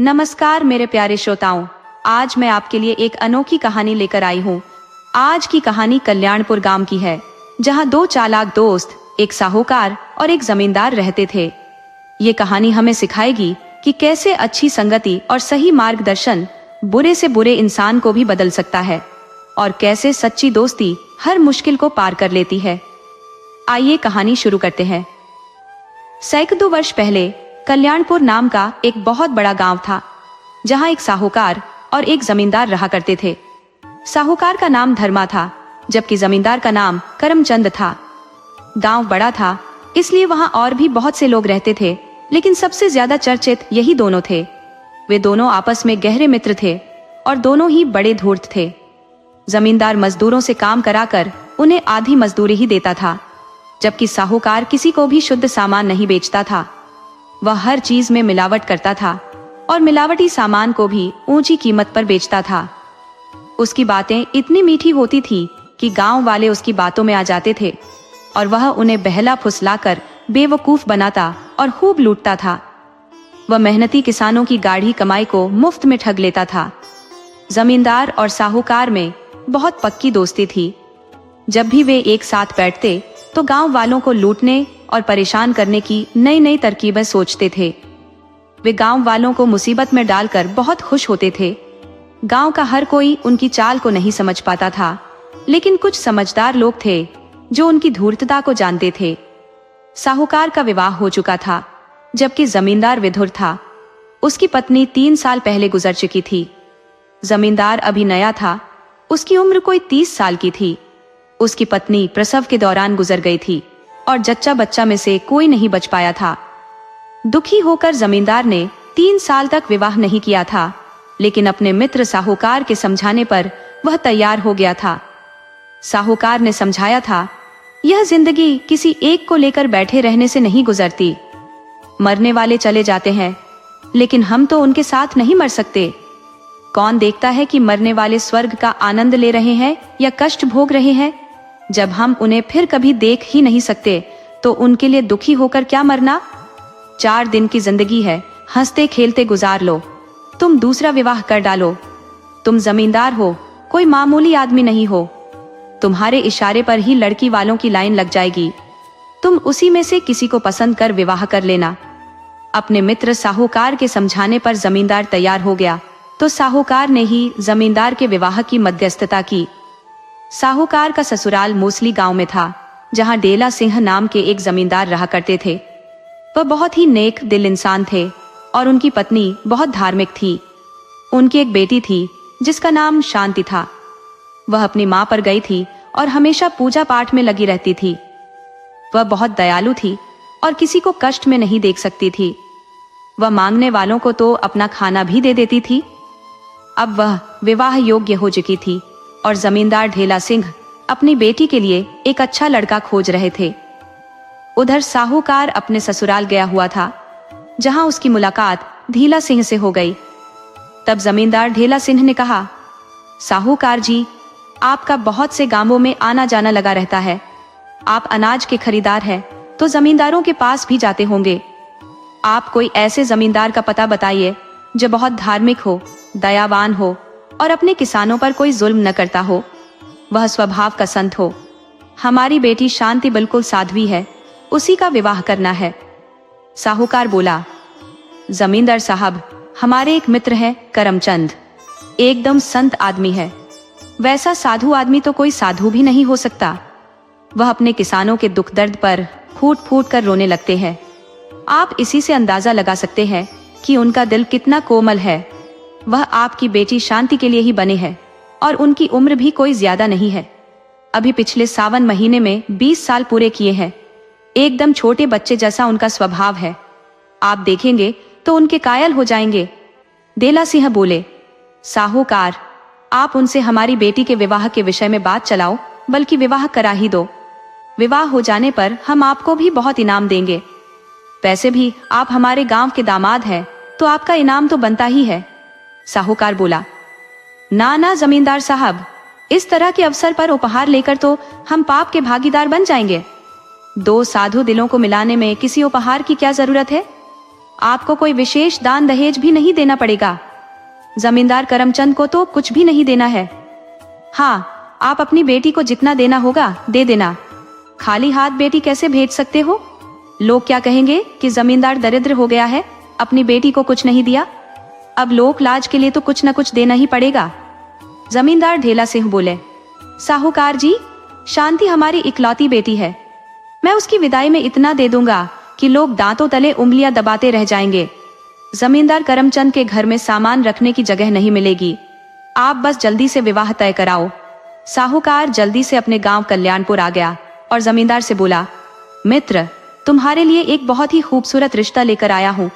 नमस्कार मेरे प्यारे श्रोताओं, आज मैं आपके लिए एक अनोखी कहानी लेकर आई हूँ। आज की कहानी कल्याणपुर गांव की है, जहाँ दो चालाक दोस्त, एक साहूकार और एक जमींदार रहते थे। ये कहानी हमें सिखाएगी कि कैसे अच्छी संगति और सही मार्गदर्शन बुरे से बुरे इंसान को भी बदल सकता है और कैसे सच्ची दोस्ती हर मुश्किल को पार कर लेती है। आइए कहानी शुरू करते हैं। सैकड़ों वर्ष पहले कल्याणपुर नाम का एक बहुत बड़ा गांव था, जहां एक साहूकार और एक जमींदार रहा करते थे। साहूकार का नाम धर्मा था, जबकि जमींदार का नाम करमचंद था। गांव बड़ा था, इसलिए वहां और भी बहुत से लोग रहते थे, लेकिन सबसे ज्यादा चर्चित यही दोनों थे। वे दोनों आपस में गहरे मित्र थे और दोनों ही बड़े धूर्त थे। जमींदार मजदूरों से काम कराकर उन्हें आधी मजदूरी ही देता था, जबकि साहूकार किसी को भी शुद्ध सामान नहीं बेचता था। वह हर चीज में मिलावट करता था और मिलावटी सामान को भी ऊंची कीमत पर बेचता था। उसकी बातें इतनी मीठी होती थी कि गांव वाले उसकी बातों में आ जाते थे और वह उन्हें बहला फुसलाकर बेवकूफ बनाता और खूब लूटता था। वह मेहनती किसानों की गाढ़ी कमाई को मुफ्त में ठग लेता था। जमींदार और साहूकार में बहुत पक्की दोस्ती थी। जब भी वे एक साथ बैठते तो गांव वालों को लूटने और परेशान करने की नई नई तरकीबें सोचते थे। वे गांव वालों को मुसीबत में डालकर बहुत खुश होते थे। गांव का हर कोई उनकी चाल को नहीं समझ पाता था, लेकिन कुछ समझदार लोग थे जो उनकी धूर्तता को जानते थे। साहूकार का विवाह हो चुका था, जबकि जमींदार विधुर था। उसकी पत्नी 3 साल पहले गुजर चुकी थी। जमींदार अभी नया था, उसकी उम्र कोई 30 साल की थी। उसकी पत्नी प्रसव के दौरान गुजर गई थी और जच्चा बच्चा में से कोई नहीं बच पाया था। दुखी होकर जमींदार ने 3 साल तक विवाह नहीं किया था, लेकिन अपने मित्र साहूकार के समझाने पर वह तैयार हो गया था। साहूकार ने समझाया था, यह जिंदगी किसी एक को लेकर बैठे रहने से नहीं गुजरती। मरने वाले चले जाते हैं, लेकिन हम तो उनके साथ नहीं मर सकते। कौन देखता है कि मरने वाले स्वर्ग का आनंद ले रहे हैं या कष्ट भोग रहे हैं। जब हम उन्हें फिर कभी देख ही नहीं सकते, तो उनके लिए दुखी होकर क्या मरना। 4 दिन की जिंदगी है, हंसते खेलते गुजार लो। तुम दूसरा विवाह कर डालो। तुम जमींदार हो, कोई मामूली आदमी नहीं हो। तुम्हारे इशारे पर ही लड़की वालों की लाइन लग जाएगी। तुम उसी में से किसी को पसंद कर विवाह कर लेना। अपने मित्र साहूकार के समझाने पर जमींदार तैयार हो गया, तो साहूकार ने ही जमींदार के विवाह की मध्यस्थता की। साहूकार का ससुराल मूसली गांव में था, जहां डेला सिंह नाम के एक जमींदार रहा करते थे। वह बहुत ही नेक दिल इंसान थे और उनकी पत्नी बहुत धार्मिक थी। उनकी एक बेटी थी जिसका नाम शांति था। वह अपनी मां पर गई थी और हमेशा पूजा पाठ में लगी रहती थी। वह बहुत दयालु थी और किसी को कष्ट में नहीं देख सकती थी। वह मांगने वालों को तो अपना खाना भी दे देती थी। अब वह विवाह योग्य हो चुकी थी और जमींदार ढेला सिंह अपनी बेटी के लिए एक अच्छा लड़का खोज रहे थे। उधर साहूकार अपने ससुराल गया हुआ था, जहां उसकी मुलाकात ढीला सिंह से हो गई। तब जमींदार ढेला सिंह ने कहा, साहूकार जी, आपका बहुत से गांवों में आना जाना लगा रहता है। आप अनाज के खरीदार हैं, तो जमींदारों के पास भी जाते होंगे। आप कोई ऐसे जमींदार का पता बताइए जो बहुत धार्मिक हो, दयावान हो और अपने किसानों पर कोई जुल्म न करता हो। वह स्वभाव का संत हो। हमारी बेटी शांति बिल्कुल साध्वी है, उसी का विवाह करना है। साहूकार बोला, जमींदार साहब, हमारे एक मित्र हैं करमचंद, एकदम संत आदमी है। वैसा साधु आदमी तो कोई साधु भी नहीं हो सकता। वह अपने किसानों के दुख दर्द पर फूट फूट कर रोने लगते हैं। आप इसी से अंदाजा लगा सकते हैं कि उनका दिल कितना कोमल है। वह आपकी बेटी शांति के लिए ही बने हैं और उनकी उम्र भी कोई ज्यादा नहीं है। अभी पिछले सावन महीने में 20 साल पूरे किए हैं। एकदम छोटे बच्चे जैसा उनका स्वभाव है। आप देखेंगे तो उनके कायल हो जाएंगे। डेला सिंह बोले, साहूकार, आप उनसे हमारी बेटी के विवाह के विषय में बात चलाओ, बल्कि विवाह करा ही दो। विवाह हो जाने पर हम आपको भी बहुत इनाम देंगे। वैसे भी आप हमारे गांव के दामाद हैं, तो आपका इनाम तो बनता ही है। साहूकार बोला, ना ना जमींदार साहब, इस तरह के अवसर पर उपहार लेकर तो हम पाप के भागीदार बन जाएंगे। 2 साधु दिलों को मिलाने में किसी उपहार की क्या जरूरत है। आपको कोई विशेष दान दहेज भी नहीं देना पड़ेगा। जमींदार करमचंद को तो कुछ भी नहीं देना है। हाँ, आप अपनी बेटी को जितना देना होगा दे देना। खाली हाथ बेटी कैसे भेज सकते हो? लोग क्या कहेंगे कि जमींदार दरिद्र हो गया है, अपनी बेटी को कुछ नहीं दिया। अब लोक लाज के लिए तो कुछ न कुछ देना ही पड़ेगा। जमींदार ढेला सिंह बोले, साहूकार जी, शांति हमारी इकलौती बेटी है। मैं उसकी विदाई में इतना दे दूंगा कि लोग दांतों तले उंगलियां दबाते रह जाएंगे। जमींदार करमचंद के घर में सामान रखने की जगह नहीं मिलेगी। आप बस जल्दी से विवाह तय कराओ। साहूकार जल्दी से अपने गांव कल्याणपुर आ गया और जमींदार से बोला, मित्र, तुम्हारे लिए एक बहुत ही खूबसूरत रिश्ता लेकर आया हूँ।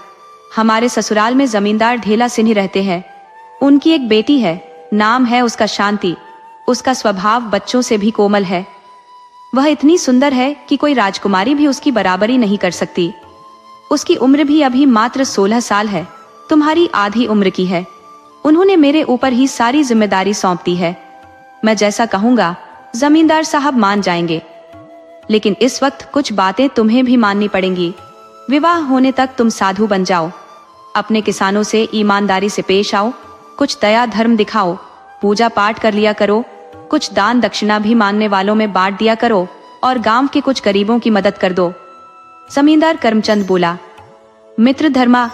हमारे ससुराल में जमींदार ढेला सिंह रहते हैं। उनकी एक बेटी है, नाम है उसका शांति। उसका स्वभाव बच्चों से भी कोमल है। वह इतनी सुंदर है कि कोई राजकुमारी भी उसकी बराबरी नहीं कर सकती। उसकी उम्र भी अभी मात्र 16 साल है, तुम्हारी आधी उम्र की है। उन्होंने मेरे ऊपर ही सारी जिम्मेदारी सौंप दी है। मैं जैसा कहूंगा जमींदार साहब मान जाएंगे, लेकिन इस वक्त कुछ बातें तुम्हें भी माननी पड़ेंगी। विवाह होने तक तुम साधु बन जाओ, अपने किसानों से ईमानदारी से पेश आओ, कुछ दया धर्म दिखाओ, पूजा पाठ कर लिया करो, कुछ दान दक्षिणा भी मांगने वालों में बांट दिया करो और गांव के कुछ गरीबों की मदद कर दो। जमींदार करमचंद बोला, मित्र धर्मा,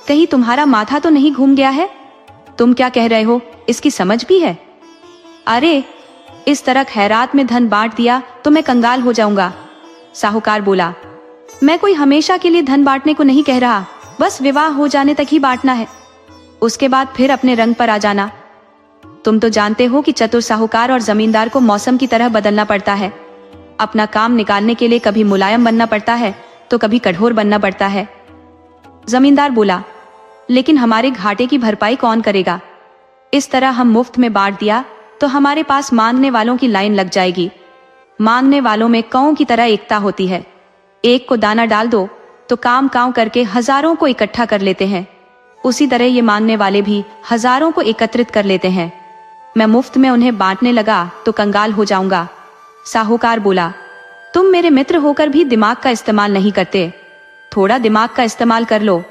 कहीं तुम्हारा माथा तो नहीं घूम गया है? तुम क्या कह रहे हो, इसकी समझ भी है? अरे, इस तरह खैरात में धन बांट दिया तो मैं कंगाल हो जाऊंगा। साहूकार बोला, मैं कोई हमेशा के लिए धन बांटने को नहीं कह रहा, बस विवाह हो जाने तक ही बांटना है। उसके बाद फिर अपने रंग पर आ जाना। तुम तो जानते हो कि चतुर साहूकार और जमींदार को मौसम की तरह बदलना पड़ता है। अपना काम निकालने के लिए कभी मुलायम बनना पड़ता है तो कभी कठोर बनना पड़ता है। जमींदार बोला, लेकिन हमारे घाटे की भरपाई कौन करेगा? इस तरह हम मुफ्त में बांट दिया तो हमारे पास मांगने वालों की लाइन लग जाएगी। मांगने वालों में कौओं की तरह एकता होती है। एक को दाना डाल दो तो काम करके हजारों को इकट्ठा कर लेते हैं। उसी तरह ये मांगने वाले भी हजारों को एकत्रित कर लेते हैं। मैं मुफ्त में उन्हें बांटने लगा तो कंगाल हो जाऊंगा। साहूकार बोला, तुम मेरे मित्र होकर भी दिमाग का इस्तेमाल नहीं करते। थोड़ा दिमाग का इस्तेमाल कर लो।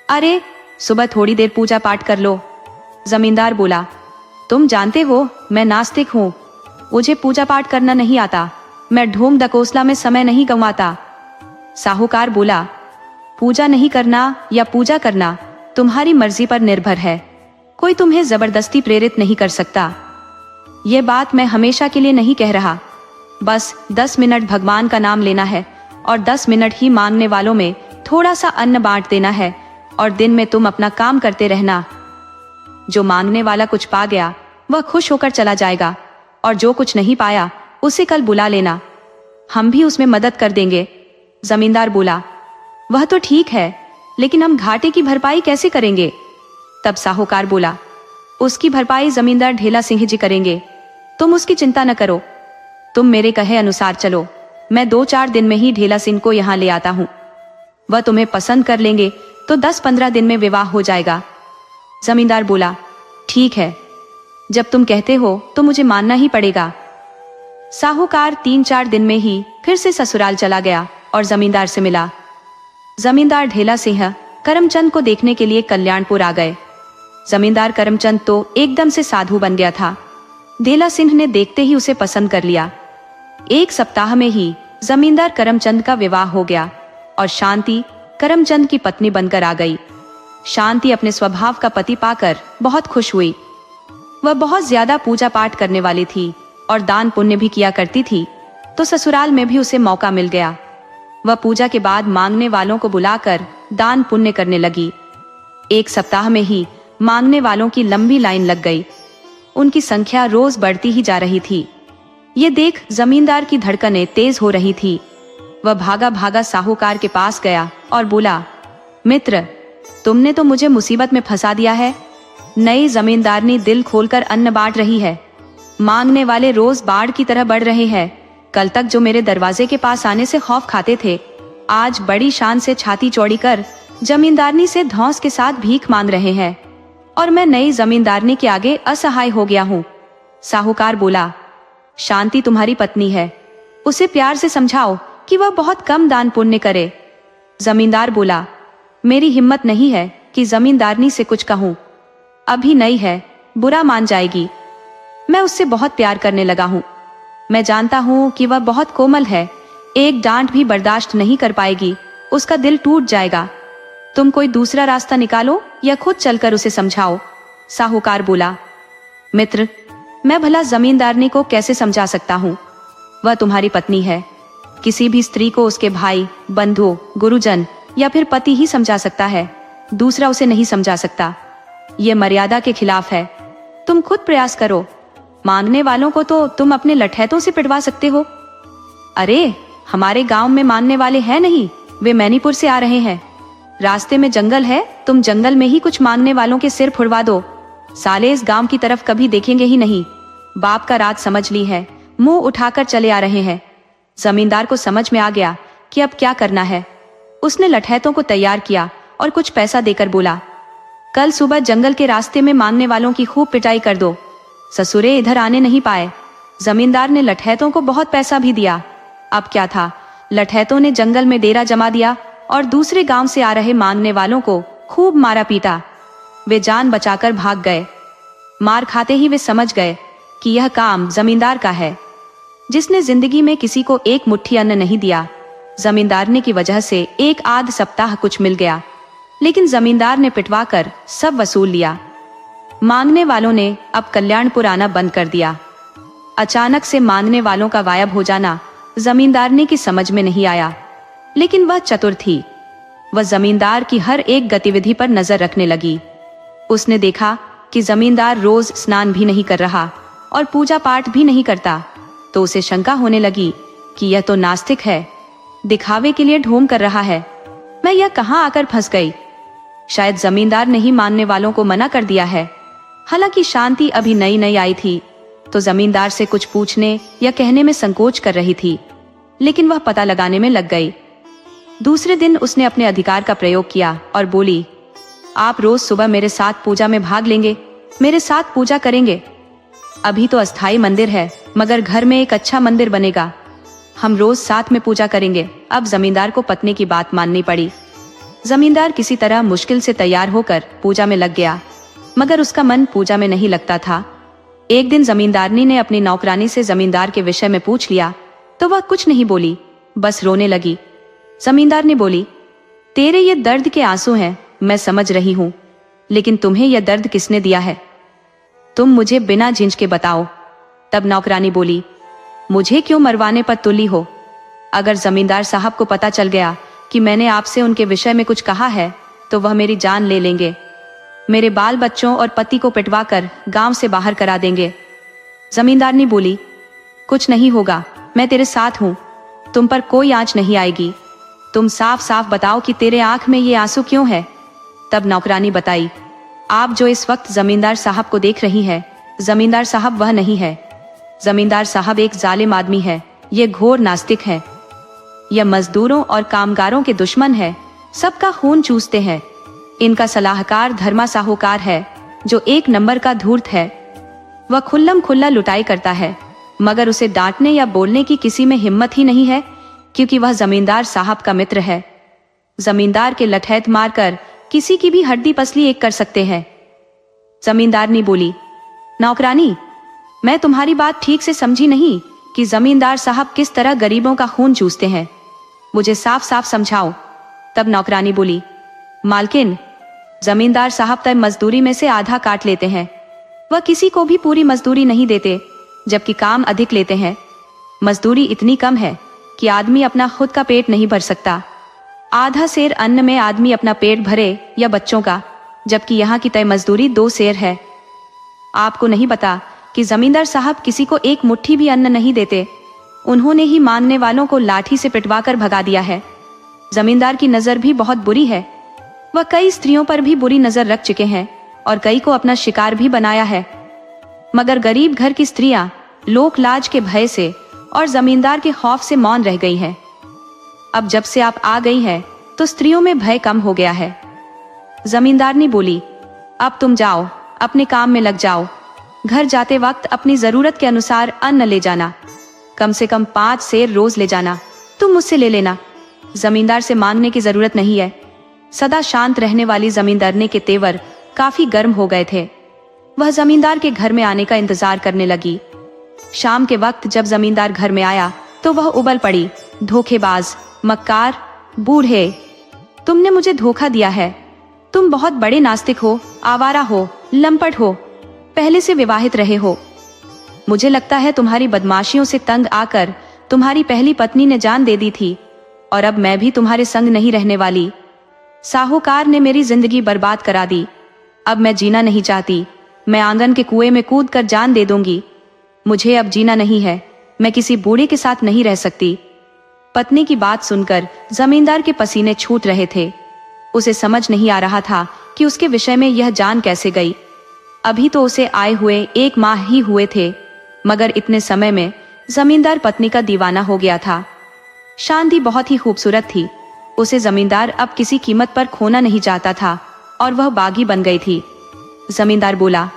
अरे, सुबह थोड़ी देर पूजा पाठ कर लो। जमींदार बोला, तुम जानते हो मैं नास्तिक हूँ, मुझे पूजा पाठ करना नहीं आता। मैं ढोंग डकोसला में समय नहीं गंवाता। साहूकार बोला, पूजा नहीं करना या पूजा करना तुम्हारी मर्जी पर निर्भर है। कोई तुम्हें जबरदस्ती प्रेरित नहीं कर सकता। यह बात मैं हमेशा के लिए नहीं कह रहा। बस 10 मिनट भगवान का नाम लेना है और 10 मिनट ही मांगने वालों में थोड़ा सा अन्न बांट देना है और दिन में तुम अपना काम करते रहना। जो मांगने वाला कुछ पा गया वह खुश होकर चला जाएगा और जो कुछ नहीं पाया उसे कल बुला लेना, हम भी उसमें मदद कर देंगे। जमींदार बोला, वह तो ठीक है, लेकिन हम घाटे की भरपाई कैसे करेंगे? तब साहूकार बोला, उसकी भरपाई जमींदार ढेला सिंह जी करेंगे, तुम उसकी चिंता न करो। तुम मेरे कहे अनुसार चलो, मैं 2-4 दिन में ही ढेला सिंह को यहाँ ले आता हूँ। वह तुम्हें पसंद कर लेंगे तो 10-15 दिन में विवाह हो जाएगा। जमींदार बोला, ठीक है, जब तुम कहते हो तो मुझे मानना ही पड़ेगा। साहूकार 3-4 दिन में ही फिर से ससुराल चला गया और जमींदार से मिला। जमींदार ढेला सिंह करमचंद को देखने के लिए कल्याणपुर आ गए। जमींदार करमचंद तो एकदम से साधु बन गया था। ढेला सिंह ने देखते ही उसे पसंद कर लिया। 1 सप्ताह में ही जमींदार करमचंद का विवाह हो गया और शांति करमचंद की पत्नी बनकर आ गई। शांति अपने स्वभाव का पति पाकर बहुत खुश हुई। वह बहुत ज्यादा पूजा पाठ करने वाली थी और दान पुण्य भी किया करती थी, तो ससुराल में भी उसे मौका मिल गया। वह पूजा के बाद मांगने वालों को बुलाकर दान पुण्य करने लगी। 1 सप्ताह में ही मांगने वालों की लंबी लाइन लग गई। उनकी संख्या रोज बढ़ती ही जा रही थी। ये देख जमींदार की धड़कनें तेज हो रही थी। वह भागा भागा साहूकार के पास गया और बोला, मित्र, तुमने तो मुझे मुसीबत में फंसा दिया है। नई जमींदारनी दिल खोलकर अन्न बांट रही है। मांगने वाले रोज बाढ़ की तरह बढ़ रहे हैं। कल तक जो मेरे दरवाजे के पास आने से खौफ खाते थे, आज बड़ी शान से छाती चौड़ी कर जमींदारनी से धौंस के साथ भीख मांग रहे हैं और मैं नई जमींदारनी के आगे असहाय हो गया हूँ। साहूकार बोला, शांति तुम्हारी पत्नी है, उसे प्यार से समझाओ कि वह बहुत कम दान पुण्य करे। जमींदार बोला, मेरी हिम्मत नहीं है कि जमींदारनी से कुछ कहूँ। अभी नई है, बुरा मान जाएगी। मैं उससे बहुत प्यार करने लगा हूँ। मैं जानता हूँ कि वह बहुत कोमल है, एक डांट भी बर्दाश्त नहीं कर पाएगी, उसका दिल टूट जाएगा। तुम कोई दूसरा रास्ता निकालो या खुद चलकर उसे समझाओ, साहूकार बोला। मित्र, मैं भला जमींदारनी को कैसे समझा सकता हूँ? वह तुम्हारी पत्नी है। किसी भी स्त्री को उसके भाई, बंधु, गुरुजन या फिर पति ही समझा सकता है, दूसरा उसे नहीं समझा सकता। ये मर्यादा के खिलाफ है। तुम खुद प्रयास करो। मांगने वालों को तो तुम अपने लठैतों से पिटवा सकते हो। अरे, हमारे गांव में मांगने वाले हैं नहीं, वे मैनीपुर से आ रहे हैं। रास्ते में जंगल है, तुम जंगल में ही कुछ मांगने वालों के सिर फुड़वा दो। साले इस गांव की तरफ कभी देखेंगे ही नहीं। बाप का राज समझ ली है, मुंह उठाकर चले आ रहे हैं। जमींदार को समझ में आ गया कि अब क्या करना है। उसने लठैतों को तैयार किया और कुछ पैसा देकर बोला, कल सुबह जंगल के रास्ते में मांगने वालों की खूब पिटाई कर दो। ससुरे इधर आने नहीं पाए। जमींदार ने लठैतों को बहुत पैसा भी दिया। अब क्या था, लठैतों ने जंगल में डेरा जमा दिया और दूसरे गांव से आ रहे मांगने वालों को खूब मारा पीटा। वे जान बचाकर भाग गए। मार खाते ही वे समझ गए कि यह काम जमींदार का है, जिसने जिंदगी में किसी को एक मुट्ठी अन्न नहीं दिया। जमींदारने की वजह से एक आध सप्ताह कुछ मिल गया, लेकिन जमींदार ने पिटवा कर सब वसूल लिया। मांगने वालों ने अब कल्याणपुर आना बंद कर दिया। अचानक से मांगने वालों का गायब हो जाना जमींदारने की समझ में नहीं आया, लेकिन वह चतुर थी। वह जमींदार की हर एक गतिविधि पर नजर रखने लगी। उसने देखा कि जमींदार रोज स्नान भी नहीं कर रहा और पूजा पाठ भी नहीं करता, तो उसे शंका होने लगी कि यह तो नास्तिक है, दिखावे के लिए ढोंग कर रहा है। मैं यह कहाँ आकर फंस गई? शायद जमींदार ने ही मानने वालों को मना कर दिया है। हालांकि शांति अभी नई नई आई थी, तो जमींदार से कुछ पूछने या कहने में संकोच कर रही थी, लेकिन वह पता लगाने में लग गई। दूसरे दिन उसने अपने अधिकार का प्रयोग किया और बोली, आप रोज सुबह मेरे साथ पूजा में भाग लेंगे, मेरे साथ पूजा करेंगे। अभी तो अस्थाई मंदिर है, मगर घर में एक अच्छा मंदिर बनेगा। हम रोज साथ में पूजा करेंगे। अब जमींदार को पत्नी की बात माननी पड़ी। जमींदार किसी तरह मुश्किल से तैयार होकर पूजा में लग गया, मगर उसका मन पूजा में नहीं लगता था। एक दिन जमींदारनी ने अपनी नौकरानी से जमींदार के विषय में पूछ लिया, तो वह कुछ नहीं बोली, बस रोने लगी। जमींदार ने बोली, तेरे ये दर्द के आंसू हैं, मैं समझ रही हूं, लेकिन तुम्हें यह दर्द किसने दिया है? तुम मुझे बिना झिझक के बताओ। तब नौकरानी बोली, मुझे क्यों मरवाने पर तुली हो? अगर जमींदार साहब को पता चल गया कि मैंने आपसे उनके विषय में कुछ कहा है, तो वह मेरी जान ले लेंगे, मेरे बाल बच्चों और पति को पिटवा कर गांव से बाहर करा देंगे। जमींदारनी बोली, कुछ नहीं होगा, मैं तेरे साथ हूं, तुम पर कोई आंच नहीं आएगी। तुम साफ साफ बताओ कि तेरे आंख में ये आंसू क्यों है? तब नौकरानी बताई, आप जो इस वक्त जमींदार साहब को देख रही है, जमींदार साहब वह नहीं है। जमींदार साहब एक जालिम आदमी है, ये घोर नास्तिक है। यह मजदूरों और कामगारों के दुश्मन है, सबका खून चूसते हैं। इनका सलाहकार धर्मा साहूकार है, जो एक नंबर का धूर्त है। वह खुल्लम खुल्ला लुटाई करता है, मगर उसे डांटने या बोलने की किसी में हिम्मत ही नहीं है, क्योंकि वह जमींदार साहब का मित्र है। जमींदार के लठैत मारकर किसी की भी हड्डी पसली एक कर सकते हैं। जमींदारनी बोली, नौकरानी, मैं तुम्हारी बात ठीक से समझी नहीं कि जमींदार साहब किस तरह गरीबों का खून चूसते हैं, मुझे साफ साफ समझाओ। तब नौकरानी बोली, मालकिन, जमींदार साहब तय मजदूरी में से आधा काट लेते हैं। वह किसी को भी पूरी मजदूरी नहीं देते, जबकि काम अधिक लेते हैं। मजदूरी इतनी कम है कि आदमी अपना खुद का पेट नहीं भर सकता। आधा सेर अन्न में आदमी अपना पेट भरे या बच्चों का, जबकि यहाँ की तय मजदूरी 2 सेर है। आपको नहीं पता कि जमींदार साहब किसी को एक मुट्ठी भी अन्न नहीं देते। उन्होंने ही मांगने वालों को लाठी से पिटवाकर भगा दिया है। जमींदार की नजर भी बहुत बुरी है। वह कई स्त्रियों पर भी बुरी नजर रख चुके हैं और कई को अपना शिकार भी बनाया है, मगर गरीब घर की स्त्रियां लोक लाज के भय से और जमींदार के खौफ से मौन रह गई हैं। अब जब से आप आ गई हैं, तो स्त्रियों में भय कम हो गया है। जमींदारनी बोली, अब तुम जाओ, अपने काम में लग जाओ। घर जाते वक्त अपनी जरूरत के अनुसार अन्न ले जाना, कम से कम 5 सेर रोज ले जाना। तुम मुझसे ले लेना, जमींदार से मांगने की जरूरत नहीं है। सदा शांत रहने वाली जमींदारनी के तेवर काफी गर्म हो गए थे। वह जमींदार के घर में आने का इंतजार करने लगी। शाम के वक्त जब जमींदार घर में आया तो वह उबल पड़ी, धोखेबाज, मक्कार, बूढ़े, तुमने मुझे धोखा दिया है। तुम बहुत बड़े नास्तिक हो, आवारा हो, लंपट हो, पहले से विवाहित रहे हो। मुझे लगता है तुम्हारी बदमाशियों से तंग आकर तुम्हारी पहली पत्नी ने जान दे दी थी और अब मैं भी तुम्हारे संग नहीं रहने वाली। साहूकार ने मेरी जिंदगी बर्बाद करा दी। अब मैं जीना नहीं चाहती। मैं आंगन के कुएं में कूद कर जान दे दूंगी। मुझे अब जीना नहीं है। मैं किसी बूढ़े के साथ नहीं रह सकती। पत्नी की बात सुनकर जमींदार के पसीने छूट रहे थे। उसे समझ नहीं आ रहा था कि उसके विषय में यह जान कैसे गई। अभी तो उसे आए हुए 1 माह ही हुए थे, मगर इतने समय में जमींदार पत्नी का दीवाना हो गया था। शांति बहुत ही खूबसूरत थी। उसे जमींदार अब किसी कीमत पर खोना नहीं चाहता था और वह बागी बन गई थी। जमींदार बोला,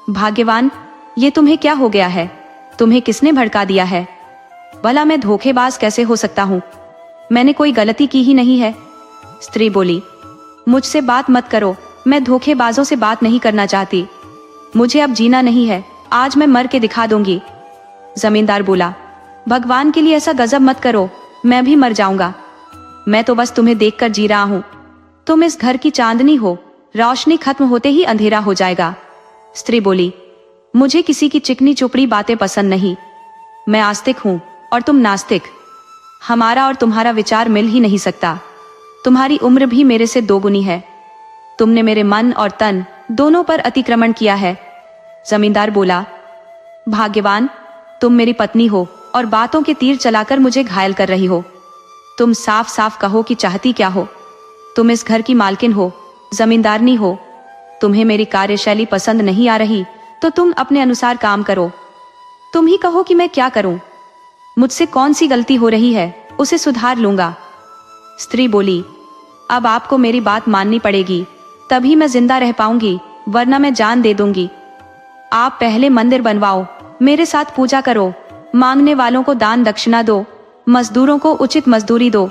भाग्यवान, ये तुम्हें क्या हो गया है? तुम्हें किसने भड़का दिया है? भला मैं धोखेबाज कैसे हो सकता हूँ? मैंने कोई गलती की ही नहीं है। स्त्री बोली, मुझसे बात मत करो। मैं धोखेबाजों से बात नहीं करना चाहती। मुझे अब जीना नहीं है। आज मैं मर के दिखा दूंगी। जमींदार बोला, भगवान के लिए ऐसा गजब मत करो। मैं भी मर जाऊंगा। मैं तो बस तुम्हें देखकर जी रहा हूँ। तुम इस घर की चांदनी हो। रोशनी खत्म होते ही अंधेरा हो जाएगा। स्त्री बोली, मुझे किसी की चिकनी चुपड़ी बातें पसंद नहीं। मैं आस्तिक हूँ और तुम नास्तिक। हमारा और तुम्हारा विचार मिल ही नहीं सकता। तुम्हारी उम्र भी मेरे से 2 गुनी है। तुमने मेरे मन और तन दोनों पर अतिक्रमण किया है। जमींदार बोला, भाग्यवान, तुम मेरी पत्नी हो और बातों के तीर चलाकर मुझे घायल कर रही हो। तुम साफ साफ कहो कि चाहती क्या हो। तुम इस घर की मालकिन हो, जमींदारनी हो। तुम्हें मेरी कार्यशैली पसंद नहीं आ रही तो तुम अपने अनुसार काम करो। तुम ही कहो कि मैं क्या करूं। मुझसे कौन सी गलती हो रही है, उसे सुधार लूंगा। स्त्री बोली, अब आपको मेरी बात माननी पड़ेगी, तभी मैं जिंदा रह पाऊंगी, वरना मैं जान दे दूंगी। आप पहले मंदिर बनवाओ, मेरे साथ पूजा करो, मांगने वालों को दान दक्षिणा दो, मजदूरों को उचित मजदूरी दो।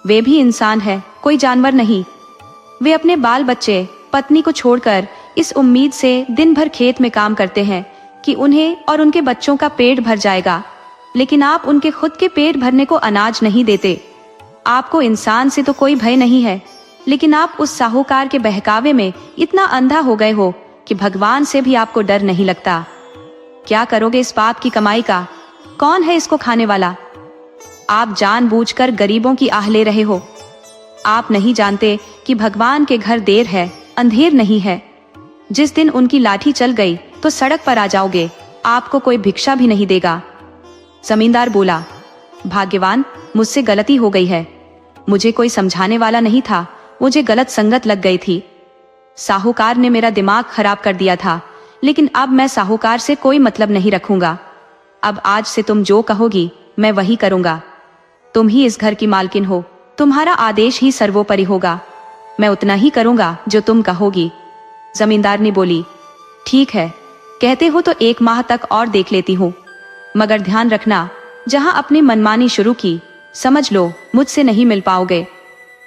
वे भी इंसान है, कोई जानवर नहीं। वे अपने बाल बच्चे, पत्नी को छोड़कर इस उम्मीद से दिन भर खेत में काम करते हैं कि उन्हें और उनके बच्चों का पेट भर जाएगा, लेकिन आप उनके खुद के पेट भरने को अनाज नहीं देते। आपको इंसान से तो कोई भय नहीं है, लेकिन आप उस साहूकार के बहकावे में इतना अंधा हो गए हो कि भगवान से भी आपको डर नहीं लगता। क्या करोगे इस पाप की कमाई का? कौन है इसको खाने वाला? आप जानबूझकर गरीबों की आह ले रहे हो। आप नहीं जानते कि भगवान के घर देर है, अंधेर नहीं है। जिस दिन उनकी लाठी चल गई तो सड़क पर आ जाओगे, आपको कोई भिक्षा भी नहीं देगा। जमींदार बोला, भाग्यवान, मुझसे गलती हो गई है। मुझे कोई समझाने वाला नहीं था, मुझे गलत संगत लग गई थी। साहूकार ने मेरा दिमाग खराब कर दिया था, लेकिन अब मैं साहूकार से कोई मतलब नहीं रखूंगा। अब आज से तुम जो कहोगी मैं वही करूंगा। तुम ही इस घर की मालकिन हो, तुम्हारा आदेश ही सर्वोपरि होगा। मैं उतना ही करूंगा जो तुम कहोगी। जमींदारनी बोली, ठीक है, कहते हो तो 1 माह तक और देख लेती हूँ, मगर ध्यान रखना, जहां अपनी मनमानी शुरू की, समझ लो मुझसे नहीं मिल पाओगे।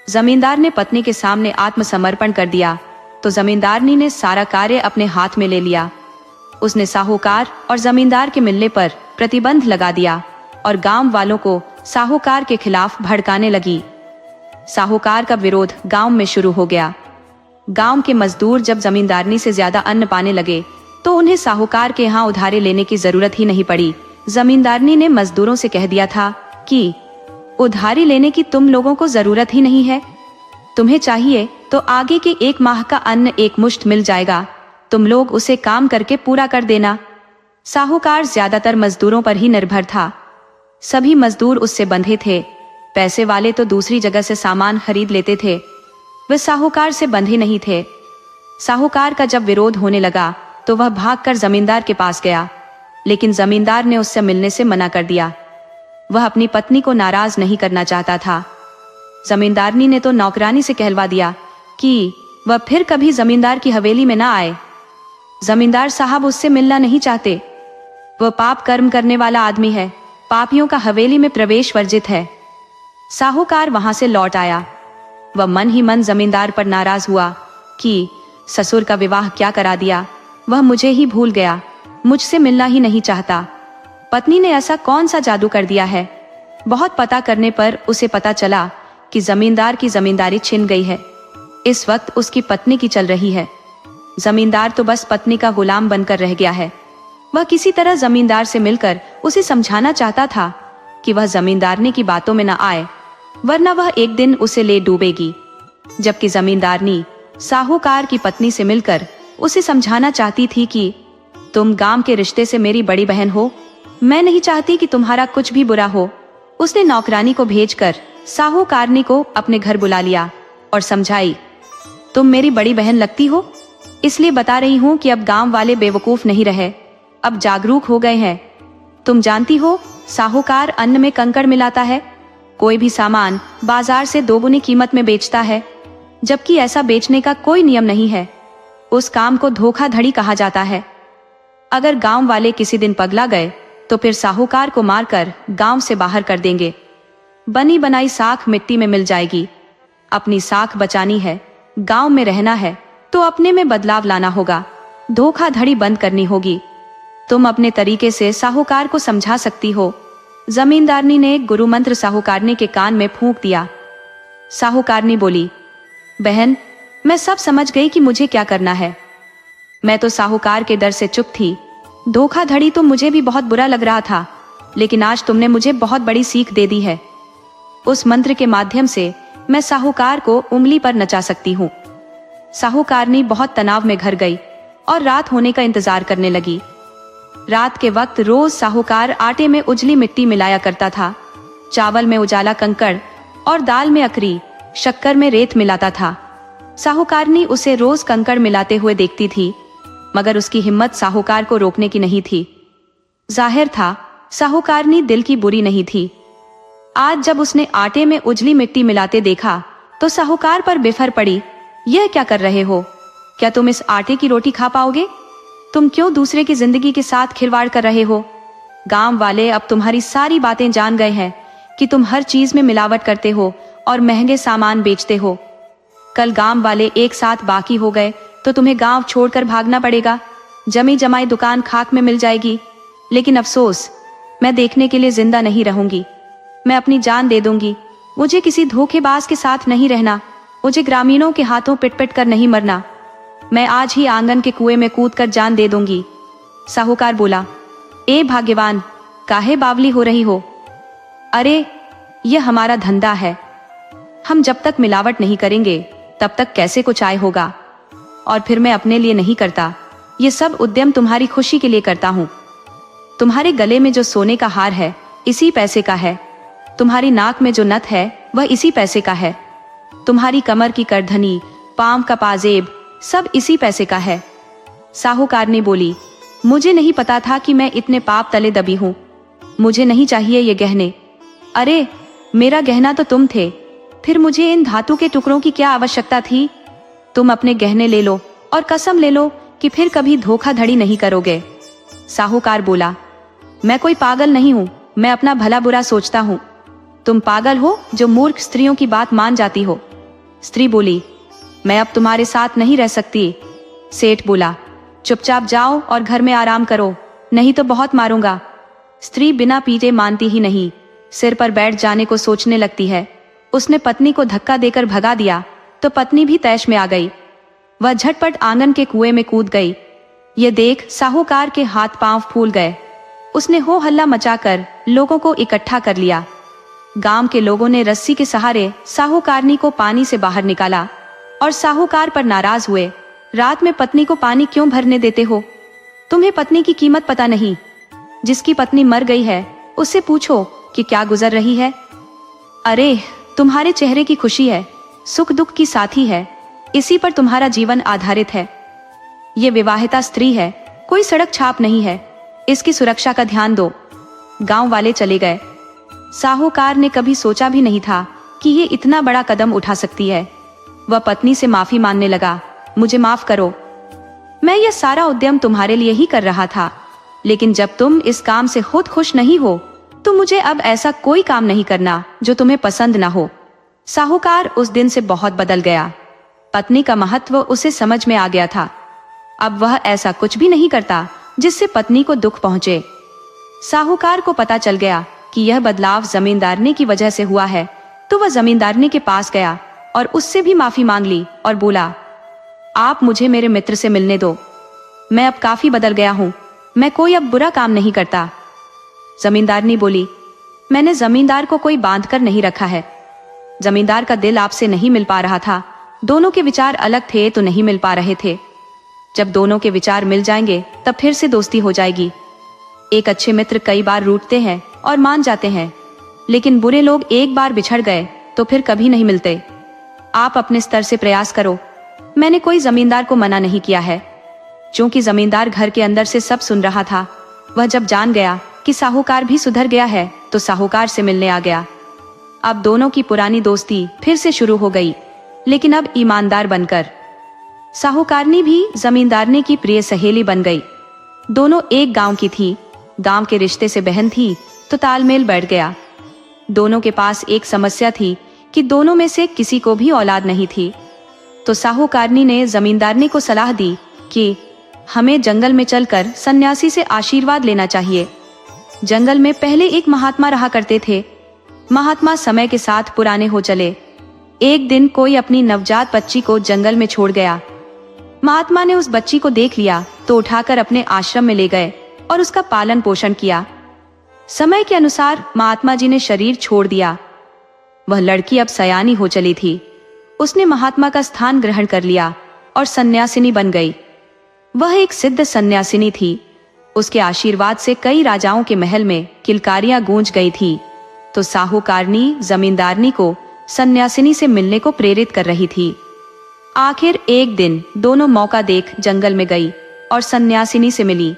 जमींदार ने पत्नी के सामने आत्मसमर्पण कर दिया तो जमींदारनी ने सारा कार्य अपने हाथ में ले लिया। उसने साहूकार और जमींदार के मिलने पर प्रतिबंध लगा दिया और गांव वालों को साहूकार के खिलाफ भड़काने लगी। साहूकार का विरोध गांव में शुरू हो गया। गांव के मजदूर जब जमींदारनी से ज्यादा अन्न पाने लगे तो उन्हें साहूकार के यहाँ उधारे लेने की जरूरत ही नहीं पड़ी। जमींदारनी ने मजदूरों से कह दिया था कि उधारी लेने की तुम लोगों को जरूरत ही नहीं है। तुम्हें चाहिए तो आगे के 1 माह का अन्न 1 मुश्त मिल जाएगा, तुम लोग उसे काम करके पूरा कर देना। साहूकार ज्यादातर मजदूरों पर ही निर्भर था। सभी मजदूर उससे बंधे थे। पैसे वाले तो दूसरी जगह से सामान खरीद लेते थे, वे साहूकार से बंधे नहीं थे। साहूकार का जब विरोध होने लगा तो वह भागकर जमींदार के पास गया, लेकिन जमींदार ने उससे मिलने से मना कर दिया। वह अपनी पत्नी को नाराज नहीं करना चाहता था। जमींदारनी ने तो नौकरानी से कहलवा दिया कि वह फिर कभी जमींदार की हवेली में ना आए। जमींदार साहब उससे मिलना नहीं चाहते। वह पाप कर्म करने वाला आदमी है, पापियों का हवेली में प्रवेश वर्जित है। साहूकार वहां से लौट आया। वह मन ही मन जमींदार पर नाराज हुआ कि ससुर का विवाह क्या करा दिया, वह मुझे ही भूल गया, मुझसे मिलना ही नहीं चाहता। पत्नी ने ऐसा कौन सा जादू कर दिया है। बहुत पता करने पर उसे पता चला कि जमींदार की जमींदारी छिन गई है। इस वक्त उसकी पत्नी की चल रही है। जमींदार तो बस पत्नी का गुलाम बनकर रह गया है। वह किसी तरह जमींदार से मिलकर उसे समझाना चाहता था कि वह जमींदारनी की बातों में न आए, वरना वह एक दिन उसे ले डूबेगी। जबकि जमींदारनी साहूकार की पत्नी से मिलकर उसे समझाना चाहती थी कि तुम गांव के रिश्ते से मेरी बड़ी बहन हो, मैं नहीं चाहती कि तुम्हारा कुछ भी बुरा हो। उसने नौकरानी को भेजकर साहूकारनी को अपने घर बुला लिया और समझाई, तुम मेरी बड़ी बहन लगती हो, इसलिए बता रही हूँ कि अब गांव वाले बेवकूफ नहीं रहे, अब जागरूक हो गए हैं। तुम जानती हो, साहूकार अन्न में कंकड़ मिलाता है, कोई भी सामान बाजार से दोगुनी कीमत में बेचता है, जबकि ऐसा बेचने का कोई नियम नहीं है। उस काम को धोखाधड़ी कहा जाता है। अगर गांव वाले किसी दिन पगला गए तो फिर साहूकार को मारकर गांव से बाहर कर देंगे। बनी बनाई साख मिट्टी में मिल जाएगी। अपनी साख बचानी है, गांव में रहना है तो अपने में बदलाव लाना होगा, धोखाधड़ी बंद करनी होगी। तुम अपने तरीके से साहूकार को समझा सकती हो। जमींदारनी ने एक गुरु मंत्र साहूकारनी के कान में फूंक दिया। साहूकारनी बोली, बहन, मैं सब समझ गई कि मुझे क्या करना है। मैं तो साहूकार के डर से चुप थी। धोखाधड़ी तो मुझे भी बहुत बुरा लग रहा था, लेकिन आज तुमने मुझे बहुत बड़ी सीख दे दी है। उस मंत्र के माध्यम से मैं साहूकार को उंगली पर नचा सकती हूँ। साहूकारनी बहुत तनाव में घर गई और रात होने का इंतजार करने लगी। रात के वक्त रोज साहूकार आटे में उजली मिट्टी मिलाया करता था, चावल में उजाला कंकड़ और दाल में अकरी, शक्कर में रेत मिलाता था। साहूकारनी उसे रोज कंकड़ मिलाते हुए देखती थी, मगर उसकी हिम्मत साहूकार को रोकने की नहीं थी। जाहिर था साहूकारनी दिल की बुरी नहीं थी। आज जब उसने आटे में उजली मिट्टी मिलाते देखा तो साहूकार पर बिफर पड़ी। यह क्या कर रहे हो? क्या तुम इस आटे की रोटी खा पाओगे? तुम क्यों दूसरे की जिंदगी के साथ खिलवाड़ कर रहे हो? गांव वाले अब तुम्हारी सारी बातें जान गए हैं कि तुम हर चीज में मिलावट करते हो और महंगे सामान बेचते हो। कल गांव वाले एक साथ बाकी हो गए तो तुम्हें गांव छोड़कर भागना पड़ेगा। जमी जमाई दुकान खाक में मिल जाएगी। लेकिन अफसोस, मैं देखने के लिए जिंदा नहीं रहूंगी। मैं अपनी जान दे दूंगी। मुझे किसी धोखेबाज के साथ नहीं रहना। मुझे ग्रामीणों के हाथों पिट-पिट कर नहीं मरना। मैं आज ही आंगन के कुएं में कूदकर जान दे दूंगी। साहूकार बोला, ए भाग्यवान, काहे बावली हो रही हो? अरे, यह हमारा धंधा है। हम जब तक मिलावट नहीं करेंगे तब तक कैसे कुछ आय होगा? और फिर मैं अपने लिए नहीं करता, ये सब उद्यम तुम्हारी खुशी के लिए करता हूँ। तुम्हारे गले में जो सोने का हार है इसी पैसे का है। तुम्हारी नाक में जो नथ है वह इसी पैसे का है। तुम्हारी कमर की करधनी, पांव का पाजेब सब इसी पैसे का है। साहूकारनी बोली, मुझे नहीं पता था कि मैं इतने पाप तले दबी हूँ। मुझे नहीं चाहिए ये गहने। अरे, मेरा गहना तो तुम थे, फिर मुझे इन धातु के टुकड़ों की क्या आवश्यकता थी? तुम अपने गहने ले लो और कसम ले लो कि फिर कभी धोखाधड़ी नहीं करोगे। साहूकार बोला, मैं कोई पागल नहीं हूँ, मैं अपना भला बुरा सोचता हूँ। तुम पागल हो जो मूर्ख स्त्रियों की बात मान जाती हो। स्त्री बोली, मैं अब तुम्हारे साथ नहीं रह सकती। सेठ बोला, चुपचाप जाओ और घर में आराम करो, नहीं तो बहुत मारूंगा। स्त्री बिना पीटे मानती ही नहीं, सिर पर बैठ जाने को सोचने लगती है। उसने पत्नी को धक्का देकर भगा दिया तो पत्नी भी तैश में आ गई। वह झटपट आंगन के कुएं में कूद गई। ये देख साहूकार के हाथ पांव फूल गए। उसने हो हल्ला मचाकर लोगों को इकट्ठा कर लिया। गांव के लोगों ने रस्सी के सहारे साहूकारनी को पानी से बाहर निकाला और साहूकार पर नाराज हुए। रात में पत्नी को पानी क्यों भरने देते हो? तुम्हें पत्नी की कीमत पता नहीं। जिसकी पत्नी मर गई है उससे पूछो कि क्या गुजर रही है। अरे, तुम्हारे चेहरे की खुशी है, सुख दुख की साथी है, इसी पर तुम्हारा जीवन आधारित है। ये विवाहिता स्त्री है, कोई सड़क छाप नहीं है। इसकी सुरक्षा का ध्यान दो। गांव वाले चले गए। साहूकार ने कभी सोचा भी नहीं था कि ये इतना बड़ा कदम उठा सकती है। वह पत्नी से माफी मांगने लगा, मुझे माफ करो, मैं यह सारा उद्यम तुम्हारे लिए ही कर रहा था, लेकिन जब तुम इस काम से खुद खुश नहीं हो तो मुझे अब ऐसा कोई काम नहीं करना जो तुम्हें पसंद ना हो। साहूकार उस दिन से बहुत बदल गया। पत्नी का महत्व उसे समझ में आ गया था। अब वह ऐसा कुछ भी नहीं करता जिससे पत्नी को दुख पहुंचे। साहूकार को पता चल गया कि यह बदलाव जमींदारनी की वजह से हुआ है, तो वह जमींदारनी के पास गया और उससे भी माफी मांग ली और बोला, आप मुझे मेरे मित्र से मिलने दो। मैं अब काफी बदल गया हूँ, मैं कोई अब बुरा काम नहीं करता। जमींदारनी बोली, मैंने जमींदार को कोई बांध कर नहीं रखा है। जमींदार का दिल आपसे नहीं मिल पा रहा था, दोनों के विचार अलग थे तो नहीं मिल पा रहे थे। जब दोनों के विचार मिल जाएंगे तब फिर से दोस्ती हो जाएगी। एक अच्छे मित्र कई बार रूठते हैं और मान जाते हैं, लेकिन बुरे लोग एक बार बिछड़ गए तो फिर कभी नहीं मिलते। आप अपने स्तर से प्रयास करो। मैंने कोई जमींदार को मना नहीं किया है। चूंकि जमींदार घर के अंदर से सब सुन रहा था, वह जब जान गया कि साहूकार भी सुधर गया है तो साहूकार से मिलने आ गया। अब दोनों की पुरानी दोस्ती फिर से शुरू हो गई, लेकिन अब ईमानदार बनकर। साहूकारनी भी जमींदारनी की प्रिय सहेली बन गई। दोनों एक गांव की थी, गांव के रिश्ते से बहन थी तो तालमेल बैठ गया। दोनों के पास एक समस्या थी कि दोनों में से किसी को भी औलाद नहीं थी। तो साहूकारनी ने जमींदारनी को सलाह दी कि हमें जंगल में चलकर सन्यासी से आशीर्वाद लेना चाहिए। जंगल में पहले एक महात्मा रहा करते थे। महात्मा समय के साथ पुराने हो चले। एक दिन कोई अपनी नवजात बच्ची को जंगल में छोड़ गया। महात्मा ने उस बच्ची को देख लिया तो उठाकर अपने आश्रम में ले गए और उसका पालन पोषण किया। समय के अनुसार महात्मा जी ने शरीर छोड़ दिया। वह लड़की अब सयानी हो चली थी। उसने महात्मा का स्थान ग्रहण कर लिया और सन्यासिनी बन गई। वह एक सिद्ध सन्यासिनी थी। उसके आशीर्वाद से कई राजाओं के महल में किलकारियां गूंज गई थी। तो साहूकारनी जमींदारनी को सन्यासिनी से मिलने को प्रेरित कर रही थी। आखिर एक दिन दोनों मौका देख जंगल में गई और सन्यासिनी से मिली।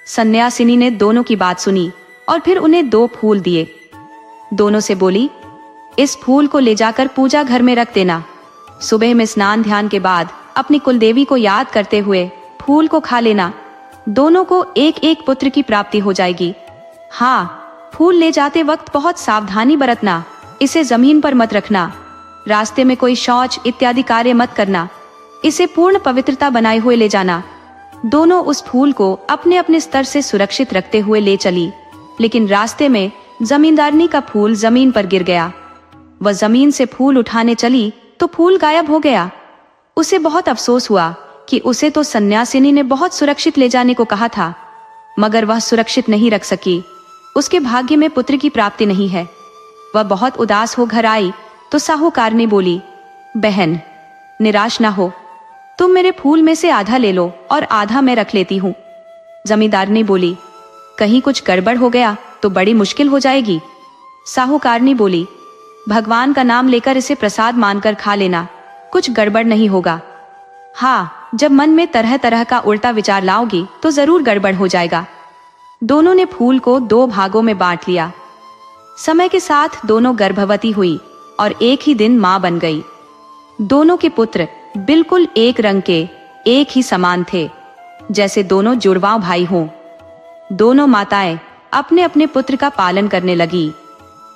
सन्यासिनी ने दोनों की बात सुनी और फिर उन्हें 2 फूल दिए। दोनों से बोली, इस फूल को ले जाकर पूजा घर में रख देना। सुबह में स्नान ध्यान के बाद अपनी कुलदेवी को याद करते हुए फूल को खा लेना। दोनों को एक एक पुत्र की प्राप्ति हो जाएगी। हाँ, फूल ले जाते वक्त बहुत सावधानी बरतना। इसे जमीन पर मत रखना। रास्ते में कोई शौच इत्यादि कार्य मत करना। इसे पूर्ण पवित्रता बनाए हुए ले जाना। दोनों उस फूल को अपने अपने स्तर से सुरक्षित रखते हुए ले चली, लेकिन रास्ते में जमींदारनी का फूल जमीन पर गिर गया। वह जमीन से फूल उठाने चली तो फूल गायब हो गया। उसे बहुत अफसोस हुआ कि उसे तो सन्यासिनी ने बहुत सुरक्षित ले जाने को कहा था, मगर वह सुरक्षित नहीं रख सकी। उसके भाग्य में पुत्र की प्राप्ति नहीं है। वह बहुत उदास हो घर आई तो साहूकारनी बोली, बहन निराश ना हो, तुम मेरे फूल में से आधा ले लो और आधा मैं रख लेती हूँ। जमींदारनी बोली, कहीं कुछ गड़बड़ हो गया तो बड़ी मुश्किल हो जाएगी। साहूकारनी बोली, भगवान का नाम लेकर इसे प्रसाद मानकर खा लेना, कुछ गड़बड़ नहीं होगा। हाँ, जब मन में तरह तरह का उल्टा विचार लाओगी तो जरूर गड़बड़ हो जाएगा। दोनों ने फूल को 2 भागों में बांट लिया। समय के साथ दोनों गर्भवती हुई और एक ही दिन मां बन गई। दोनों के पुत्र बिल्कुल एक रंग के, एक ही समान थे, जैसे दोनों जुड़वां भाई हों। दोनों माताएं अपने अपने पुत्र का पालन करने लगी।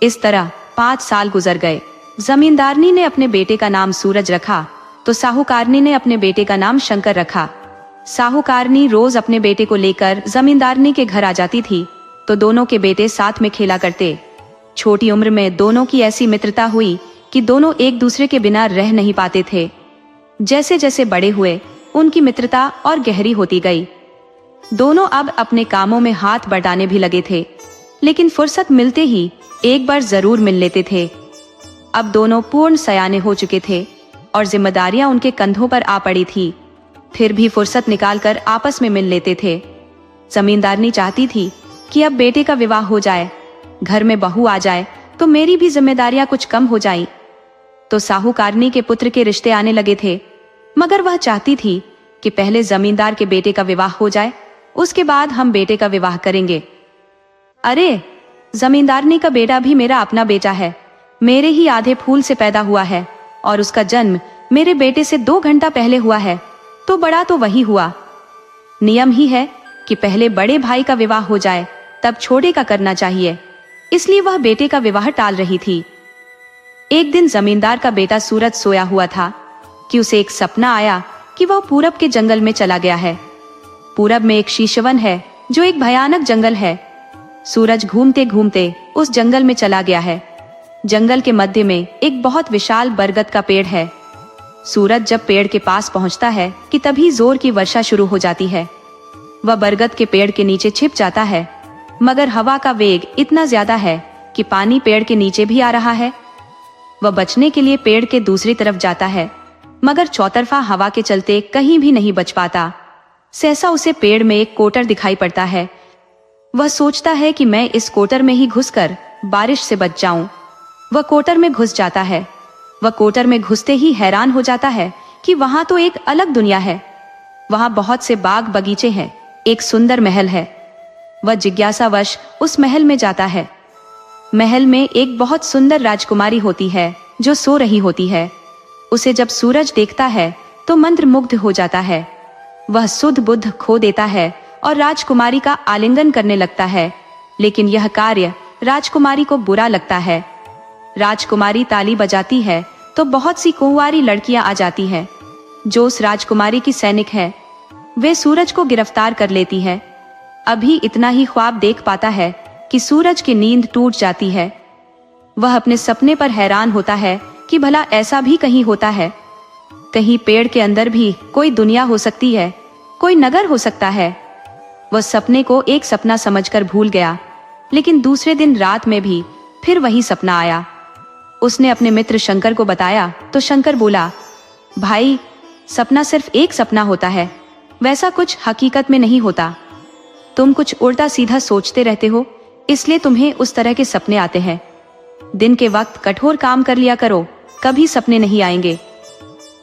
इस तरह 5 साल गुजर गए। जमींदारनी ने अपने बेटे का नाम सूरज रखा तो साहूकारनी ने अपने बेटे का नाम शंकर रखा। साहूकारनी रोज अपने बेटे को लेकर जमींदारनी के घर आ जाती थी तो दोनों के बेटे साथ में खेला करते। छोटी उम्र में दोनों की ऐसी मित्रता हुई कि दोनों एक दूसरे के बिना रह नहीं पाते थे। जैसे जैसे बड़े हुए उनकी मित्रता और गहरी होती गई। दोनों अब अपने कामों में हाथ बटाने भी लगे थे, लेकिन फुर्सत मिलते ही एक बार जरूर मिल लेते थे। अब दोनों पूर्ण सयाने हो चुके थे और जिम्मेदारियां उनके कंधों पर आ पड़ी थी। फिर भी फुर्सत निकालकर आपस में मिल लेते थे। जमींदारनी चाहती थी कि अब बेटे का विवाह हो जाए, घर में बहू आ जाए तो मेरी भी जिम्मेदारियां कुछ कम हो जाएं। तो साहूकारनी के पुत्र के रिश्ते आने लगे थे, मगर वह चाहती थी कि पहले जमींदार के बेटे का विवाह हो जाए, उसके बाद हम बेटे का विवाह करेंगे। अरे, जमींदारनी का बेटा भी मेरा अपना बेटा है, मेरे ही आधे फूल से पैदा हुआ है और उसका जन्म मेरे बेटे से 2 घंटा पहले हुआ है, तो बड़ा तो वही हुआ। नियम ही है कि पहले बड़े भाई का विवाह हो जाए तब छोटे का करना चाहिए, इसलिए वह बेटे का विवाह टाल रही थी। एक दिन जमींदार का बेटा सूरज सोया हुआ था कि उसे एक सपना आया कि वह पूरब के जंगल में चला गया है। पूरब में एक शीशवन है जो एक भयानक जंगल है। सूरज घूमते घूमते उस जंगल में चला गया है। जंगल के मध्य में एक बहुत विशाल बरगद का पेड़ है। सूरज जब पेड़ के पास पहुंचता है कि तभी जोर की वर्षा शुरू हो जाती है। वह बरगद के पेड़ के नीचे छिप जाता है, मगर हवा का वेग इतना ज्यादा है कि पानी पेड़ के नीचे भी आ रहा है। वह बचने के लिए पेड़ के दूसरी तरफ जाता है, मगर चौतरफा हवा के चलते कहीं भी नहीं बच पाता। सहसा उसे पेड़ में एक कोटर दिखाई पड़ता है। वह सोचता है कि मैं इस कोटर में ही घुसकर बारिश से बच जाऊं। वह कोटर में घुस जाता है। वह कोटर में घुसते ही हैरान हो जाता है कि वहां तो एक अलग दुनिया है। वहां बहुत से बाग बगीचे हैं, एक सुंदर महल है। वह जिज्ञासावश उस महल में जाता है। महल में एक बहुत सुंदर राजकुमारी होती है जो सो रही होती है। उसे जब सूरज देखता है तो मंत्रमुग्ध हो जाता है। वह सुध बुद्ध खो देता है और राजकुमारी का आलिंगन करने लगता है, लेकिन यह कार्य राजकुमारी को बुरा लगता है। राजकुमारी ताली बजाती है तो बहुत सी कुंवारी लड़कियां आ जाती हैं, जो उस राजकुमारी की सैनिक है। वे सूरज को गिरफ्तार कर लेती है। अभी इतना ही ख्वाब देख पाता है कि सूरज की नींद टूट जाती है। वह अपने सपने पर हैरान होता है कि भला ऐसा भी कहीं होता है। कहीं पेड़ के अंदर भी कोई दुनिया हो सकती है, कोई नगर हो सकता है। वह सपने को एक सपना समझकर भूल गया, लेकिन दूसरे दिन रात में भी फिर वही सपना आया। उसने अपने मित्र शंकर को बताया तो शंकर बोला, भाई, सपना सिर्फ एक सपना होता है, वैसा कुछ हकीकत में नहीं होता। तुम कुछ उल्टा सीधा सोचते रहते हो, इसलिए तुम्हें उस तरह के सपने आते हैं। दिन के वक्त कठोर काम कर लिया करो, कभी सपने नहीं आएंगे।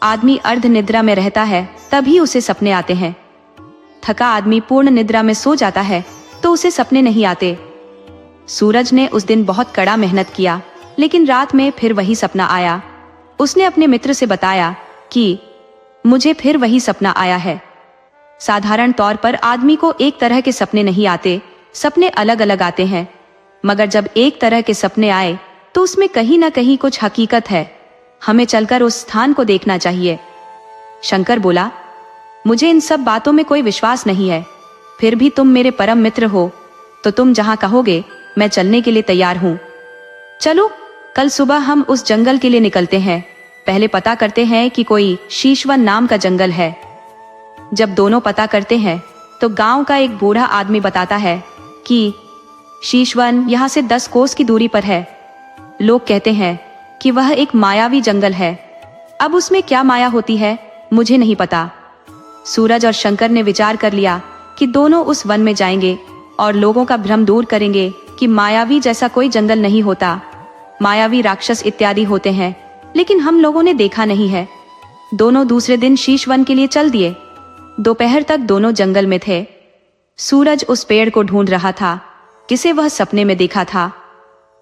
आदमी अर्ध निद्रा में रहता है तभी उसे सपने आते हैं। थका आदमी पूर्ण निद्रा में सो जाता है तो उसे सपने नहीं आते। सूरज ने उस दिन बहुत कड़ा मेहनत किया, लेकिन रात में फिर वही सपना आया। उसने अपने मित्र से बताया कि मुझे फिर वही सपना आया है। साधारण तौर पर आदमी को एक तरह के सपने नहीं आते, सपने अलग अलग आते हैं, मगर जब एक तरह के सपने आए तो उसमें कहीं ना कहीं कुछ हकीकत है। हमें चलकर उस स्थान को देखना चाहिए। शंकर बोला, मुझे इन सब बातों में कोई विश्वास नहीं है, फिर भी तुम मेरे परम मित्र हो, तो तुम जहां कहोगे मैं चलने के लिए तैयार हूं। चलो, कल सुबह हम उस जंगल के लिए निकलते हैं। पहले पता करते हैं कि कोई शीशवन नाम का जंगल है। जब दोनों पता करते हैं तो गांव का एक बूढ़ा आदमी बताता है कि शीशवन यहाँ से 10 कोस की दूरी पर है। लोग कहते हैं कि वह एक मायावी जंगल है। अब उसमें क्या माया होती है मुझे नहीं पता। सूरज और शंकर ने विचार कर लिया कि दोनों उस वन में जाएंगे और लोगों का भ्रम दूर करेंगे कि मायावी जैसा कोई जंगल नहीं होता। मायावी राक्षस इत्यादि होते हैं, लेकिन हम लोगों ने देखा नहीं है। दोनों दूसरे दिन शीशवन के लिए चल दिए। दोपहर तक दोनों जंगल में थे। सूरज उस पेड़ को ढूंढ रहा था जिसे वह सपने में देखा था।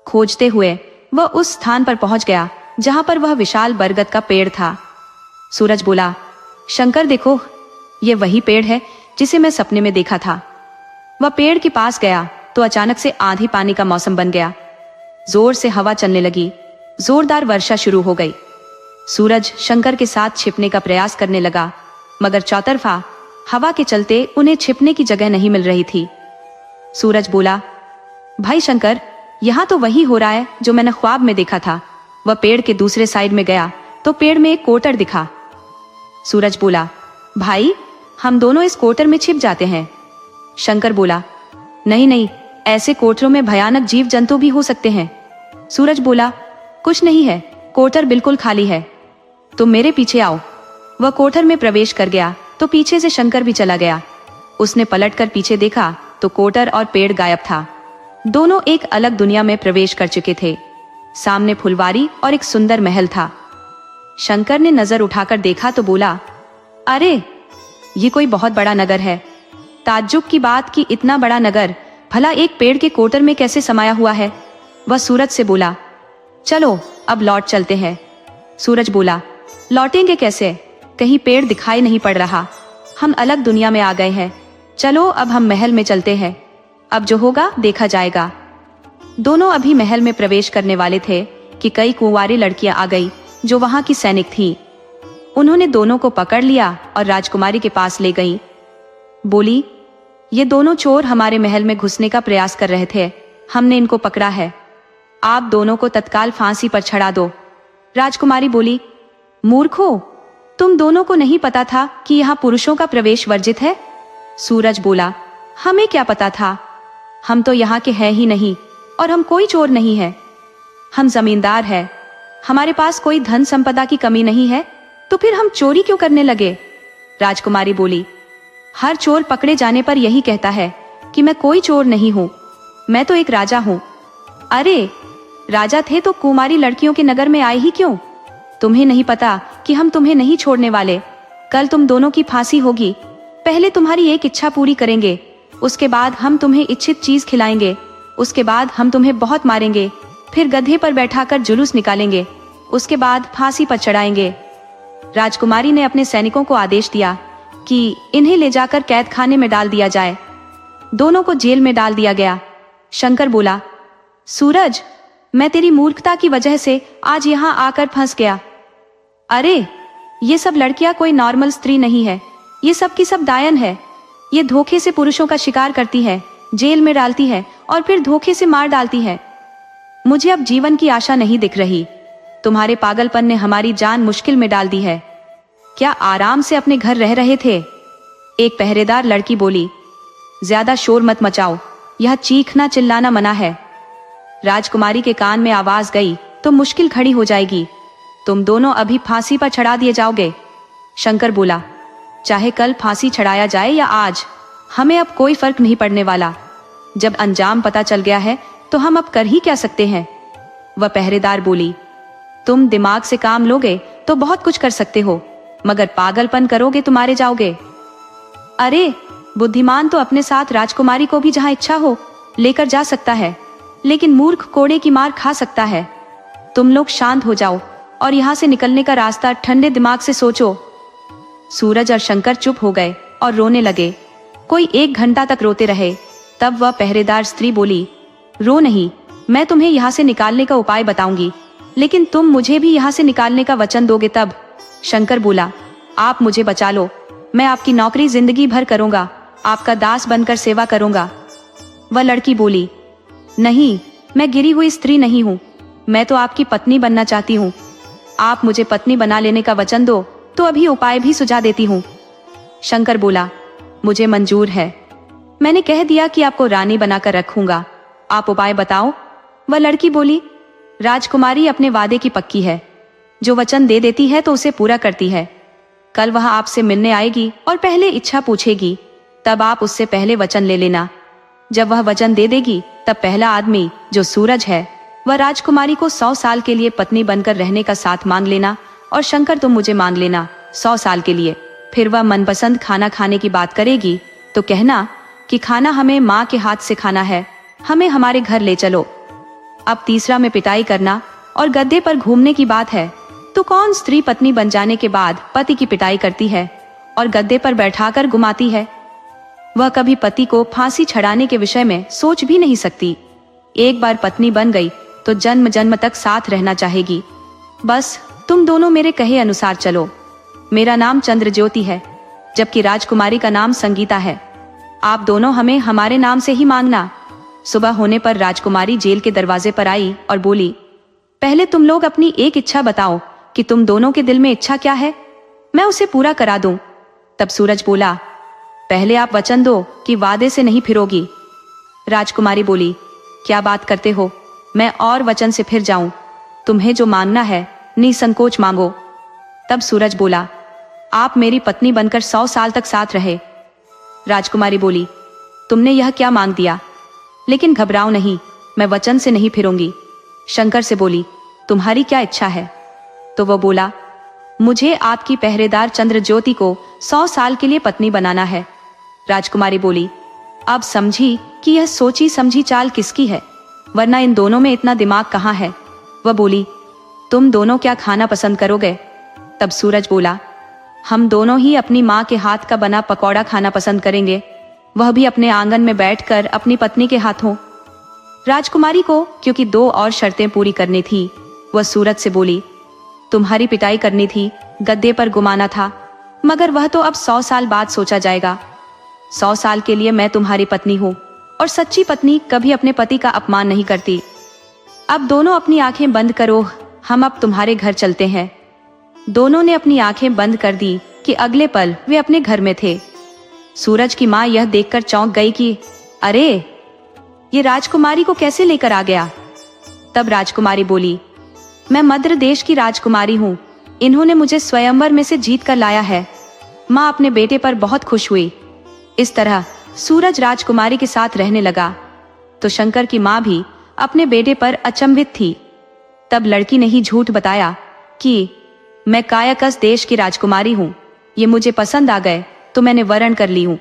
खोजते हुए वह उस स्थान पर पहुंच गया जहां पर वह विशाल बरगद का पेड़ था। सूरज बोला, शंकर देखो, ये वही पेड़ है जिसे मैं सपने में देखा था। वह पेड़ के पास गया तो अचानक से आंधी पानी का मौसम बन गया। जोर से हवा चलने लगी, जोरदार वर्षा शुरू हो गई। सूरज शंकर के साथ छिपने का प्रयास करने लगा, मगर चौतरफा हवा के चलते उन्हें छिपने की जगह नहीं मिल रही थी। सूरज बोला, भाई शंकर, यहाँ तो वही हो रहा है जो मैंने ख्वाब में देखा था। वह पेड़ के दूसरे साइड में गया तो पेड़ में एक कोटर दिखा। सूरज बोला, भाई, हम दोनों इस कोटर में छिप जाते हैं। शंकर बोला, नहीं नहीं, ऐसे कोटरों में भयानक जीव जंतु भी हो सकते हैं। सूरज बोला, कुछ नहीं है, कोटर बिल्कुल खाली है, तुम मेरे पीछे आओ। वह कोटर में प्रवेश कर गया तो पीछे से शंकर भी चला गया। उसने पलटकर पीछे देखा तो कोटर और पेड़ गायब था। दोनों एक अलग दुनिया में प्रवेश कर चुके थे। सामने फुलवारी और एक सुंदर महल था। शंकर ने नजर उठाकर देखा तो बोला, अरे, ये कोई बहुत बड़ा नगर है। ताज्जुब की बात कि इतना बड़ा नगर भला एक पेड़ के कोटर में कैसे समाया हुआ है। वह सूरज से बोला, चलो अब लौट चलते हैं। सूरज बोला, लौटेंगे कैसे, कहीं पेड़ दिखाई नहीं पड़ रहा, हम अलग दुनिया में आ गए हैं। चलो अब हम महल में चलते हैं, अब जो होगा देखा जाएगा। दोनों अभी महल में प्रवेश करने वाले थे कि कई कुंवारी लड़कियां आ गई जो वहां की सैनिक थी। उन्होंने दोनों को पकड़ लिया और राजकुमारी के पास ले गई। बोली, ये दोनों चोर हमारे महल में घुसने का प्रयास कर रहे थे, हमने इनको पकड़ा है, आप दोनों को तत्काल फांसी पर चढ़ा दो। राजकुमारी बोली, मूर्खो, तुम दोनों को नहीं पता था कि यहाँ पुरुषों का प्रवेश वर्जित है? सूरज बोला, हमें क्या पता था, हम तो यहाँ के हैं ही नहीं और हम कोई चोर नहीं है, हम जमींदार हैं, हमारे पास कोई धन संपदा की कमी नहीं है, तो फिर हम चोरी क्यों करने लगे? राजकुमारी बोली, हर चोर पकड़े जाने पर यही कहता है कि मैं कोई चोर नहीं हूँ, मैं तो एक राजा हूँ। अरे राजा थे तो कुमारी लड़कियों के नगर में आए ही क्यों? तुम्हें नहीं पता कि हम तुम्हें नहीं छोड़ने वाले, कल तुम दोनों की फांसी होगी, पहले तुम्हारी एक इच्छा पूरी करेंगे, उसके बाद हम तुम्हें इच्छित चीज खिलाएंगे, उसके बाद हम तुम्हें बहुत मारेंगे, फिर गधे पर बैठाकर जुलूस निकालेंगे, उसके बाद फांसी पर चढ़ाएंगे। राजकुमारी ने अपने सैनिकों को आदेश दिया कि इन्हें ले जाकर कैद खाने में डाल दिया जाए। दोनों को जेल में डाल दिया गया। शंकर बोला, सूरज, मैं तेरी मूर्खता की वजह से आज यहाँ आकर फंस गया। अरे ये सब लड़कियां कोई नॉर्मल स्त्री नहीं है, ये सब की सब डायन है, ये धोखे से पुरुषों का शिकार करती है, जेल में डालती है और फिर धोखे से मार डालती है। मुझे अब जीवन की आशा नहीं दिख रही, तुम्हारे पागलपन ने हमारी जान मुश्किल में डाल दी है। क्या आराम से अपने घर रह रहे थे? एक पहरेदार लड़की बोली, ज्यादा शोर मत मचाओ, यह चीखना चिल्लाना मना है। राजकुमारी के कान में आवाज गई तो मुश्किल खड़ी हो जाएगी, तुम दोनों अभी फांसी पर चढ़ा दिए जाओगे। शंकर बोला, चाहे कल फांसी चढ़ाया जाए या आज, हमें अब कोई फर्क नहीं पड़ने वाला, जब अंजाम पता चल गया है तो हम अब कर ही क्या सकते हैं। वह पहरेदार बोली, तुम दिमाग से काम लोगे तो बहुत कुछ कर सकते हो, मगर पागलपन करोगे तो मारे जाओगे। अरे बुद्धिमान तो अपने साथ राजकुमारी को भी जहां इच्छा हो लेकर जा सकता है, लेकिन मूर्ख कोड़े की मार खा सकता है। तुम लोग शांत हो जाओ और यहाँ से निकलने का रास्ता ठंडे दिमाग से सोचो। सूरज और शंकर चुप हो गए और रोने लगे। कोई 1 घंटा तक रोते रहे। तब वह पहरेदार स्त्री बोली, रो नहीं, मैं तुम्हें यहाँ से निकालने का उपाय बताऊंगी, लेकिन तुम मुझे भी यहाँ से निकालने का वचन दोगे तब। शंकर बोला, आप मुझे बचा लो, मैं आपकी नौकरी जिंदगी भर करूंगा, आपका दास बनकर सेवा करूंगा। वह लड़की बोली, नहीं, मैं गिरी हुई स्त्री नहीं हूँ, मैं तो आपकी पत्नी बनना चाहती हूँ, आप मुझे पत्नी बना लेने का वचन दो तो अभी उपाय भी सुझा देती हूँ। शंकर बोला, मुझे मंजूर है, मैंने कह दिया कि आपको रानी बनाकर रखूंगा, आप उपाय बताओ। वह लड़की बोली, राजकुमारी अपने वादे की पक्की है, जो वचन दे देती है तो उसे पूरा करती है। कल वह आपसे मिलने आएगी और पहले इच्छा पूछेगी, तब आप उससे पहले वचन ले लेना। जब वह वचन दे देगी तब पहला आदमी जो सूरज है वह राजकुमारी को 100 साल के लिए पत्नी बनकर रहने का साथ मांग लेना, और शंकर तुम मुझे मांग लेना 100 साल के लिए। फिर वह मनपसंद खाना खाने की बात करेगी तो कहना कि खाना हमें माँ के हाथ से खाना है, हमें हमारे घर ले चलो। अब तीसरा में पिटाई करना और गद्दे पर घूमने की बात है, तो कौन स्त्री पत्नी बन जाने के बाद पति की पिटाई करती है और गद्दे पर बैठाकर घुमाती है? वह कभी पति को फांसी चढ़ाने के विषय में सोच भी नहीं सकती। एक बार पत्नी बन गई तो जन्म जन्म तक साथ रहना चाहेगी। बस तुम दोनों मेरे कहे अनुसार चलो। मेरा नाम चंद्रज्योति है, जबकि राजकुमारी का नाम संगीता है। आप दोनों हमें हमारे नाम से ही मांगना। सुबह होने पर राजकुमारी जेल के दरवाजे पर आई और बोली, पहले तुम लोग अपनी एक इच्छा बताओ कि तुम दोनों के दिल में इच्छा क्या है, मैं उसे पूरा करा दूं। तब सूरज बोला, पहले आप वचन दो कि वादे से नहीं फिरोगी। राजकुमारी बोली, क्या बात करते हो, मैं और वचन से फिर जाऊं? तुम्हें जो मांगना है निसंकोच मांगो। तब सूरज बोला, आप मेरी पत्नी बनकर 100 साल तक साथ रहे। राजकुमारी बोली, तुमने यह क्या मांग दिया, लेकिन घबराओ नहीं, मैं वचन से नहीं फिरूंगी। शंकर से बोली, तुम्हारी क्या इच्छा है? तो वह बोला, मुझे आपकी पहरेदार चंद्रज्योति को 100 साल के लिए पत्नी बनाना है। राजकुमारी बोली, अब समझी कि यह सोची समझी चाल किसकी है, वरना इन दोनों में इतना दिमाग कहाँ है। वह बोली, तुम दोनों क्या खाना पसंद करोगे? तब सूरज बोला, हम दोनों ही अपनी माँ के हाथ का बना पकौड़ा खाना पसंद करेंगे, वह भी अपने आंगन में बैठकर अपनी पत्नी के हाथों। राजकुमारी को क्योंकि 2 और शर्तें पूरी करनी थी, वह सूरज से बोली, तुम्हारी पिटाई करनी थी, गद्दे पर घुमाना था, मगर वह तो अब 100 साल बाद सोचा जाएगा। 100 साल के लिए मैं तुम्हारी पत्नी हूँ, और सच्ची पत्नी कभी अपने पति का अपमान नहीं करती। अब दोनों अपनी आंखें बंद करो, हम अब तुम्हारे घर चलते हैं। दोनों ने अपनी आंखें बंद कर दी कि अगले पल वे अपने घर में थे। सूरज की माँ यह देखकर चौंक गई कि अरे, ये राजकुमारी को कैसे लेकर आ गया। तब राजकुमारी बोली, मैं मद्र देश की राजकुमारी हूँ, इन्होंने मुझे स्वयंवर में से जीत कर लाया है। माँ अपने बेटे पर बहुत खुश हुई। इस तरह सूरज राजकुमारी के साथ रहने लगा, तो शंकर की माँ भी अपने बेटे पर अचंभित थी। तब लड़की ने ही झूठ बताया कि मैं कायकस देश की राजकुमारी हूँ, ये मुझे पसंद आ गए तो मैंने वरण कर ली हूँ।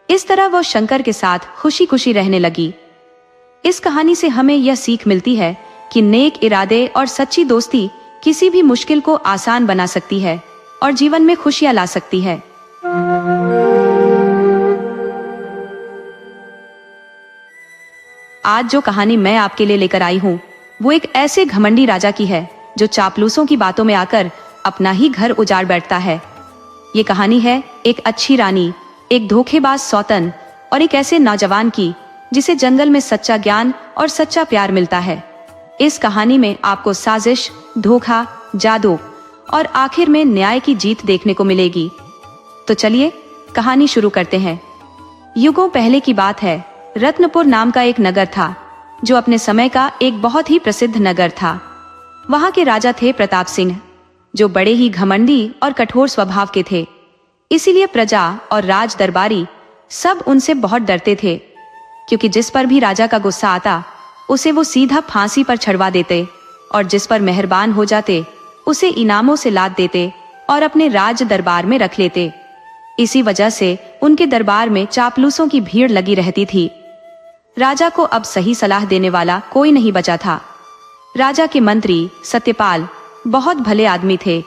इस तरह वो शंकर के साथ खुशी खुशी रहने लगी। इस कहानी से हमें यह सीख मिलती है कि नेक इरादे और सच्ची दोस्ती किसी भी मुश्किल को आसान बना सकती है और जीवन में खुशियां ला सकती है। आज जो कहानी मैं आपके लिए लेकर आई हूँ वो एक ऐसे घमंडी राजा की है जो चापलूसों की बातों में आकर अपना ही घर उजाड़ बैठता है। ये कहानी है एक अच्छी रानी, एक धोखेबाज सौतन और एक ऐसे नौजवान की जिसे जंगल में सच्चा ज्ञान और सच्चा प्यार मिलता है। इस कहानी में आपको साजिश, धोखा, जादू और आखिर में न्याय की जीत देखने को मिलेगी। तो चलिए कहानी शुरू करते हैं। युगों पहले की बात है, रत्नपुर नाम का एक नगर था जो अपने समय का एक बहुत ही प्रसिद्ध नगर था। वहां के राजा थे प्रताप सिंह, जो बड़े ही घमंडी और कठोर स्वभाव के थे। इसीलिए प्रजा और राज दरबारी सब उनसे बहुत डरते थे, क्योंकि जिस पर भी राजा का गुस्सा आता उसे वो सीधा फांसी पर चढ़वा देते, और जिस पर मेहरबान हो जाते उसे इनामों से लाद देते और अपने राज दरबार में रख लेते। इसी वजह से उनके दरबार में चापलूसों की भीड़ लगी रहती थी। राजा को अब सही सलाह देने वाला कोई नहीं बचा था। राजा के मंत्री सत्यपाल बहुत भले आदमी थे,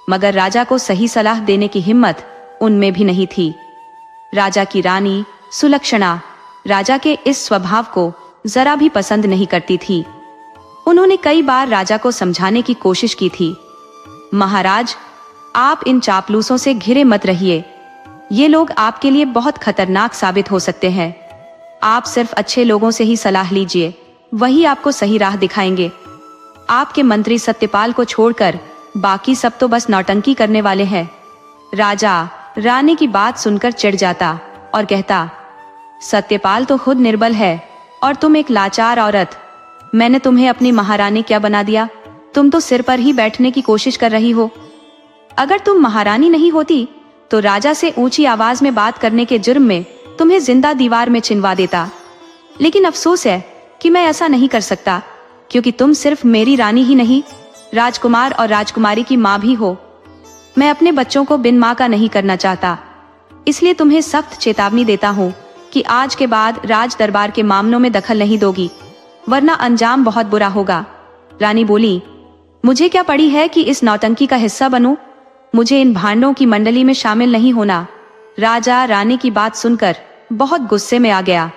मगर राजा को सही सलाह देने की हिम्मत उनमें भी नहीं थी। राजा की रानी सुलक्षणा राजा के इस स्वभाव को जरा भी पसंद नहीं करती थी। उन्होंने कई बार राजा को समझाने की कोशिश की थी, महाराज, आप इन चापलूसों से घिरे मत रहिए, ये लोग आपके लिए बहुत खतरनाक साबित हो सकते हैं। आप सिर्फ अच्छे लोगों से ही सलाह लीजिए, वही आपको सही राह दिखाएंगे। आपके मंत्री सत्यपाल को छोड़कर बाकी सब तो बस नौटंकी करने वाले हैं। राजा रानी की बात सुनकर चिढ़ जाता और कहता, सत्यपाल तो खुद निर्बल है और तुम एक लाचार औरत। मैंने तुम्हें अपनी महारानी क्या बना दिया? तुम तो सिर पर ही बैठने की कोशिश कर रही हो। अगर तुम महारानी नहीं होती तो राजा से ऊंची आवाज में बात करने के जुर्म में तुम्हें जिंदा दीवार में चिनवा देता। लेकिन अफसोस है कि मैं ऐसा नहीं कर सकता, क्योंकि तुम सिर्फ मेरी रानी ही नहीं, राजकुमार और राजकुमारी की माँ भी हो। मैं अपने बच्चों को बिन माँ का नहीं करना चाहता, इसलिए तुम्हें सख्त चेतावनी देता हूँ कि आज के बाद राज दरबार के मामलों में दखल नहीं दोगी, वरना अंजाम बहुत बुरा होगा। रानी बोली, मुझे क्या पड़ी है कि इस नौटंकी का हिस्सा बनूं? मुझे इन भांडों की मंडली में शामिल नहीं होना। राजा रानी की बात सुनकर बहुत गुस्से में आ गया,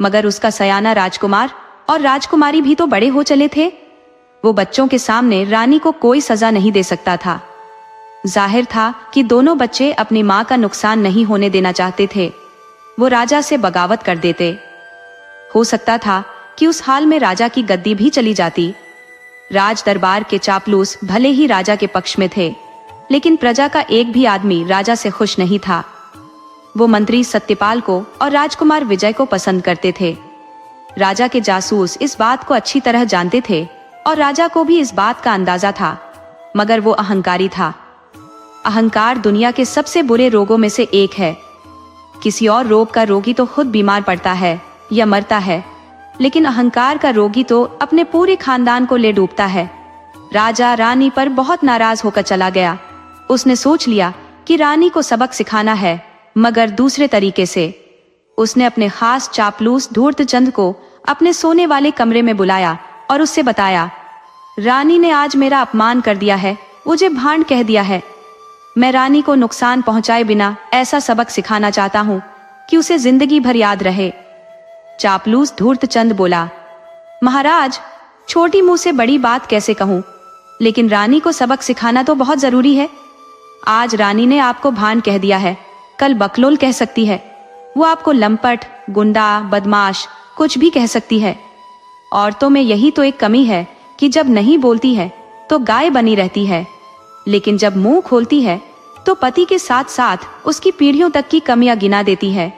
मगर उसका सयाना राजकुमार और राजकुमारी भी तो बड़े हो चले थे। वो बच्चों के सामने रानी को कोई सजा नहीं दे सकता था। जाहिर था कि दोनों बच्चे अपनी माँ का नुकसान नहीं होने देना चाहते थे। वो राजा से बगावत कर देते। हो सकता था कि उस हाल में राजा की गद्दी भी चली जाती। राज दरबार के चापलूस भले ही राजा के पक्ष में थे, लेकिन प्रजा का एक भी आदमी राजा से खुश नहीं था। वो मंत्री सत्यपाल को और राजकुमार विजय को पसंद करते थे। राजा के जासूस इस बात को अच्छी तरह जानते थे और राजा को भी इस बात का अंदाजा था, मगर वो अहंकारी था। अहंकार दुनिया के सबसे बुरे रोगों में से एक है। किसी और रोग का रोगी तो खुद बीमार पड़ता है या मरता है, लेकिन अहंकार का रोगी तो अपने पूरे खानदान को ले डूबता है। राजा रानी पर बहुत नाराज होकर चला गया। उसने सोच लिया कि रानी को सबक सिखाना है, मगर दूसरे तरीके से। उसने अपने खास चापलूस धूर्तचंद को अपने सोने वाले कमरे में बुलाया और उससे बताया, रानी ने आज मेरा अपमान कर दिया है, मुझे भांड कह दिया है। मैं रानी को नुकसान पहुंचाए बिना ऐसा सबक सिखाना चाहता हूँ कि उसे जिंदगी भर याद रहे। चापलूस धूर्तचंद बोला, महाराज, छोटी मुंह से बड़ी बात कैसे कहूँ, लेकिन रानी को सबक सिखाना तो बहुत जरूरी है। आज रानी ने आपको भान कह दिया है, कल बकलोल कह सकती है। वो आपको लंपट, गुंडा, बदमाश कुछ भी कह सकती है। औरतों में यही तो एक कमी है कि जब नहीं बोलती है तो गाय बनी रहती है, लेकिन जब मुंह खोलती है तो पति के साथ साथ उसकी पीढ़ियों तक की कमियां गिना देती है।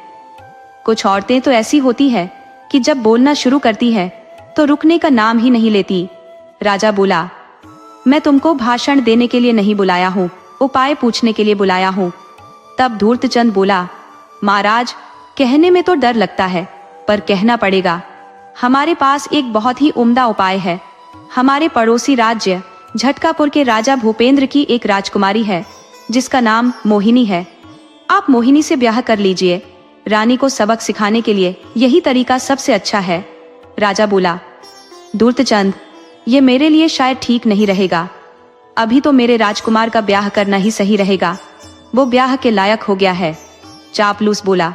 कुछ औरतें तो ऐसी होती है कि जब बोलना शुरू करती है तो रुकने का नाम ही नहीं लेती। राजा बोला, मैं तुमको भाषण देने के लिए नहीं बुलाया हूँ, उपाय पूछने के लिए बुलाया हूँ। तब धूर्तचंद बोला, महाराज, कहने में तो डर लगता है, पर कहना पड़ेगा। हमारे पास एक बहुत ही उम्दा उपाय है। हमारे पड़ोसी राज्य झटकापुर के राजा भूपेंद्र की एक राजकुमारी है जिसका नाम मोहिनी है। आप मोहिनी से ब्याह कर लीजिए। रानी को सबक सिखाने के लिए यही तरीका सबसे अच्छा है। राजा बोला, धूर्तचंद, ये मेरे लिए शायद ठीक नहीं रहेगा। अभी तो मेरे राजकुमार का ब्याह करना ही सही रहेगा। वो ब्याह के लायक हो गया है। चापलूस बोला,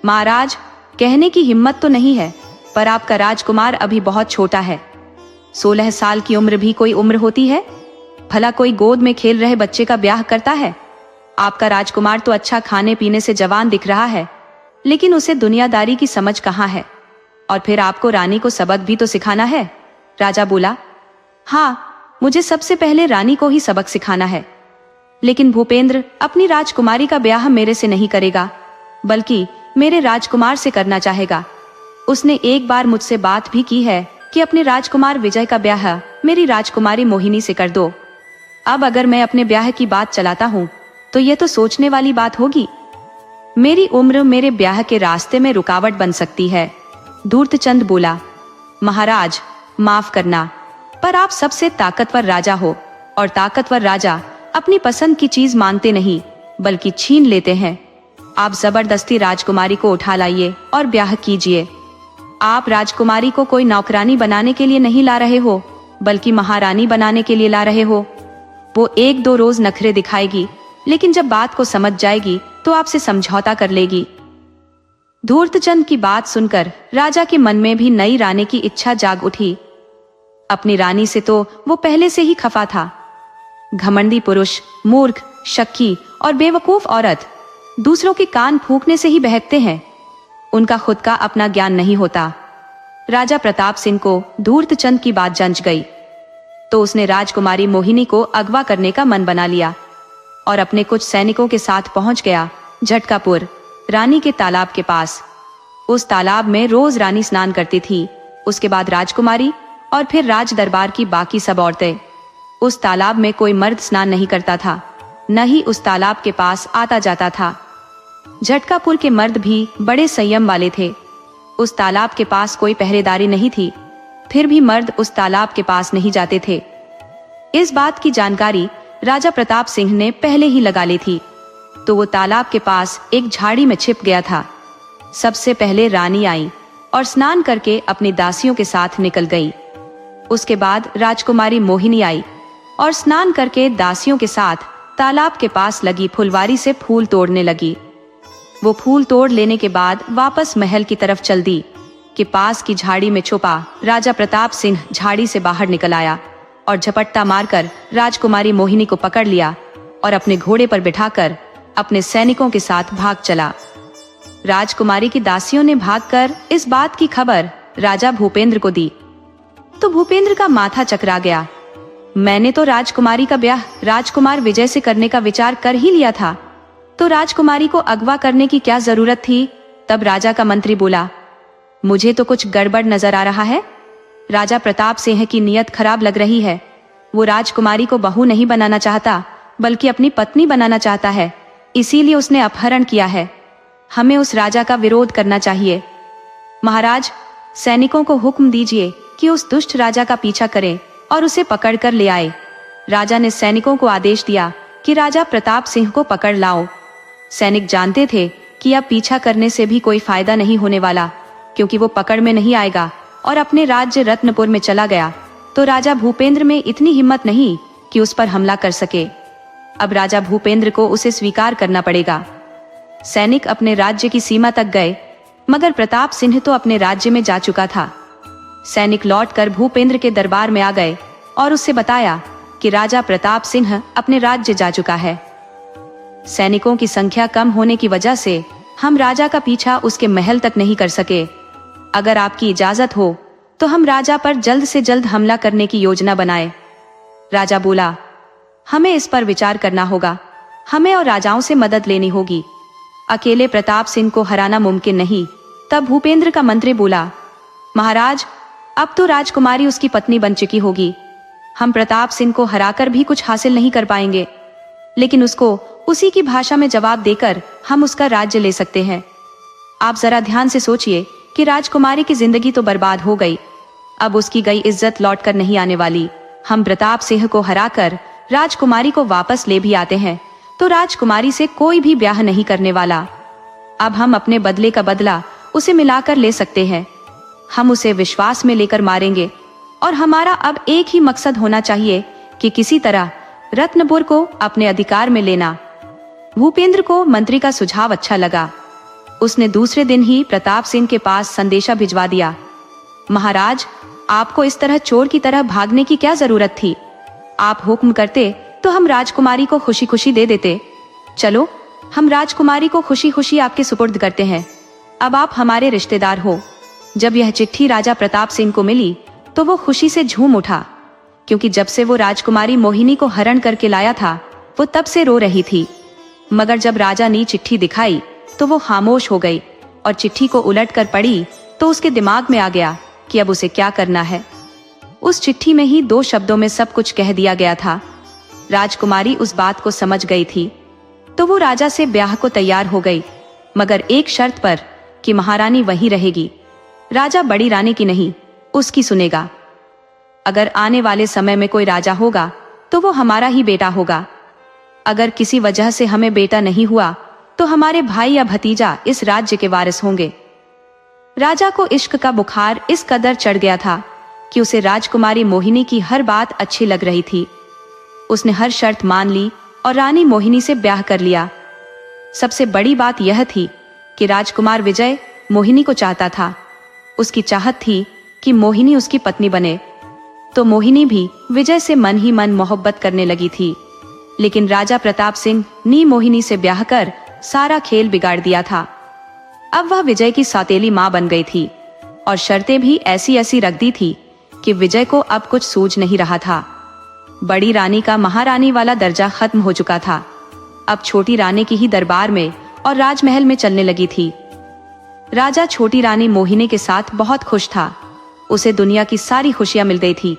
महाराज, कहने की हिम्मत तो नहीं है, पर आपका राजकुमार अभी बहुत छोटा है। 16 साल की उम्र भी कोई उम्र होती है? भला कोई गोद में खेल रहे बच्चे का ब्याह करता है? आपका राजकुमार तो अच्छा खाने पीने से जवान दिख रहा है, लेकिन उसे दुनियादारी की समझ कहाँ है? और फिर आपको रानी को सबक भी तो सिखाना है। राजा बोला, हाँ, मुझे सबसे पहले रानी को ही सबक सिखाना है, लेकिन भूपेंद्र अपनी राजकुमारी का ब्याह मेरे से नहीं करेगा, बल्कि मेरे राजकुमार से करना चाहेगा। उसने एक बार मुझसे बात भी की है कि अपने राजकुमार विजय का ब्याह मेरी राजकुमारी मोहिनी से कर दो। अब अगर मैं अपने ब्याह की बात चलाता हूँ तो यह तो सोचने वाली बात होगी। मेरी उम्र मेरे ब्याह के रास्ते में रुकावट बन सकती है। धूर्तचंद बोला, महाराज, माफ करना, पर आप सबसे ताकतवर राजा हो, और ताकतवर राजा अपनी पसंद की चीज मानते नहीं बल्कि छीन लेते हैं। आप जबरदस्ती राजकुमारी को उठा लाइए और ब्याह कीजिए। आप राजकुमारी को कोई नौकरानी बनाने के लिए नहीं ला रहे हो, बल्कि महारानी बनाने के लिए ला रहे हो। वो 1-2 रोज नखरे दिखाएगी, लेकिन जब बात को समझ जाएगी तो आपसे समझौता कर लेगी। धूर्तचंद की बात सुनकर राजा के मन में भी नई रानी की इच्छा जाग उठी। अपनी रानी से तो वो पहले से ही खफा था। घमंडी पुरुष, मूर्ख, शक्की और बेवकूफ औरत दूसरों के कान फूंकने से ही बहकते हैं। उनका खुद का अपना ज्ञान नहीं होता। राजा प्रताप सिंह को धूर्तचंद की बात जंच गई, तो उसने राजकुमारी मोहिनी को अगवा करने का मन बना लिया और अपने कुछ सैनिकों के साथ पहुंच गया झटकापुर रानी के तालाब के पास। उस तालाब में रोज रानी स्नान करती थी, उसके बाद राजकुमारी और फिर राज दरबार की बाकी सब औरतें। उस तालाब में कोई मर्द स्नान नहीं करता था, न ही उस तालाब के पास आता जाता था। झटकापुर के मर्द भी बड़े संयम वाले थे। उस तालाब के पास कोई पहरेदारी नहीं थी, फिर भी मर्द उस तालाब के पास नहीं जाते थे। इस बात की जानकारी राजा प्रताप सिंह ने पहले ही लगा ली थी, तो वो तालाब के पास एक झाड़ी में छिप गया था। सबसे पहले रानी आई और स्नान करके अपनी दासियों के साथ निकल गई। उसके बाद राजकुमारी मोहिनी आई और स्नान करके दासियों के साथ तालाब के पास लगी फुलवारी से फूल तोड़ने लगी। वो फूल तोड़ लेने के बाद वापस महल की तरफ चल दी कि पास की झाड़ी में छुपा राजा प्रताप सिंह झाड़ी से बाहर निकल आया और झपट्टा मारकर राजकुमारी मोहिनी को पकड़ लिया और अपने घोड़े पर बिठाकर अपने सैनिकों के साथ भाग चला। राजकुमारी की दासियों ने भागकर इस बात की खबर राजा भूपेंद्र को दी, तो भूपेंद्र का माथा चकरा गया। मैंने तो राजकुमारी का ब्याह राजकुमार विजय से करने का विचार कर ही लिया था, तो राजकुमारी को अगवा करने की क्या जरूरत थी? तब राजा का मंत्री बोला, मुझे तो कुछ गड़बड़ नजर आ रहा है। राजा प्रताप सिंह की नीयत खराब लग रही है। वो राजकुमारी को बहू नहीं बनाना चाहता, बल्कि अपनी पत्नी बनाना चाहता है, इसीलिए उसने अपहरण किया है। हमें उस राजा का विरोध करना चाहिए। महाराज, सैनिकों को हुक्म दीजिए कि उस दुष्ट राजा का पीछा करें और उसे पकड़ कर ले आए। राजा ने सैनिकों को आदेश दिया कि राजा प्रताप सिंह को पकड़ लाओ। सैनिक जानते थे कि अब पीछा करने से भी कोई फायदा नहीं होने वाला, क्योंकि वो पकड़ में नहीं आएगा और अपने राज्य रत्नपुर में चला गया तो राजा भूपेंद्र में इतनी हिम्मत नहीं कि उस पर हमला कर सके। अब राजा भूपेंद्र को उसे स्वीकार करना पड़ेगा। सैनिक अपने राज्य की सीमा तक गए, मगर प्रताप सिंह तो अपने राज्य में जा चुका था। सैनिक लौटकर भूपेंद्र के दरबार में आ गए और उससे बताया कि राजा प्रताप सिंह अपने राज्य जा चुका है। सैनिकों की संख्या कम होने की वजह से हम राजा का पीछा उसके महल तक नहीं कर सके। अगर आपकी इजाजत हो तो हम राजा पर जल्द से जल्द हमला करने की योजना बनाए। राजा बोला, हमें इस पर विचार करना होगा। हमें और राजाओं से मदद लेनी होगी। अकेले प्रताप सिंह को हराना मुमकिन नहीं। तब भूपेंद्र का मंत्री बोला, महाराज, अब तो राजकुमारी उसकी पत्नी बन चुकी होगी। हम प्रताप सिंह को हराकर भी कुछ हासिल नहीं कर पाएंगे, लेकिन उसको उसी की भाषा में जवाब देकर हम उसका राज्य ले सकते हैं। आप जरा ध्यान से सोचिए कि राजकुमारी की जिंदगी तो बर्बाद हो गई, अब उसकी गई इज्जत लौटकर नहीं आने वाली। हम प्रताप सिंह को हराकर राजकुमारी को वापस ले भी आते हैं तो राजकुमारी से कोई भी ब्याह नहीं करने वाला। अब हम अपने बदले का बदला उसे मिलाकर ले सकते हैं। हम उसे विश्वास में लेकर मारेंगे और हमारा अब एक ही मकसद होना चाहिए कि किसी तरह रत्नपुर को अपने अधिकार में लेना। भूपेंद्र को मंत्री का सुझाव अच्छा लगा। उसने दूसरे दिन ही प्रताप सिंह के पास संदेशा भिजवा दिया, महाराज, आपको इस तरह चोर की तरह भागने की क्या जरूरत थी? आप हुक्म करते तो हम राजकुमारी को खुशी खुशी दे देते। चलो, हम राजकुमारी को खुशी खुशी आपके सुपुर्द करते हैं। अब आप हमारे रिश्तेदार हो। जब यह चिट्ठी राजा प्रताप सिंह को मिली तो वो खुशी से झूम उठा, क्योंकि जब से वो राजकुमारी मोहिनी को हरण करके लाया था वो तब से रो रही थी। मगर जब राजा ने चिट्ठी दिखाई तो वो खामोश हो गई और चिट्ठी को उलटकर पढ़ी तो उसके दिमाग में आ गया कि अब उसे क्या करना है। उस चिट्ठी में ही 2 शब्दों में सब कुछ कह दिया गया था। राजकुमारी उस बात को समझ गई थी तो वो राजा से ब्याह को तैयार हो गई, मगर एक शर्त पर कि महारानी वहीं रहेगी। राजा बड़ी रानी की नहीं, उसकी सुनेगा। अगर आने वाले समय में कोई राजा होगा तो वो हमारा ही बेटा होगा। अगर किसी वजह से हमें बेटा नहीं हुआ तो हमारे भाई या भतीजा इस राज्य के वारिस होंगे। राजा को इश्क का बुखार इस कदर चढ़ गया था कि उसे राजकुमारी मोहिनी की हर बात अच्छी लग रही थी। उसने हर शर्त मान ली और रानी मोहिनी से ब्याह कर लिया। सबसे बड़ी बात यह थी कि राजकुमार विजय मोहिनी को चाहता था। उसकी चाहत थी कि मोहिनी उसकी पत्नी बने। तो मोहिनी भी विजय से मन ही मन मोहब्बत करने लगी थी। लेकिन राजा प्रताप सिंह ने मोहिनी से ब्याह कर सारा खेल बिगाड़ दिया था। अब वह विजय की सौतेली मां बन गई थी और शर्तें भी ऐसी ऐसी रख दी थी कि विजय को अब कुछ सूझ नहीं रहा था। बड़ी रानी का महारानी वाला दर्जा खत्म हो चुका था। अब छोटी रानी की ही दरबार में और राजमहल में चलने लगी थी। राजा छोटी रानी मोहिनी के साथ बहुत खुश था। उसे दुनिया की सारी खुशियां मिल गई थी।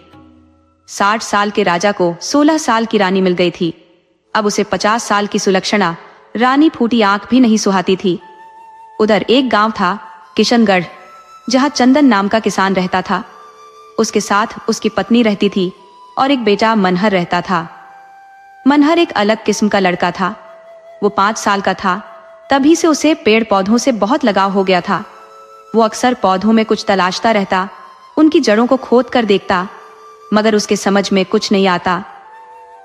60 साल के राजा को 16 साल की रानी मिल गई थी। अब उसे 50 साल की सुलक्षणा रानी फूटी आंख भी नहीं सुहाती थी। उधर एक गांव था किशनगढ़, जहां चंदन नाम का किसान रहता था। उसके साथ उसकी पत्नी रहती थी और एक बेटा मनहर रहता था। मनहर एक अलग किस्म का लड़का था। वो 5 साल का था, तभी से उसे पेड़ पौधों से बहुत लगाव हो गया था। वो अक्सर पौधों में कुछ तलाशता रहता, उनकी जड़ों को खोद कर देखता, मगर उसके समझ में कुछ नहीं आता।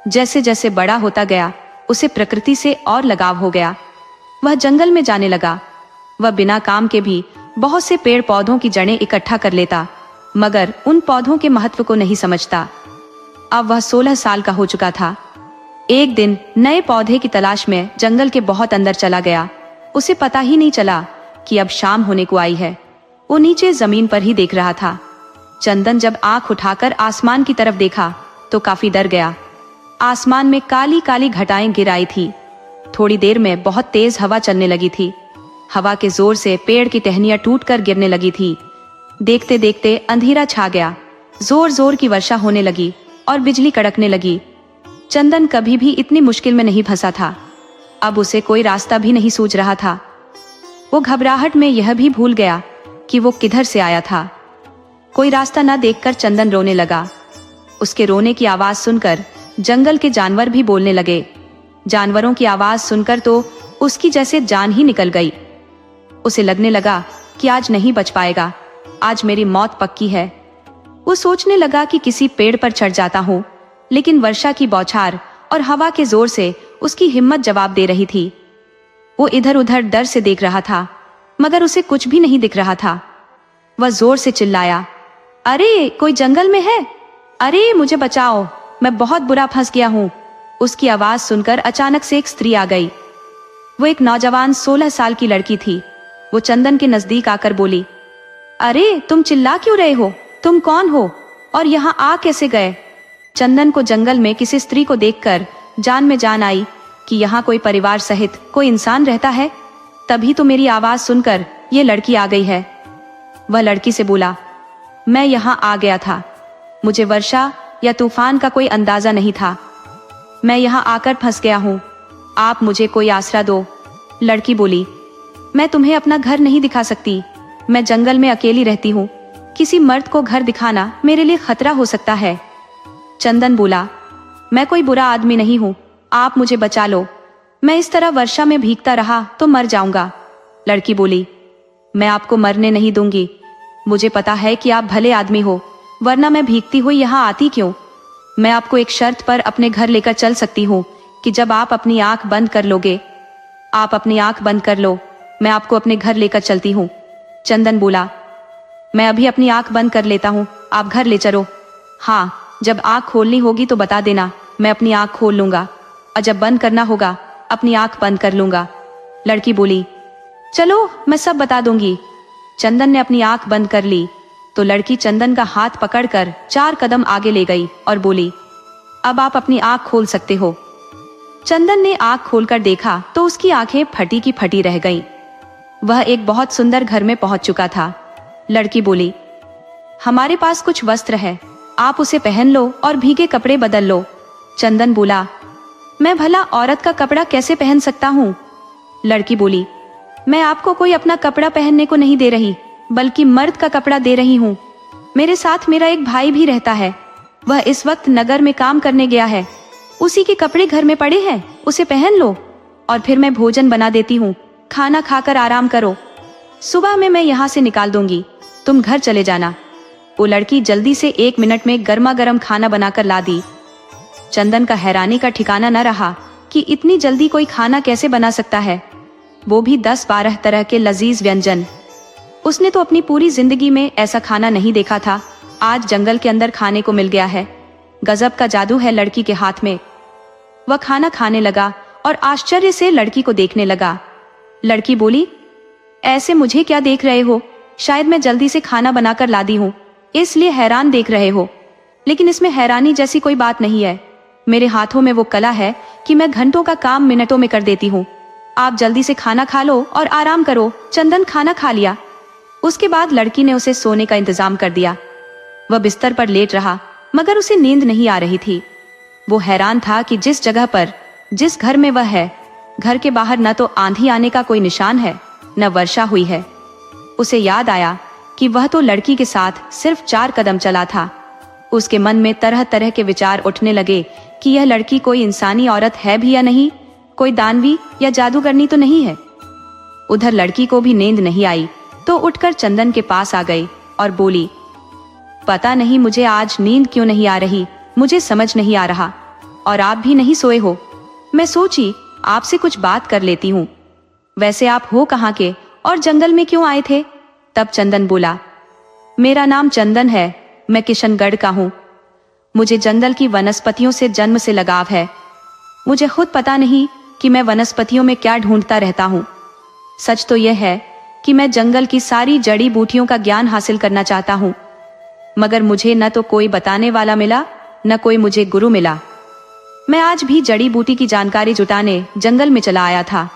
जैसे जैसे बड़ा होता गया उसे प्रकृति से और लगाव हो गया। वह जंगल में जाने लगा। वह बिना काम के भी बहुत से पेड़ पौधों की जड़ें इकट्ठा कर लेता, मगर उन पौधों के महत्व को नहीं समझता। अब वह 16 साल का हो चुका था। एक दिन नए पौधे की तलाश में जंगल के बहुत अंदर चला गया। उसे पता ही नहीं चला कि अब शाम होने को आई है। वो नीचे जमीन पर ही देख रहा था। चंदन जब आंख उठाकर आसमान की तरफ देखा तो काफी डर गया। आसमान में काली काली घटाएं गिर आई थी। थोड़ी देर में बहुत तेज हवा चलने लगी थी। हवा के जोर से पेड़ की टहनियां टूटकर गिरने लगी थी। देखते देखते अंधेरा छा गया। जोर जोर की वर्षा होने लगी और बिजली कड़कने लगी। चंदन कभी भी इतनी मुश्किल में नहीं फंसा था। अब उसे कोई रास्ता भी नहीं सूझ रहा था। वो घबराहट में यह भी भूल गया कि वो किधर से आया था। कोई रास्ता न देखकर चंदन रोने लगा। उसके रोने की आवाज सुनकर जंगल के जानवर भी बोलने लगे। जानवरों की आवाज सुनकर तो उसकी जैसे जान ही निकल गई। उसे लगने लगा कि आज नहीं बच पाएगा, आज मेरी मौत पक्की है। वो सोचने लगा कि किसी पेड़ पर चढ़ जाता हूँ, लेकिन वर्षा की बौछार और हवा के जोर से उसकी हिम्मत जवाब दे रही थी। वो इधर उधर डर से देख रहा था, मगर उसे कुछ भी नहीं दिख रहा था। वह जोर से चिल्लाया, अरे कोई जंगल में है, अरे मुझे बचाओ, मैं बहुत बुरा फंस गया हूँ। उसकी आवाज सुनकर अचानक से एक स्त्री आ गई। वो एक नौजवान 16 साल की लड़की थी। वो चंदन के नजदीक आकर बोली, अरे तुम चिल्ला क्यों रहे हो, तुम कौन हो और यहाँ आ कैसे गए? चंदन को जंगल में किसी स्त्री को देखकर जान में जान आई कि यहाँ कोई परिवार सहित कोई इंसान रहता है। तभी तो मेरी आवाज सुनकर ये लड़की आ गई है। वह लड़की से बोला, मैं यहाँ आ गया था, मुझे वर्षा या तूफान का कोई अंदाजा नहीं था, मैं यहाँ आकर फंस गया हूँ, आप मुझे कोई आसरा दो। लड़की बोली, मैं तुम्हें अपना घर नहीं दिखा सकती, मैं जंगल में अकेली रहती हूँ, किसी मर्द को घर दिखाना मेरे लिए खतरा हो सकता है। चंदन बोला, मैं कोई बुरा आदमी नहीं हूँ, आप मुझे बचा लो, मैं इस तरह वर्षा में भीगता रहा तो मर जाऊंगा। लड़की बोली, मैं आपको मरने नहीं दूंगी, मुझे पता है कि आप भले आदमी हो, वरना मैं भीगती हुई यहाँ आती क्यों? मैं आपको एक शर्त पर अपने घर लेकर चल सकती हूँ कि जब आप अपनी आंख बंद कर लोगे, आप अपनी आंख बंद कर लो, मैं आपको अपने घर लेकर चलती हूँ। चंदन बोला, मैं अभी अपनी आंख बंद कर लेता हूँ, आप घर ले चलो। हाँ, जब आंख खोलनी होगी तो बता देना, मैं अपनी आंख खोल लूंगा, और जब बंद करना होगा अपनी आंख बंद कर लूंगा। लड़की बोली, चलो मैं सब बता दूंगी। चंदन ने अपनी आंख बंद कर ली तो लड़की चंदन का हाथ पकड़कर 4 कदम आगे ले गई और बोली, अब आप अपनी आंख खोल सकते हो। चंदन ने आंख खोलकर देखा तो उसकी आंखें फटी की फटी रह गईं। वह एक बहुत सुंदर घर में पहुंच चुका था। लड़की बोली, हमारे पास कुछ वस्त्र है, आप उसे पहन लो और भीगे कपड़े बदल लो। चंदन बोला, मैं भला औरत का कपड़ा कैसे पहन सकता हूँ? लड़की बोली, मैं आपको कोई अपना कपड़ा पहनने को नहीं दे रही, बल्कि मर्द का कपड़ा दे रही हूँ। मेरे साथ मेरा एक भाई भी रहता है, वह इस वक्त नगर में काम करने गया है, उसी के कपड़े घर में पड़े हैं, उसे पहन लो और फिर मैं भोजन बना देती हूँ, खाना खाकर आराम करो, सुबह में मैं यहाँ से निकाल दूंगी, तुम घर चले जाना। वो लड़की जल्दी से 1 मिनट में गर्मा गर्म खाना बनाकर ला दी। चंदन का हैरानी का ठिकाना न रहा कि इतनी जल्दी कोई खाना कैसे बना सकता है, वो भी 10-12 तरह के लजीज व्यंजन। उसने तो अपनी पूरी जिंदगी में ऐसा खाना नहीं देखा था, आज जंगल के अंदर खाने को मिल गया है। गजब का जादू है लड़की के हाथ में। वह खाना खाने लगा और आश्चर्य से लड़की को देखने लगा। लड़की बोली, ऐसे मुझे क्या देख रहे हो? शायद मैं जल्दी से खाना बनाकर ला दी हूँ, इसलिए हैरान देख रहे हो, लेकिन इसमें हैरानी जैसी कोई बात नहीं है। मेरे हाथों में वो कला है कि मैं घंटों का काम मिनटों में कर देती हूँ। आप जल्दी से खाना खा लो और आराम करो। चंदन खाना खा लिया। उसके बाद लड़की ने उसे सोने का इंतजाम कर दिया। वह बिस्तर पर लेट रहा, मगर उसे नींद नहीं आ रही थी। वो हैरान था कि जिस जगह पर, जिस घर में वह है, घर के बाहर न तो आंधी आने का कोई निशान है, न वर्षा हुई है। उसे याद आया कि वह तो लड़की के साथ सिर्फ 4 कदम चला था। उसके मन में तरह तरह के विचार उठने लगे कि यह लड़की कोई इंसानी औरत है भी या नहीं, कोई दानवी या जादूगरनी तो नहीं है। उधर लड़की को भी नींद नहीं आई तो उठकर चंदन के पास आ गई और बोली, पता नहीं मुझे आज नींद क्यों नहीं आ रही, मुझे समझ नहीं आ रहा, और आप भी नहीं सोए हो। मैं सोची आपसे कुछ बात कर लेती हूँ। वैसे आप हो कहाँ के और जंगल में क्यों आए थे? तब चंदन बोला, मेरा नाम चंदन है, मैं किशनगढ़ का हूँ। मुझे जंगल की वनस्पतियों से जन्म से लगाव है। मुझे खुद पता नहीं कि मैं वनस्पतियों में क्या ढूंढता रहता हूँ। सच तो यह है कि मैं जंगल की सारी जड़ी बूटियों का ज्ञान हासिल करना चाहता हूँ, मगर मुझे न तो कोई बताने वाला मिला, न कोई मुझे गुरु मिला। मैं आज भी जड़ी बूटी की जानकारी जुटाने जंगल में चला आया था।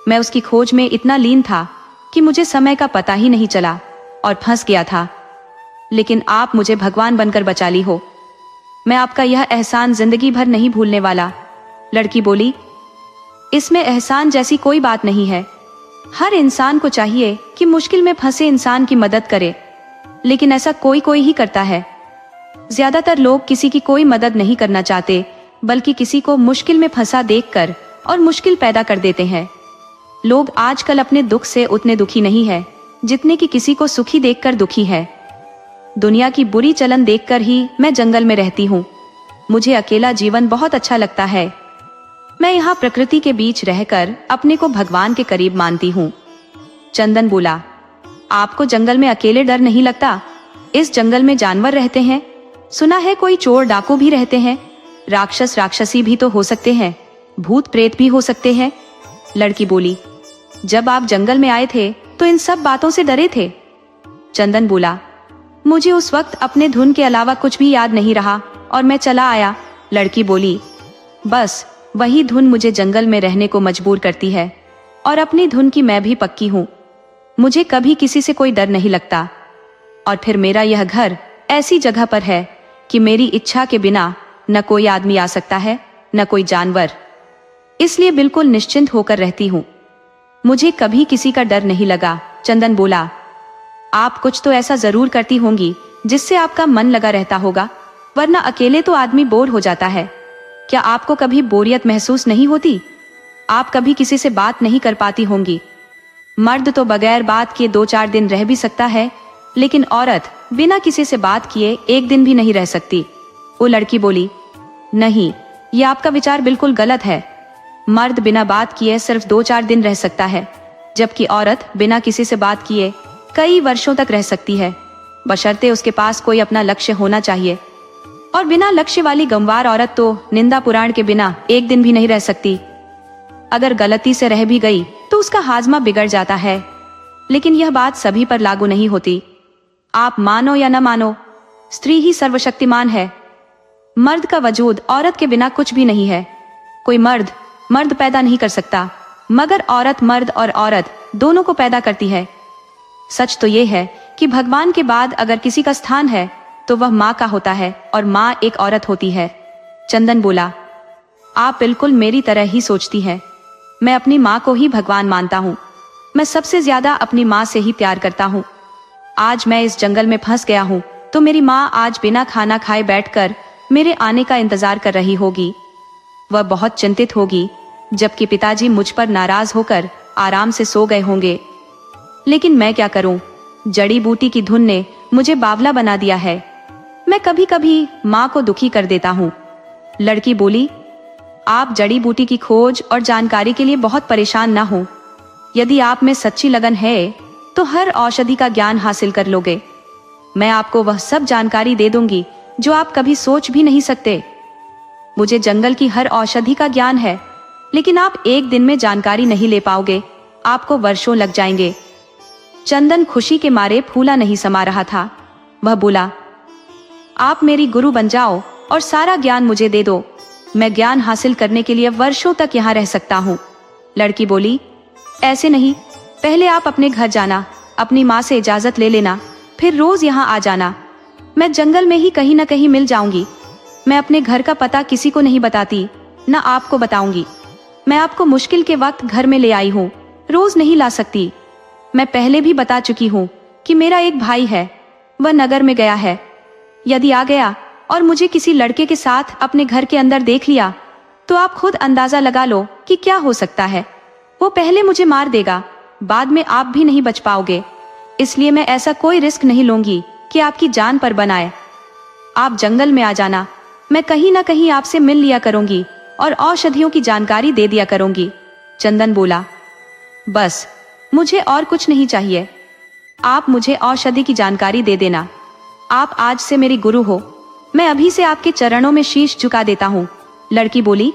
मैं उसकी खोज में इतना लीन था कि मुझे समय का पता ही नहीं चला और फंस गया था। लेकिन आप मुझे भगवान बनकर बचा ली हो। मैं आपका यह एहसान जिंदगी भर नहीं भूलने वाला। लड़की बोली, इसमें एहसान जैसी कोई बात नहीं है। हर इंसान को चाहिए कि मुश्किल में फंसे इंसान की मदद करे, लेकिन ऐसा कोई कोई ही करता है। ज्यादातर लोग किसी की कोई मदद नहीं करना चाहते, बल्कि किसी को मुश्किल में फंसा देखकर और मुश्किल पैदा कर देते हैं। लोग आजकल अपने दुख से उतने दुखी नहीं है जितने कि किसी को सुखी देखकर दुखी है। दुनिया की बुरी चलन देखकर ही मैं जंगल में रहती हूँ। मुझे अकेला जीवन बहुत अच्छा लगता है। मैं यहाँ प्रकृति के बीच रहकर अपने को भगवान के करीब मानती हूँ। चंदन बोला, आपको जंगल में अकेले डर नहीं लगता? इस जंगल में जानवर रहते हैं, सुना है कोई चोर डाकू भी रहते हैं, राक्षस राक्षसी भी तो हो सकते हैं, भूत प्रेत भी हो सकते हैं। लड़की बोली, जब आप जंगल में आए थे तो इन सब बातों से डरे थे? चंदन बोला, मुझे उस वक्त अपने धुन के अलावा कुछ भी याद नहीं रहा और मैं चला आया। लड़की बोली, बस वही धुन मुझे जंगल में रहने को मजबूर करती है और अपनी धुन की मैं भी पक्की हूँ। मुझे कभी किसी से कोई डर नहीं लगता और फिर मेरा यह घर ऐसी जगह पर है कि मेरी इच्छा के बिना न कोई आदमी आ सकता है न कोई जानवर, इसलिए बिल्कुल निश्चिंत होकर रहती हूँ। मुझे कभी किसी का डर नहीं लगा। चंदन बोला, आप कुछ तो ऐसा जरूर करती होंगी जिससे आपका मन लगा रहता होगा, वरना अकेले तो आदमी बोर हो जाता है। क्या आपको कभी बोरियत महसूस नहीं होती? आप कभी किसी से बात नहीं कर पाती होंगी। मर्द तो बगैर बात किए 2-4 दिन रह भी सकता है, लेकिन औरत बिना किसी से बात किए 1 दिन भी नहीं रह सकती। वो लड़की बोली, नहीं, ये आपका विचार बिल्कुल गलत है। मर्द बिना बात किए सिर्फ 2-4 दिन रह सकता है, जबकि औरत बिना किसी से बात किए कई वर्षों तक रह सकती है, बशर्ते उसके पास कोई अपना लक्ष्य होना चाहिए। और बिना लक्ष्य वाली गंवार औरत तो निंदा पुराण के बिना 1 दिन भी नहीं रह सकती। अगर गलती से रह भी गई तो उसका हाजमा बिगड़ जाता है, लेकिन यह बात सभी पर लागू नहीं होती। आप मानो या न मानो, स्त्री ही सर्वशक्तिमान है। मर्द का वजूद औरत के बिना कुछ भी नहीं है। कोई मर्द पैदा नहीं कर सकता, मगर औरत मर्द और औरत दोनों को पैदा करती है। सच तो ये है कि भगवान के बाद अगर किसी का स्थान है तो वह माँ का होता है, और माँ एक औरत होती है। चंदन बोला, आप बिल्कुल मेरी तरह ही सोचती हैं। मैं अपनी माँ को ही भगवान मानता हूँ। मैं सबसे ज्यादा अपनी माँ से ही प्यार करता हूँ। आज मैं इस जंगल में फंस गया हूँ तो मेरी माँ आज बिना खाना खाए बैठकर मेरे आने का इंतजार कर रही होगी। वह बहुत चिंतित होगी, जबकि पिताजी मुझ पर नाराज होकर आराम से सो गए होंगे। लेकिन मैं क्या करूं? जड़ी बूटी की धुन ने मुझे बावला बना दिया है। मैं कभी कभी माँ को दुखी कर देता हूँ। लड़की बोली, आप जड़ी बूटी की खोज और जानकारी के लिए बहुत परेशान ना हो। यदि आप में सच्ची लगन है तो हर औषधि का ज्ञान हासिल कर लोगे। मैं आपको वह सब जानकारी दे दूंगी जो आप कभी सोच भी नहीं सकते। मुझे जंगल की हर औषधि का ज्ञान है, लेकिन आप 1 दिन में जानकारी नहीं ले पाओगे, आपको वर्षों लग जाएंगे। चंदन खुशी के मारे फूला नहीं समा रहा था। वह बोला, आप मेरी गुरु बन जाओ और सारा ज्ञान मुझे दे दो। मैं ज्ञान हासिल करने के लिए वर्षों तक यहाँ रह सकता हूँ। लड़की बोली, ऐसे नहीं, पहले आप अपने घर जाना, अपनी माँ से इजाजत ले लेना, फिर रोज यहाँ आ जाना। मैं जंगल में ही कहीं न कहीं मिल जाऊंगी। मैं अपने घर का पता किसी को नहीं बताती, न आपको बताऊंगी। मैं आपको मुश्किल के वक्त घर में ले आई हूँ, रोज नहीं ला सकती। मैं पहले भी बता चुकी हूँ कि मेरा एक भाई है, वह नगर में गया है। यदि आ गया और मुझे किसी लड़के के साथ अपने घर के अंदर देख लिया तो आप खुद अंदाजा लगा लो कि क्या हो सकता है। वो पहले मुझे मार देगा, बाद में आप भी नहीं बच पाओगे। इसलिए मैं ऐसा कोई रिस्क नहीं लूंगी कि आपकी जान पर बनाए। आप जंगल में आ जाना, मैं कहीं ना कहीं आपसे मिल लिया करूंगी और औषधियों की जानकारी दे दिया करूंगी। चंदन बोला, बस मुझे और कुछ नहीं चाहिए। आप मुझे औषधि की जानकारी दे देना। आप आज से मेरी गुरु हो। मैं अभी से आपके चरणों में शीश झुका देता हूँ। लड़की बोली,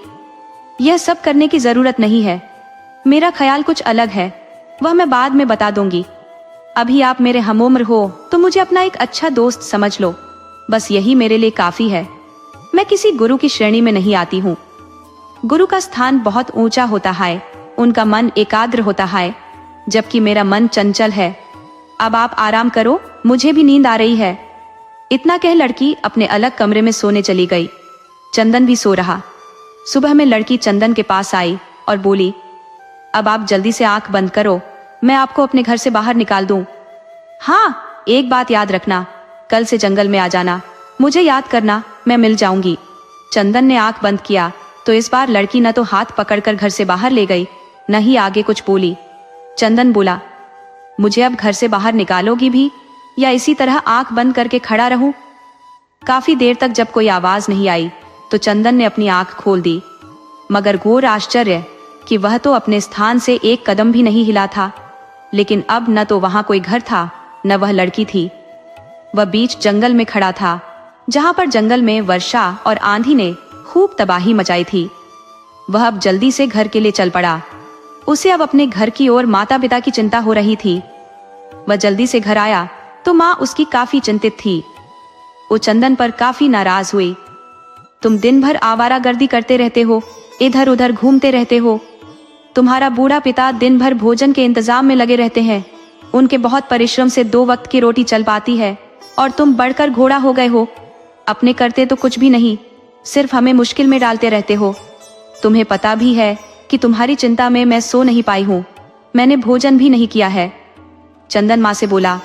यह सब करने की जरूरत नहीं है। मेरा ख्याल कुछ अलग है, वह मैं बाद में बता दूंगी। अभी आप मेरे हमउम्र हो तो मुझे अपना एक अच्छा दोस्त समझ लो। बस यही मेरे लिए काफी है। मैं किसी गुरु की श्रेणी में नहीं आती हूँ। गुरु का स्थान बहुत ऊंचा होता है, उनका मन एकाग्र होता है, जबकि मेरा मन चंचल है। अब आप आराम करो, मुझे भी नींद आ रही है। इतना कह लड़की अपने अलग कमरे में सोने चली गई। चंदन भी सो रहा। सुबह में लड़की चंदन के पास आई और बोली, अब आप जल्दी से आंख बंद करो, मैं आपको अपने घर से बाहर निकाल दूं। हाँ, एक बात याद रखना, कल से जंगल में आ जाना, मुझे याद करना, मैं मिल जाऊंगी। चंदन ने आंख बंद किया तो इस बार लड़की न तो हाथ पकड़कर घर से बाहर ले गई, न ही आगे कुछ बोली। चंदन बोला, मुझे अब घर से बाहर निकालोगी भी या इसी तरह आंख बंद करके खड़ा रहूं? काफी देर तक जब कोई आवाज नहीं आई तो चंदन ने अपनी आंख खोल दी, मगर घोर आश्चर्य कि वह तो अपने स्थान से एक कदम भी नहीं हिला था। लेकिन अब न तो वहां कोई घर था, न वह लड़की थी। वह बीच जंगल में खड़ा था, जहां पर जंगल में वर्षा और आंधी ने खूब तबाही मचाई थी। वह अब जल्दी से घर के लिए चल पड़ा। उसे अब अपने घर की ओर माता पिता की चिंता हो रही थी। वह जल्दी से घर आया तो माँ उसकी काफी चिंतित थी। वो चंदन पर काफी नाराज हुई। तुम दिन भर आवारागर्दी करते रहते हो, इधर उधर घूमते रहते हो। तुम्हारा बूढ़ा पिता दिन भर भोजन के इंतजाम में लगे रहते हैं। उनके बहुत परिश्रम से 2 वक्त की रोटी चल पाती है और तुम बढ़कर घोड़ा हो गए हो। अपने करते तो कुछ भी नहीं, सिर्फ हमें मुश्किल में डालते रहते हो। तुम्हें पता भी है कि तुम्हारी चिंता में मैं सो नहीं पाई हूँ। मैंने भोजन भी नहीं किया है। चंदन माँ से बोला,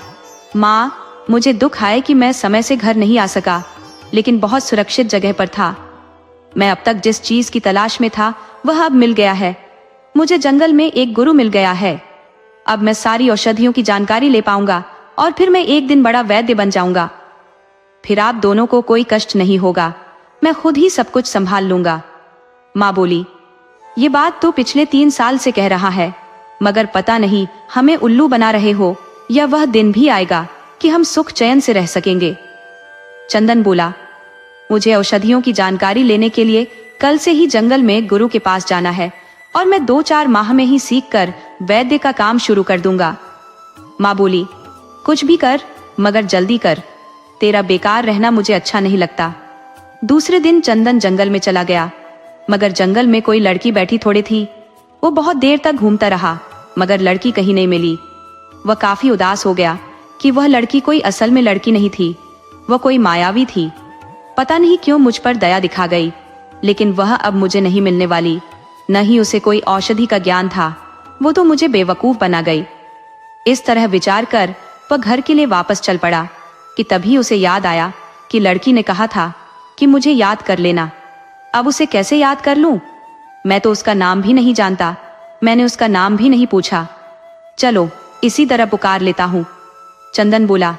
माँ, मुझे दुख है कि मैं समय से घर नहीं आ सका, लेकिन बहुत सुरक्षित जगह पर था। मैं अब तक जिस चीज की तलाश में था वह अब मिल गया है। मुझे जंगल में एक गुरु मिल गया है। अब मैं सारी औषधियों की जानकारी ले पाऊंगा और फिर मैं एक दिन बड़ा वैद्य बन जाऊंगा। फिर आप दोनों को कोई कष्ट नहीं होगा। मैं खुद ही सब कुछ संभाल लूंगा। माँ बोली, ये बात तो पिछले 3 साल से कह रहा है, मगर पता नहीं हमें उल्लू बना रहे हो या वह दिन भी आएगा कि हम सुख चैन से रह सकेंगे। चंदन बोला, मुझे औषधियों की जानकारी लेने के लिए कल से ही जंगल में गुरु के पास जाना है और मैं 2-4 माह में ही सीखकर वैद्य का काम शुरू कर दूंगा। माँ बोली, कुछ भी कर, मगर जल्दी कर। तेरा बेकार रहना मुझे अच्छा नहीं लगता। दूसरे दिन चंदन जंगल में चला गया, मगर जंगल में कोई लड़की बैठी थोड़ी थी। वो बहुत देर तक घूमता रहा, मगर लड़की कहीं नहीं मिली। वह काफी उदास हो गया कि वह लड़की कोई असल में लड़की नहीं थी, वह कोई मायावी थी। पता नहीं क्यों मुझ पर दया दिखा गई, लेकिन वह अब मुझे नहीं मिलने वाली। न ही उसे कोई औषधि का ज्ञान था, वो तो मुझे बेवकूफ बना गई। इस तरह विचार कर वह घर के लिए वापस चल पड़ा कि तभी उसे याद आया कि लड़की ने कहा था कि मुझे याद कर लेना। अब उसे कैसे याद कर लूं? मैं तो उसका नाम भी नहीं जानता। मैंने उसका नाम भी नहीं पूछा। चलो इसी तरह पुकार लेता हूँ। चंदन बोला,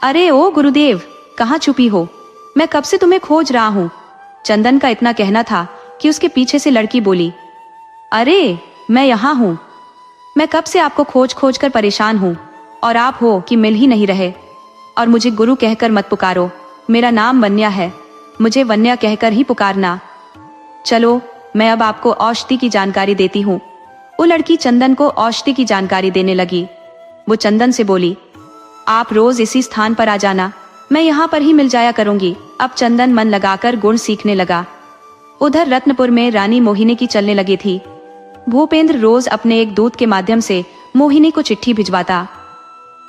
अरे ओ गुरुदेव, कहाँ छुपी हो? मैं कब से तुम्हें खोज रहा हूँ। चंदन का इतना कहना था कि उसके पीछे से लड़की बोली, अरे मैं यहाँ हूँ। मैं कब से आपको खोज खोज कर परेशान हूँ और आप हो कि मिल ही नहीं रहे। और मुझे गुरु कहकर मत पुकारो, मेरा नाम वन्या है। मुझे वन्या कहकर ही पुकारना। चलो मैं अब आपको औषधि की जानकारी देती हूँ। वो लड़की चंदन को औषधि की जानकारी देने लगी। वो चंदन से बोली, आप रोज इसी स्थान पर आ जाना, मैं यहाँ पर ही मिल जाया करूंगी। अब चंदन मन लगाकर गुण सीखने लगा। उधर रत्नपुर में रानी मोहिनी की चलने लगी थी। भूपेंद्र रोज अपने एक दूत के माध्यम से मोहिनी को चिट्ठी भिजवाता।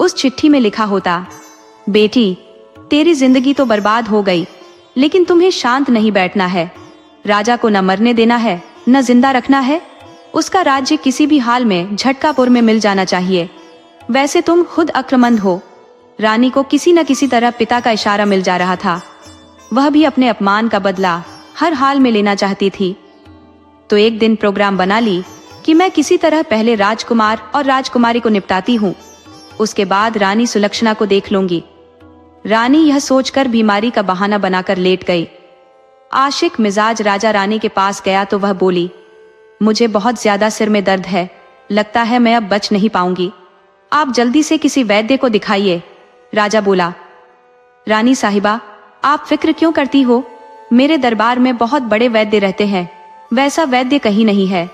उस चिट्ठी में लिखा होता, बेटी, तेरी जिंदगी तो बर्बाद हो गई, लेकिन तुम्हें शांत नहीं बैठना है। राजा को न मरने देना है न जिंदा रखना है। उसका राज्य किसी भी हाल में झटकापुर में मिल जाना चाहिए। वैसे तुम खुद अक्लमंद हो। रानी को किसी न किसी तरह पिता का इशारा मिल जा रहा था। वह भी अपने अपमान का बदला हर हाल में लेना चाहती थी। तो एक दिन प्रोग्राम बना ली कि मैं किसी तरह पहले राजकुमार और राजकुमारी को निपटाती हूँ, उसके बाद रानी सुलक्षणा को देख लूंगी। रानी यह सोचकर बीमारी का बहाना बनाकर लेट गई। आशिक मिजाज राजा रानी के पास गया तो वह बोली, मुझे बहुत ज्यादा सिर में दर्द है, लगता है मैं अब बच नहीं पाऊंगी। आप जल्दी से किसी वैद्य को दिखाइए। राजा बोला, रानी साहिबा, आप फिक्र क्यों करती हो? मेरे दरबार में बहुत बड़े वैद्य रहते हैं, वैसा वैद्य कहीं नहीं है।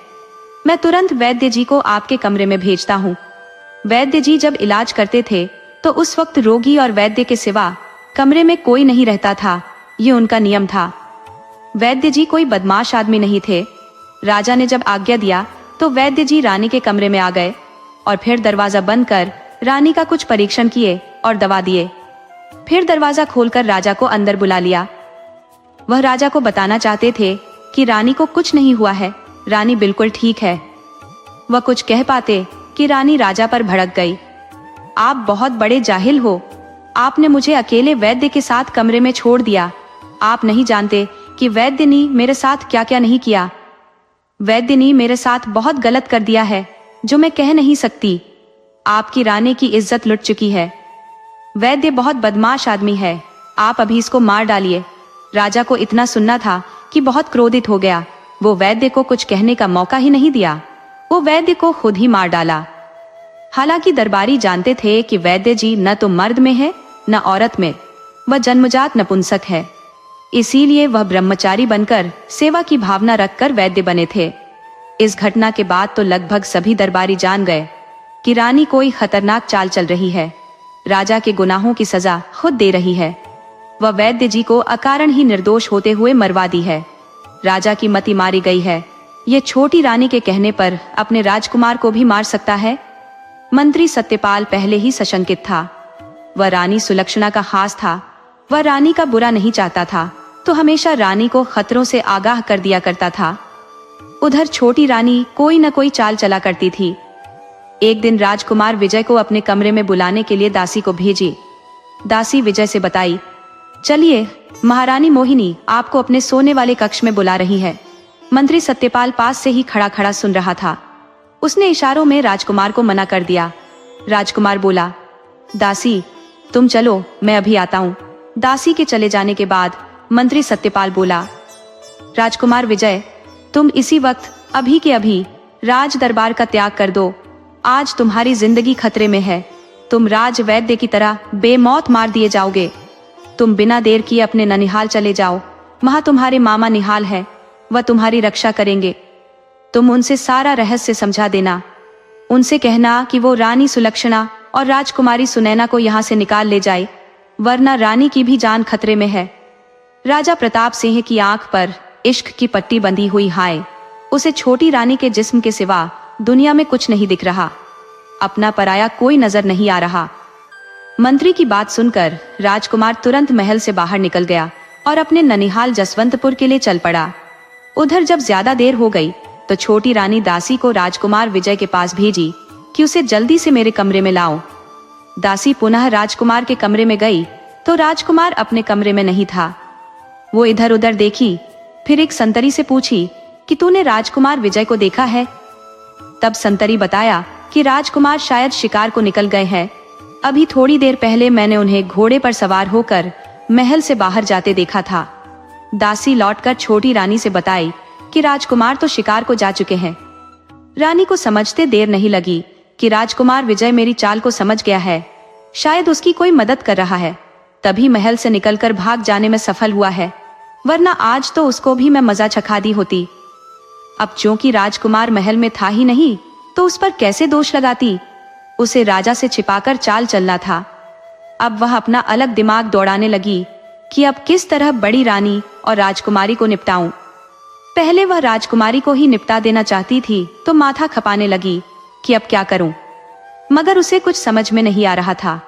मैं तुरंत वैद्य जी को आपके कमरे में भेजता हूँ। वैद्य जी जब इलाज करते थे तो उस वक्त रोगी और वैद्य के सिवा कमरे में कोई नहीं रहता था, ये उनका नियम था। वैद्य जी कोई बदमाश आदमी नहीं थे। राजा ने जब आज्ञा दिया तो वैद्य जी रानी के कमरे में आ गए और फिर दरवाजा बंद कर रानी का कुछ परीक्षण किए और दवा दिए। फिर दरवाजा खोलकर राजा को अंदर बुला लिया। वह राजा को बताना चाहते थे कि रानी को कुछ नहीं हुआ है, रानी बिल्कुल ठीक है। वह कुछ कह पाते कि रानी राजा पर भड़क गई। आप बहुत बड़े जाहिल हो। आपने मुझे अकेले वैद्य के साथ कमरे में छोड़ दिया। आप नहीं जानते कि वैद्य ने मेरे साथ क्या क्या नहीं किया। वैद्य ने मेरे साथ बहुत गलत कर दिया है जो मैं कह नहीं सकती। आपकी रानी की इज्जत लुट चुकी है। वैद्य बहुत बदमाश आदमी है, आप अभी इसको मार डालिए। राजा को इतना सुनना था कि बहुत क्रोधित हो गया। वो वैद्य को कुछ कहने का मौका ही नहीं दिया। वो वैद्य को खुद ही मार डाला। हालांकि दरबारी जानते थे कि वैद्य जी न तो मर्द में है न औरत में। वह जन्मजात नपुंसक है, इसीलिए वह ब्रह्मचारी बनकर सेवा की भावना रखकर वैद्य बने थे। इस घटना के बाद तो लगभग सभी दरबारी जान गए कि रानी कोई खतरनाक चाल चल रही है, राजा के गुनाहों की सजा खुद दे रही है। वह वैद्य जी को अकारण ही निर्दोष होते हुए मरवा दी है। राजा की मति मारी गई है। ये छोटी रानी के कहने पर अपने राजकुमार को भी मार सकता है। मंत्री सत्यपाल पहले ही सशंकित था। वह रानी सुलक्षणा का खास था। वह रानी का बुरा नहीं चाहता था, तो हमेशा रानी को खतरों से आगाह कर दिया करता था। उधर छोटी रानी कोई न कोई चाल चला करती थी। एक दिन राजकुमार विजय को अपने कमरे में बुलाने के लिए दासी को भेजी। दासी विजय से बताई, चलिए, महारानी मोहिनी आपको अपने सोने वाले कक्ष में बुला रही है। मंत्री सत्यपाल पास से ही खड़ा खड़ा सुन रहा था। उसने इशारों में राजकुमार को मना कर दिया। राजकुमार बोला, दासी तुम चलो, मैं अभी आता हूँ। दासी के चले जाने के बाद मंत्री सत्यपाल बोला, राजकुमार विजय, तुम इसी वक्त अभी के अभी राज दरबार का त्याग कर दो। आज तुम्हारी जिंदगी खतरे में है। तुम राज वैद्य की तरह बेमौत मार दिए जाओगे। तुम बिना देर किए अपने ननिहाल चले जाओ। वहां तुम्हारे मामा निहाल है, वह तुम्हारी रक्षा करेंगे। तुम उनसे सारा रहस्य समझा देना। उनसे कहना कि वो रानी सुलक्षणा और राजकुमारी सुनैना को यहाँ से निकाल ले जाए, वरना रानी की भी जान खतरे में है। राजा प्रताप सिंह की आंख पर इश्क की पट्टी बंधी हुई है। उसे छोटी रानी के जिस्म के सिवा दुनिया में कुछ नहीं दिख रहा। अपना पराया कोई नजर नहीं आ रहा। मंत्री की बात सुनकर राजकुमार तुरंत महल से बाहर निकल गया और अपने ननिहाल जसवंतपुर के लिए चल पड़ा। उधर जब ज्यादा देर हो गई तो छोटी रानी दासी को राजकुमार विजय के पास भेजी कि उसे जल्दी से मेरे कमरे में लाओ। दासी पुनः राजकुमार के कमरे में गई तो राजकुमार अपने कमरे में नहीं था। वो इधर उधर देखी, फिर एक संतरी से पूछी कि तूने राजकुमार विजय को देखा है? तब संतरी बताया कि राजकुमार शायद शिकार को निकल गए हैं। अभी थोड़ी देर पहले मैंने उन्हें घोड़े पर सवार होकर महल से बाहर जाते देखा था। दासी लौटकर छोटी रानी से बताई कि राजकुमार तो शिकार को जा चुके हैं। रानी को समझते देर नहीं लगी कि राजकुमार विजय मेरी चाल को समझ गया है, शायद उसकी कोई मदद कर रहा है, तभी महल से निकलकर भाग जाने में सफल हुआ है, वरना आज तो उसको भी मैं मजा चखा दी होती। अब चूंकि राजकुमार महल में था ही नहीं तो उस पर कैसे दोष लगाती? उसे राजा से छिपाकर चाल चलना था। अब वह अपना अलग दिमाग दौड़ाने लगी कि अब किस तरह बड़ी रानी और राजकुमारी को निपटाऊं। पहले वह राजकुमारी को ही निपटा देना चाहती थी तो माथा खपाने लगी कि अब क्या करूं, मगर उसे कुछ समझ में नहीं आ रहा था।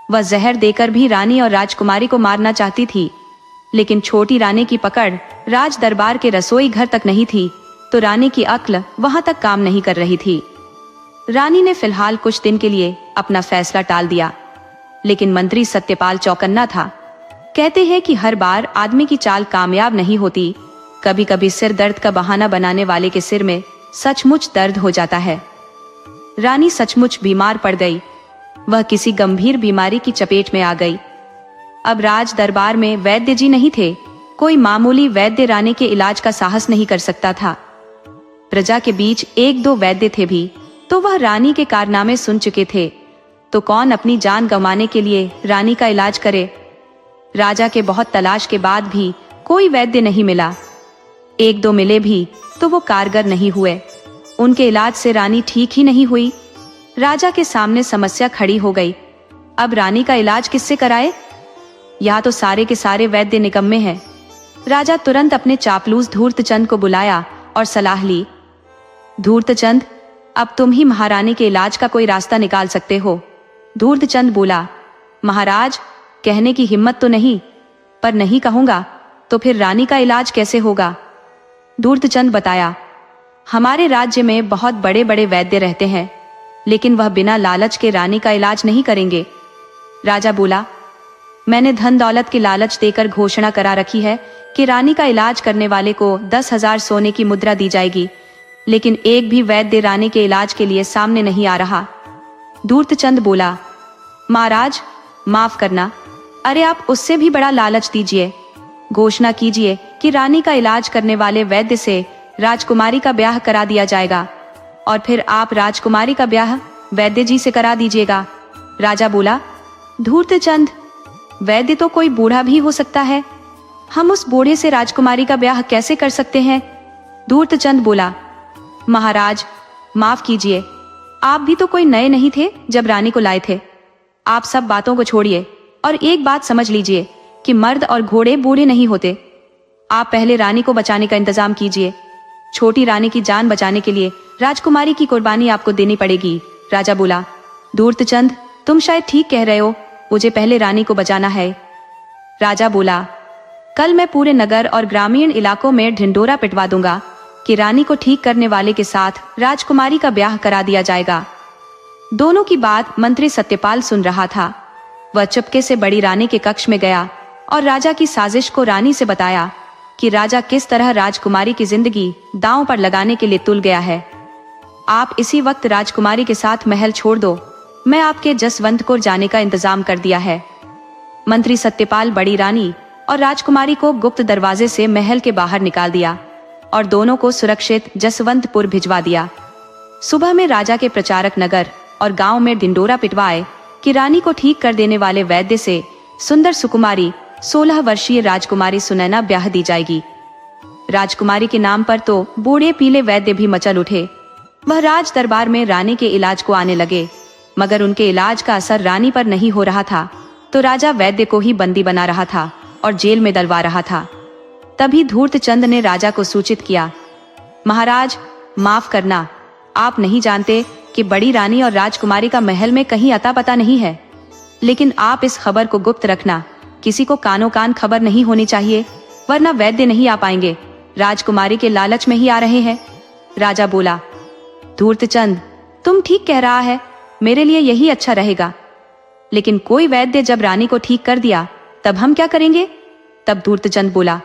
वह जहर देकर भी रानी और राजकुमारी को मारना चाहती थी, लेकिन छोटी रानी की पकड़ राज दरबार के रसोई घर तक नहीं थी, तो रानी की अक्ल वहां तक काम नहीं कर रही थी। रानी ने फिलहाल कुछ दिन के लिए अपना फैसला टाल दिया, लेकिन मंत्री सत्यपाल चौकन्ना था। कहते हैं कि हर बार आदमी की चाल कामयाब नहीं होती, कभी कभी सिर दर्द का बहाना बनाने वाले के सिर में सचमुच दर्द हो जाता है। रानी सचमुच बीमार पड़ गई। वह किसी गंभीर बीमारी की चपेट में आ गई। अब राज दरबार में वैद्य जी नहीं थे। कोई मामूली वैद्य रानी के इलाज का साहस नहीं कर सकता था। प्रजा के बीच एक दो वैद्य थे भी, तो वह रानी के कारनामे सुन चुके थे, तो कौन अपनी जान गंवाने के लिए रानी का इलाज करे। राजा के बहुत तलाश के बाद भी कोई वैद्य नहीं मिला। एक दो मिले भी तो वो कारगर नहीं हुए। उनके इलाज से रानी ठीक ही नहीं हुई। राजा के सामने समस्या खड़ी हो गई। अब रानी का इलाज किससे कराए? यहाँ तो सारे के सारे वैद्य निकम्मे हैं। राजा तुरंत अपने चापलूस धूर्तचंद को बुलाया और सलाह ली। धूर्तचंद, अब तुम ही महारानी के इलाज का कोई रास्ता निकाल सकते हो। धूर्तचंद बोला, महाराज, कहने की हिम्मत तो नहीं, पर नहीं कहूंगा तो फिर रानी का इलाज कैसे होगा? धूर्तचंद बताया, हमारे राज्य में बहुत बड़े बड़े वैद्य रहते हैं, लेकिन वह बिना लालच के रानी का इलाज नहीं करेंगे। राजा बोला, मैंने धन दौलत की लालच देकर घोषणा करा रखी है कि रानी का इलाज करने वाले को 10,000 सोने की मुद्रा दी जाएगी, लेकिन एक भी वैद्य रानी के इलाज के लिए सामने नहीं आ रहा। धूर्तचंद बोला, महाराज माफ करना, अरे आप उससे भी बड़ा लालच दीजिए। घोषणा कीजिए कि रानी का इलाज करने वाले वैद्य से राजकुमारी का ब्याह करा दिया जाएगा, और फिर आप राजकुमारी का ब्याह वैद्य जी से करा दीजिएगा। राजा बोला, धूर्तचंद, वैद्य तो कोई बूढ़ा भी हो सकता है, हम उस बूढ़े से राजकुमारी का ब्याह कैसे कर सकते हैं? धूर्तचंद बोला, महाराज माफ कीजिए, आप भी तो कोई नए नहीं थे जब रानी को लाए थे। आप सब बातों को छोड़िए और एक बात समझ लीजिए कि मर्द और घोड़े बूढ़े नहीं होते। आप पहले रानी को बचाने का इंतजाम कीजिए। छोटी रानी की जान बचाने के लिए राजकुमारी की कुर्बानी आपको देनी पड़ेगी। राजा बोला, धूर्तचंद तुम शायद ठीक कह रहे हो, मुझे पहले रानी को बचाना है। राजा बोला, कल मैं पूरे नगर और ग्रामीण इलाकों में ढिंढोरा पिटवा दूंगा कि रानी को ठीक करने वाले के साथ राजकुमारी का ब्याह करा दिया जाएगा। दोनों की बात मंत्री सत्यपाल सुन रहा था। वह चुपके से बड़ी रानी के कक्ष में गया और राजा की साजिश को रानी से बताया कि राजा किस तरह राजकुमारी की जिंदगी दांव पर लगाने के लिए तुल गया है। आप इसी वक्त राजकुमारी के साथ महल छोड़ दो, मैं आपके जसवंतपुर जाने का इंतजाम कर दिया है। मंत्री सत्यपाल बड़ी रानी और राजकुमारी को गुप्त दरवाजे से महल के बाहर निकाल दिया और दोनों को सुरक्षित जसवंतपुर भिजवा दिया। सुबह में राजा के प्रचारक नगर और गांव में ढिंढोरा पिटवाए कि रानी को ठीक कर देने वाले वैद्य से सुंदर सुकुमारी 16 वर्षीय राजकुमारी सुनैना ब्याह दी जाएगी। राजकुमारी के नाम पर तो बूढ़े पीले वैद्य भी मचल उठे। वह राज दरबार में रानी के इलाज को आने लगे, मगर उनके इलाज का असर रानी पर नहीं हो रहा था, तो राजा वैद्य को ही बंदी बना रहा था और जेल में डलवा रहा था। तभी धूर्तचंद ने राजा को सूचित किया, महाराज माफ करना, आप नहीं जानते कि बड़ी रानी और राजकुमारी का महल में कहीं अता पता नहीं है, लेकिन आप इस खबर को गुप्त रखना, किसी को कानो कान खबर नहीं होनी चाहिए, वरना वैद्य नहीं आ पाएंगे, राजकुमारी के लालच में ही आ रहे हैं। राजा बोला, धूर्तचंद तुम ठीक कह रहा है, मेरे लिए यही अच्छा रहेगा, लेकिन कोई वैद्य जब रानी को ठीक कर दिया तब हम क्या करेंगे? तब धूर्तचंद बोला,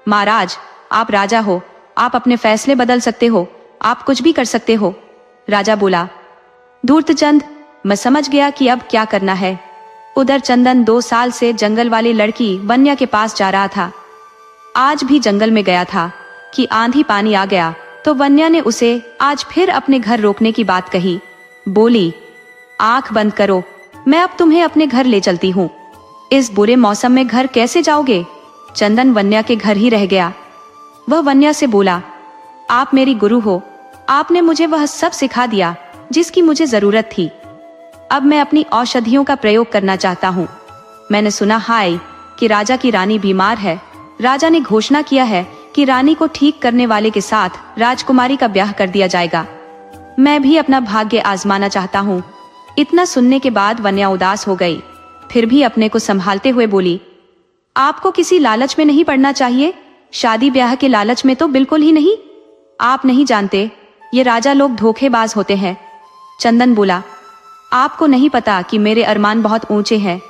महाराज आप राजा हो, आप अपने फैसले बदल सकते हो, आप कुछ भी कर सकते हो। राजा बोला, धूर्तचंद मैं समझ गया कि अब क्या करना है। उधर चंदन 2 साल से जंगल वाली लड़की वन्या के पास जा रहा था। आज भी जंगल में गया था कि आंधी पानी आ गया, तो वन्या ने उसे आज फिर अपने घर रोकने की बात कही। बोली, आंख बंद करो, मैं अब तुम्हें अपने घर ले चलती हूँ। इस बुरे मौसम में घर कैसे जाओगे? चंदन वन्या के घर ही रह गया। वह वन्या से बोला, आप मेरी गुरु हो, आपने मुझे वह सब सिखा दिया जिसकी मुझे जरूरत थी। अब मैं अपनी औषधियों का प्रयोग करना चाहता हूँ। मैंने सुना है कि राजा की रानी बीमार है। राजा ने घोषणा किया है कि रानी को ठीक करने वाले के साथ राजकुमारी का ब्याह कर दिया जाएगा। मैं भी अपना भाग्य आजमाना चाहता हूँ। इतना सुनने के बाद वन्या उदास हो गई, फिर भी अपने को संभालते हुए बोली, आपको किसी लालच में नहीं पड़ना चाहिए, शादी ब्याह के लालच में तो बिल्कुल ही नहीं। आप नहीं जानते, ये राजा लोग धोखेबाज होते हैं। चंदन बोला, आपको नहीं पता कि मेरे अरमान बहुत ऊंचे हैं।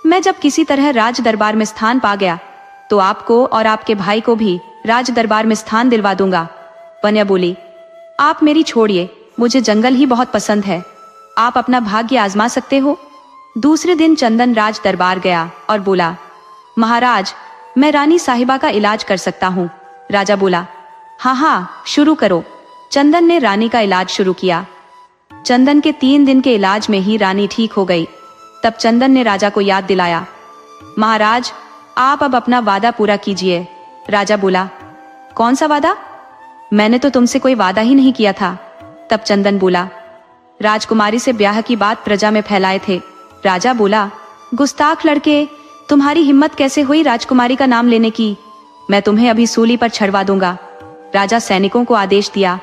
मैं जब किसी तरह राज दरबार में स्थान पा गया तो आपको और आपके भाई को भी राज दरबार में स्थान दिलवा दूंगा। वन्या बोली, आप मेरी छोड़िए, मुझे जंगल ही बहुत पसंद है, आप अपना भाग्य आजमा सकते हो। दूसरे दिन चंदन राज दरबार गया और बोला, महाराज मैं रानी साहिबा का इलाज कर सकता हूँ। राजा बोला, हाँ हाँ शुरू करो। चंदन ने रानी का इलाज शुरू किया। चंदन के 3 दिन के इलाज में ही रानी ठीक हो गई। तब चंदन ने राजा को याद दिलाया, महाराज आप अब अपना वादा पूरा कीजिए। राजा बोला, कौन सा वादा? मैंने तो तुमसे कोई वादा ही नहीं किया था। तब चंदन बोला, राजकुमारी से ब्याह की बात प्रजा में फैलाए थे। राजा बोला, गुस्ताख लड़के, तुम्हारी हिम्मत कैसे हुई राजकुमारी का नाम लेने की? मैं तुम्हें अभी सूली पर चढ़वा दूंगा। राजा सैनिकों को आदेश दिया,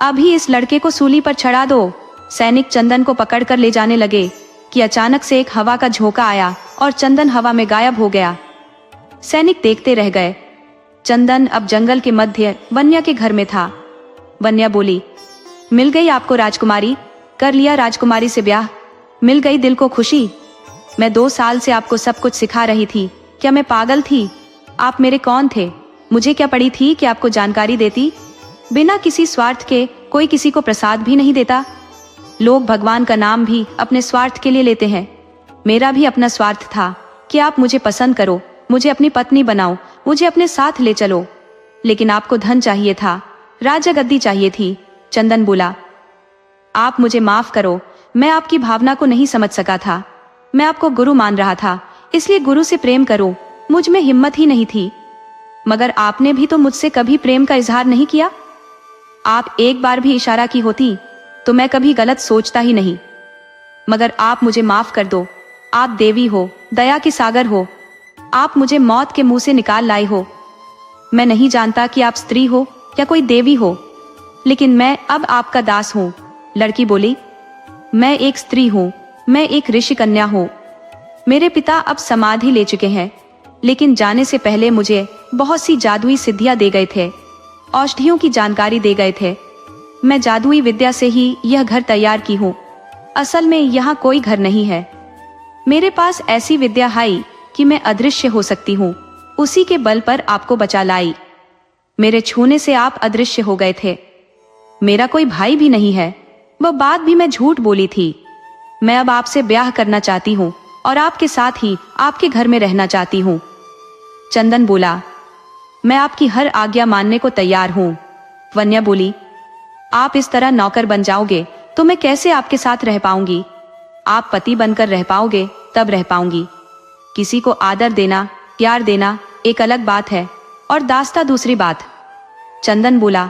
अभी इस लड़के को सूली पर चढ़ा दो। सैनिक चंदन को पकड़कर ले जाने लगे कि अचानक से एक हवा का झोंका आया और चंदन हवा में गायब हो गया। सैनिक देखते रह गए। चंदन अब जंगल के मध्य वन्या के घर में था। वन्या बोली, मिल गई आपको राजकुमारी, कर लिया राजकुमारी से ब्याह, मिल गई दिल को खुशी। मैं 2 साल से आपको सब कुछ सिखा रही थी, क्या मैं पागल थी? आप मेरे कौन थे? मुझे क्या पड़ी थी कि आपको जानकारी देती? बिना किसी स्वार्थ के कोई किसी को प्रसाद भी नहीं देता। लोग भगवान का नाम भी अपने स्वार्थ के लिए लेते हैं। मेरा भी अपना स्वार्थ था कि आप मुझे पसंद करो, मुझे अपनी पत्नी बनाओ, मुझे अपने साथ ले चलो। लेकिन आपको धन चाहिए था, राजा गद्दी चाहिए थी। चंदन बोला, आप मुझे माफ करो, मैं आपकी भावना को नहीं समझ सका था। मैं आपको गुरु मान रहा था, इसलिए गुरु से प्रेम करो। मुझ में हिम्मत ही नहीं थी। मगर आपने भी तो मुझसे कभी प्रेम का इजहार नहीं किया। आप एक बार भी इशारा की होती तो मैं कभी गलत सोचता ही नहीं। मगर आप मुझे माफ कर दो। आप देवी हो, दया के सागर हो। आप मुझे मौत के मुंह से निकाल लाए हो। मैं नहीं जानता कि आप स्त्री हो या कोई देवी हो, लेकिन मैं अब आपका दास हूँ। लड़की बोली, मैं एक स्त्री हूँ, मैं एक ऋषि कन्या हूँ। मेरे पिता अब समाधि ले चुके हैं, लेकिन जाने से पहले मुझे बहुत सी जादुई सिद्धियां दे गए थे, औषधियों की जानकारी दे गए थे। मैं जादुई विद्या से ही यह घर तैयार की हूँ। असल में यहाँ कोई घर नहीं है। मेरे पास ऐसी विद्या है कि मैं अदृश्य हो सकती हूँ। उसी के बल पर आपको बचा लाई। मेरे छूने से आप अदृश्य हो गए थे। मेरा कोई भाई भी नहीं है। वह बात भी मैं झूठ बोली थी। मैं अब आपसे ब्याह करना चाहती हूँ और आपके साथ ही आपके घर में रहना चाहती हूँ। चंदन बोला, मैं आपकी हर आज्ञा मानने को तैयार हूँ। वन्या बोली, आप इस तरह नौकर बन जाओगे तो मैं कैसे आपके साथ रह पाऊंगी। आप पति बनकर रह पाओगे तब रह पाऊंगी। किसी को आदर देना, प्यार देना एक अलग बात है और दास्ता दूसरी बात। चंदन बोला,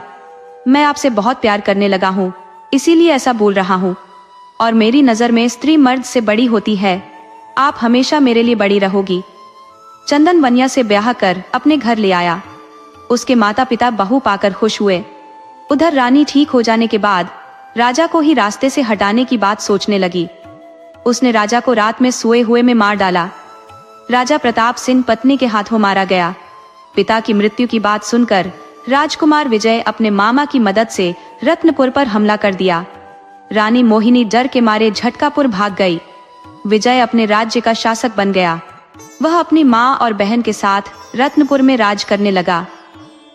मैं आपसे बहुत प्यार करने लगा हूँ, इसीलिए ऐसा बोल रहा हूँ। और मेरी नजर में स्त्री मर्द से बड़ी होती है। आप हमेशा मेरे लिए बड़ी रहोगी। चंदन वन्या से ब्याह कर अपने घर ले आया। उसके माता पिता बहू पाकर खुश हुए। उधर रानी ठीक हो जाने के बाद राजा को ही रास्ते से हटाने की बात सोचने लगी। उसने राजा को रात में सोए हुए में मार डाला। राजा प्रताप सिंह पत्नी के हाथों मारा गया। पिता की मृत्यु की बात सुनकर राजकुमार विजय अपने मामा की मदद से रत्नपुर पर हमला कर दिया। रानी मोहिनी डर के मारे झटकापुर भाग गई। विजय अपने राज्य का शासक बन गया। वह अपनी माँ और बहन के साथ रत्नपुर में राज करने लगा।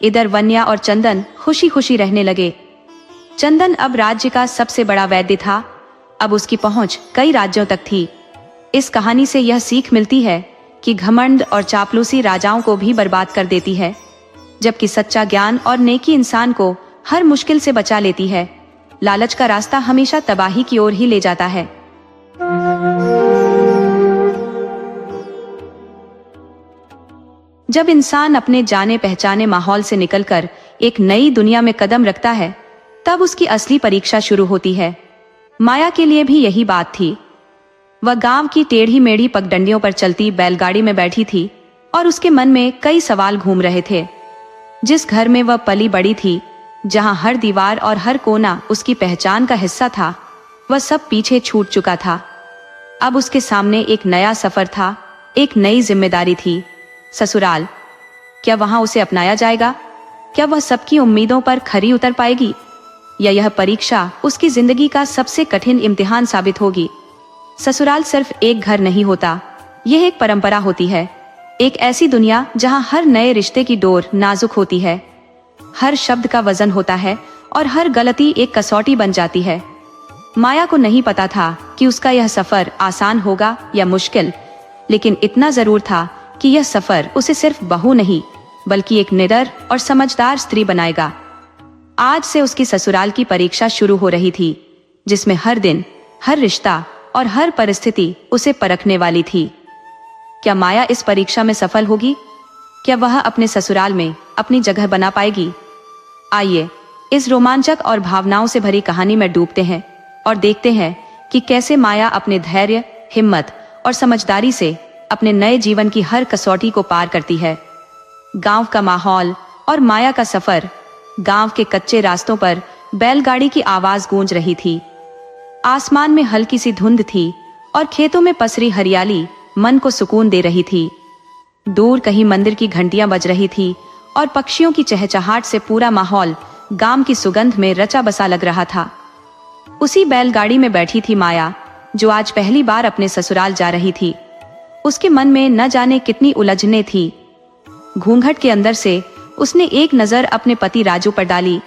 इधर वन्या और चंदन खुशी खुशी रहने लगे। चंदन अब राज्य का सबसे बड़ा वैद्य था। अब उसकी पहुंच कई राज्यों तक थी। इस कहानी से यह सीख मिलती है कि घमंड और चापलूसी राजाओं को भी बर्बाद कर देती है, जबकि सच्चा ज्ञान और नेकी इंसान को हर मुश्किल से बचा लेती है। लालच का रास्ता हमेशा तबाही की ओर ही ले जाता है। जब इंसान अपने जाने पहचाने माहौल से निकलकर एक नई दुनिया में कदम रखता है, तब उसकी असली परीक्षा शुरू होती है। माया के लिए भी यही बात थी। वह गांव की टेढ़ी मेढ़ी पगडंडियों पर चलती बैलगाड़ी में बैठी थी और उसके मन में कई सवाल घूम रहे थे। जिस घर में वह पली बड़ी थी, जहां हर दीवार और हर कोना उसकी पहचान का हिस्सा था, वह सब पीछे छूट चुका था। अब उसके सामने एक नया सफर था, एक नई जिम्मेदारी थी। ससुराल, क्या वहां उसे अपनाया जाएगा? क्या वह सबकी उम्मीदों पर खरी उतर पाएगी, या यह परीक्षा उसकी जिंदगी का सबसे कठिन इम्तिहान साबित होगी? ससुराल सिर्फ एक घर नहीं होता, यह एक परंपरा होती है। एक ऐसी दुनिया जहां हर नए रिश्ते की डोर नाजुक होती है, हर शब्द का वजन होता है और हर गलती एक कसौटी बन जाती है। माया को नहीं पता था कि उसका यह सफर आसान होगा या मुश्किल, लेकिन इतना जरूर था कि यह सफर उसे सिर्फ बहू नहीं बल्कि एक निडर और समझदार स्त्री बनाएगा। आज से उसकी ससुराल की परीक्षा शुरू हो रही थी, जिसमें हर दिन, हर रिश्ता और हर परिस्थिति उसे परखने वाली थी। क्या माया इस परीक्षा में सफल होगी? क्या वह अपने ससुराल में अपनी जगह बना पाएगी? आइए इस रोमांचक और भावनाओं से भरी कहानी में डूबते हैं और देखते हैं कि कैसे माया अपने धैर्य, हिम्मत और समझदारी से अपने नए जीवन की हर कसौटी को पार करती है। गांव का माहौल और माया का सफर। गांव के कच्चे रास्तों पर बैलगाड़ी की आवाज गूंज रही थी। आसमान में हल्की सी धुंध थी और खेतों में पसरी हरियाली मन को सुकून दे रही थी। दूर कहीं मंदिर की घंटियां बज रही थी और पक्षियों की चहचहाट से पूरा माहौल गांव की सुगंध में रचा बसा लग रहा था। उसी बैलगाड़ी में बैठी थी माया, जो आज पहली बार अपने ससुराल जा रही थी। उसके मन में न जाने कितनी उलझने थी। घूंघट के अंदर से उसने एक नजर अपने पति राजू पर डाली,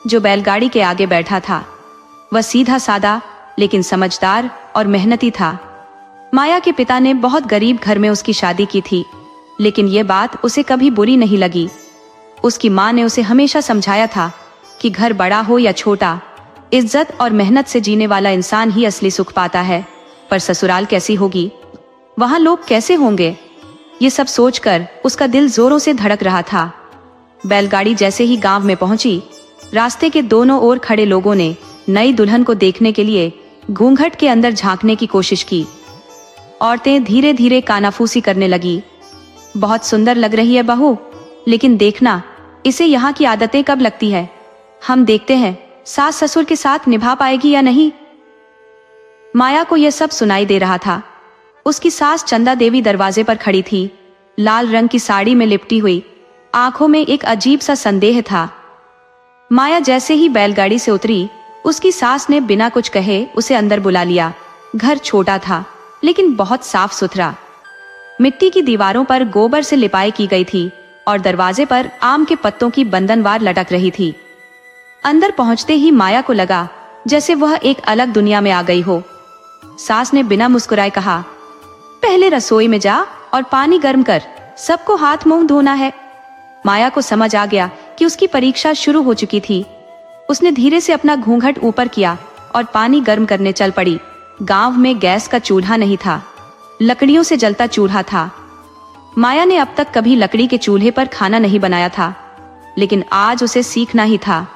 जो बैलगाड़ी के आगे बैठा था। वह सीधा सादा लेकिन समझदार और मेहनती था। माया के पिता ने बहुत गरीब घर में उसकी शादी की थी, लेकिन यह बात उसे कभी बुरी नहीं लगी। उसकी माँ ने उसे हमेशा समझाया था कि घर बड़ा हो या छोटा, इज्जत और मेहनत से जीने वाला इंसान ही असली सुख पाता है। पर ससुराल कैसी होगी? वहां लोग कैसे होंगे? ये सब सोचकर उसका दिल जोरों से धड़क रहा था। बैलगाड़ी जैसे ही गांव में पहुंची, रास्ते के दोनों ओर खड़े लोगों ने नई दुल्हन को देखने के लिए घूंघट के अंदर झांकने की कोशिश की। औरतें धीरे धीरे कानाफूसी करने लगी। बहुत सुंदर लग रही है बहू, लेकिन देखना इसे यहाँ की आदतें कब लगती है। हम देखते हैं सास ससुर के साथ निभा पाएगी या नहीं। माया को यह सब सुनाई दे रहा था। उसकी सास चंदा देवी दरवाजे पर खड़ी थी, लाल रंग की साड़ी में लिपटी हुई, आंखों में एक अजीब सा संदेह था। माया जैसे ही बैलगाड़ी से उतरी, उसकी सास ने बिना कुछ कहे उसे अंदर बुला लिया। घर छोटा था लेकिन बहुत साफ सुथरा। मिट्टी की दीवारों पर गोबर से लिपाई की गई थी और दरवाजे पर आम के पत्तों की बंधनवार लटक रही थी। अंदर पहुंचते ही माया को लगा जैसे वह एक अलग दुनिया में आ गई हो। सास ने बिना मुस्कुराए कहा, पहले रसोई में जा और पानी गर्म कर, सबको हाथ मुंह धोना है। माया को समझ आ गया कि उसकी परीक्षा शुरू हो चुकी थी। उसने धीरे से अपना घूंघट ऊपर किया और पानी गर्म करने चल पड़ी। गांव में गैस का चूल्हा नहीं था, लकड़ियों से जलता चूल्हा था। माया ने अब तक कभी लकड़ी के चूल्हे पर खाना नहीं बनाया था, लेकिन आज उसे सीखना ही था।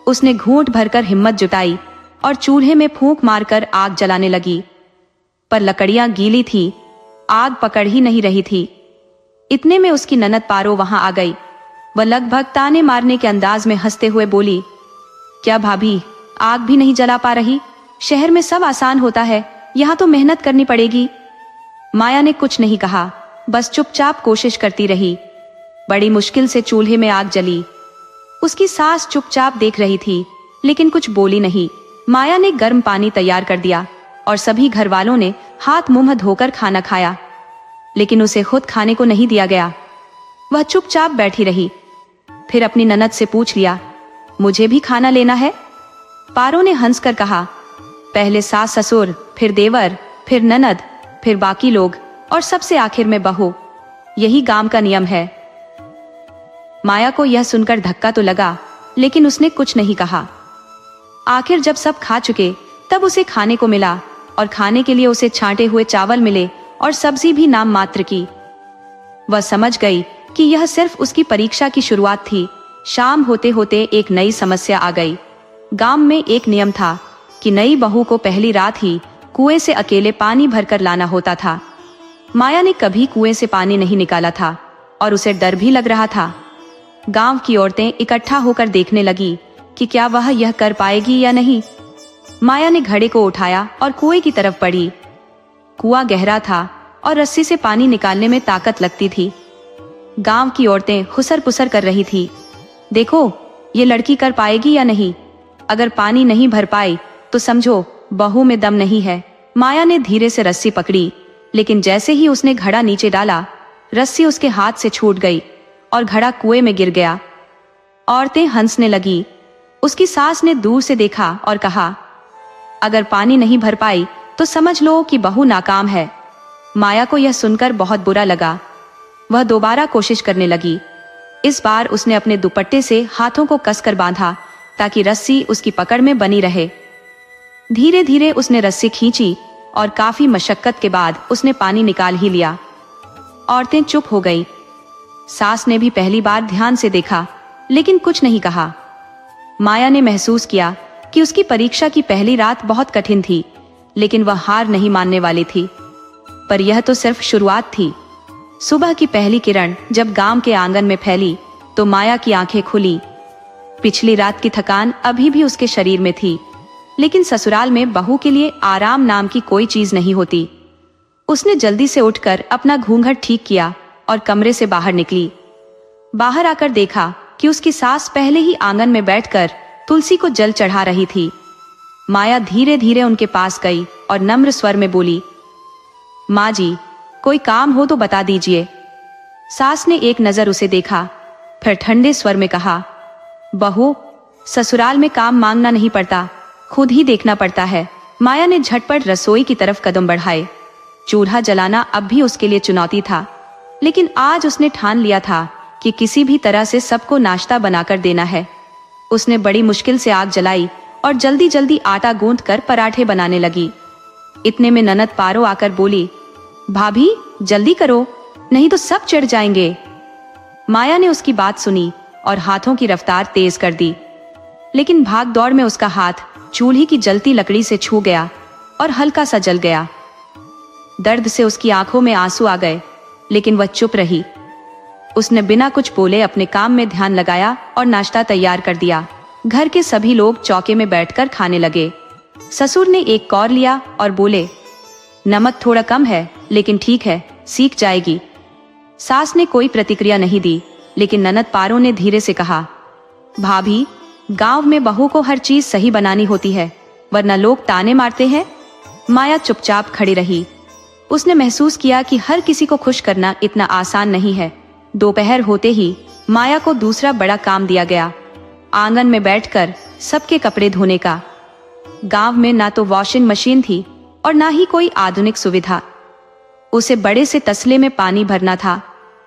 उसने घूंट भरकर हिम्मत जुटाई और चूल्हे में फूंक मारकर आग जलाने लगी, पर लकड़ियां गीली थी, आग पकड़ ही नहीं रही थी। इतने में उसकी ननद पारो वहां आ गई। वह लगभग ताने मारने के अंदाज में हंसते हुए बोली, क्या भाभी, आग भी नहीं जला पा रही? शहर में सब आसान होता है, यहाँ तो मेहनत करनी पड़ेगी। माया ने कुछ नहीं कहा, बस चुपचाप कोशिश करती रही। बड़ी मुश्किल से चूल्हे में आग जली। उसकी सास चुपचाप देख रही थी, लेकिन कुछ बोली नहीं। माया ने गर्म पानी तैयार कर दिया और सभी घर वालों ने हाथ मुंह धोकर खाना खाया, लेकिन उसे खुद खाने को नहीं दिया गया। वह चुपचाप बैठी रही। फिर अपनी ननद से पूछ लिया, मुझे भी खाना लेना है? पारो ने हंसकर कहा, पहले सास ससुर, फिर देवर, फिर ननद, फिर बाकी लोग और सबसे आखिर में बहू। यही गांव का नियम है। माया को यह सुनकर धक्का तो लगा, लेकिन उसने कुछ नहीं कहा। आखिर जब सब खा चुके, तब उसे खाने को मिला और खाने के लिए उसे छांटे हुए चावल मिले और सब्जी भी नाम मात्र की। वह समझ गई कि यह सिर्फ उसकी परीक्षा की शुरुआत थी। शाम होते होते एक नई समस्या आ गई। गांव में एक नियम था कि नई बहू को पहली रात ही कुएं से अकेले पानी भरकर लाना होता था। माया ने कभी कुएं से पानी नहीं निकाला था और उसे डर भी लग रहा था। गांव की औरतें इकट्ठा होकर देखने लगी कि क्या वह यह कर पाएगी या नहीं। माया ने घड़े को उठाया और कुएं की तरफ बढ़ी। कुआं गहरा था और रस्सी से पानी निकालने में ताकत लगती थी। गांव की औरतें खुसर पुसर कर रही थी, देखो ये लड़की कर पाएगी या नहीं। अगर पानी नहीं भर पाई तो समझो बहू में दम नहीं है। माया ने धीरे से रस्सी पकड़ी, लेकिन जैसे ही उसने घड़ा नीचे डाला, रस्सी उसके हाथ से छूट गई और घड़ा कुएं में गिर गया। औरतें हंसने लगी। उसकी सास ने दूर से देखा और कहा, अगर पानी नहीं भर पाई तो समझ लो कि बहू नाकाम है। माया को यह सुनकर बहुत बुरा लगा। वह दोबारा कोशिश करने लगी। इस बार उसने अपने दुपट्टे से हाथों को कसकर बांधा ताकि रस्सी उसकी पकड़ में बनी रहे। धीरे धीरे उसने रस्सी खींची और काफी मशक्कत के बाद उसने पानी निकाल ही लिया। औरतें चुप हो गईं। सास ने भी पहली बार ध्यान से देखा, लेकिन कुछ नहीं कहा। माया ने महसूस किया कि उसकी परीक्षा की पहली रात बहुत कठिन थी, लेकिन वह हार नहीं मानने वाली थी। पर यह तो सिर्फ शुरुआत थी। सुबह की पहली किरण जब गांव के आंगन में फैली तो माया की आंखें खुली। पिछली रात की थकान अभी भी उसके शरीर में थी, लेकिन ससुराल में बहू के लिए आराम नाम की कोई चीज नहीं होती। उसने जल्दी से उठकर अपना घूंघट ठीक किया और कमरे से बाहर निकली। बाहर आकर देखा कि उसकी सास पहले ही आंगन में बैठकर तुलसी को जल चढ़ा रही थी। माया धीरे धीरे उनके पास गई और नम्र स्वर में बोली, माँ जी, कोई काम हो तो बता दीजिए। सास ने एक नजर उसे देखा, फिर ठंडे स्वर में कहा, बहू, ससुराल में काम मांगना नहीं पड़ता, खुद ही देखना पड़ता है। माया ने झटपट रसोई की तरफ कदम बढ़ाए। चूल्हा जलाना अब भी उसके लिए चुनौती था, लेकिन आज उसने ठान लिया था कि किसी भी तरह से सबको नाश्ता बनाकर देना है। उसने बड़ी मुश्किल से आग जलाई और जल्दी जल्दी आटा गूंथ कर पराठे बनाने लगी। इतने में ननद पारो आकर बोली, भाभी जल्दी करो, नहीं तो सब चढ़ जाएंगे। माया ने उसकी बात सुनी और हाथों की रफ्तार तेज कर दी, लेकिन भाग दौड़ में उसका हाथ चूल्हे की जलती लकड़ी से छू गया और हल्का सा जल गया। दर्द से उसकी आंखों में आंसू आ गए, लेकिन वह चुप रही। उसने बिना कुछ बोले अपने काम में ध्यान लगाया और नाश्ता तैयार कर दिया। घर के सभी लोग चौके में बैठकर खाने लगे। ससुर ने एक कौर लिया और बोले, नमक थोड़ा कम है, लेकिन ठीक है, सीख जाएगी। सास ने कोई प्रतिक्रिया नहीं दी, लेकिन ननद पारो ने धीरे से कहा, भाभी, गांव में बहू को हर चीज सही बनानी होती है, वरना लोग ताने मारते हैं। माया चुपचाप खड़ी रही। उसने महसूस किया कि हर किसी को खुश करना इतना आसान नहीं है। दोपहर होते ही माया को दूसरा बड़ा काम दिया गया, आंगन में बैठकर सबके कपड़े धोने का। गांव में ना तो वॉशिंग मशीन थी और ना ही कोई आधुनिक सुविधा। उसे बड़े से तसले में पानी भरना था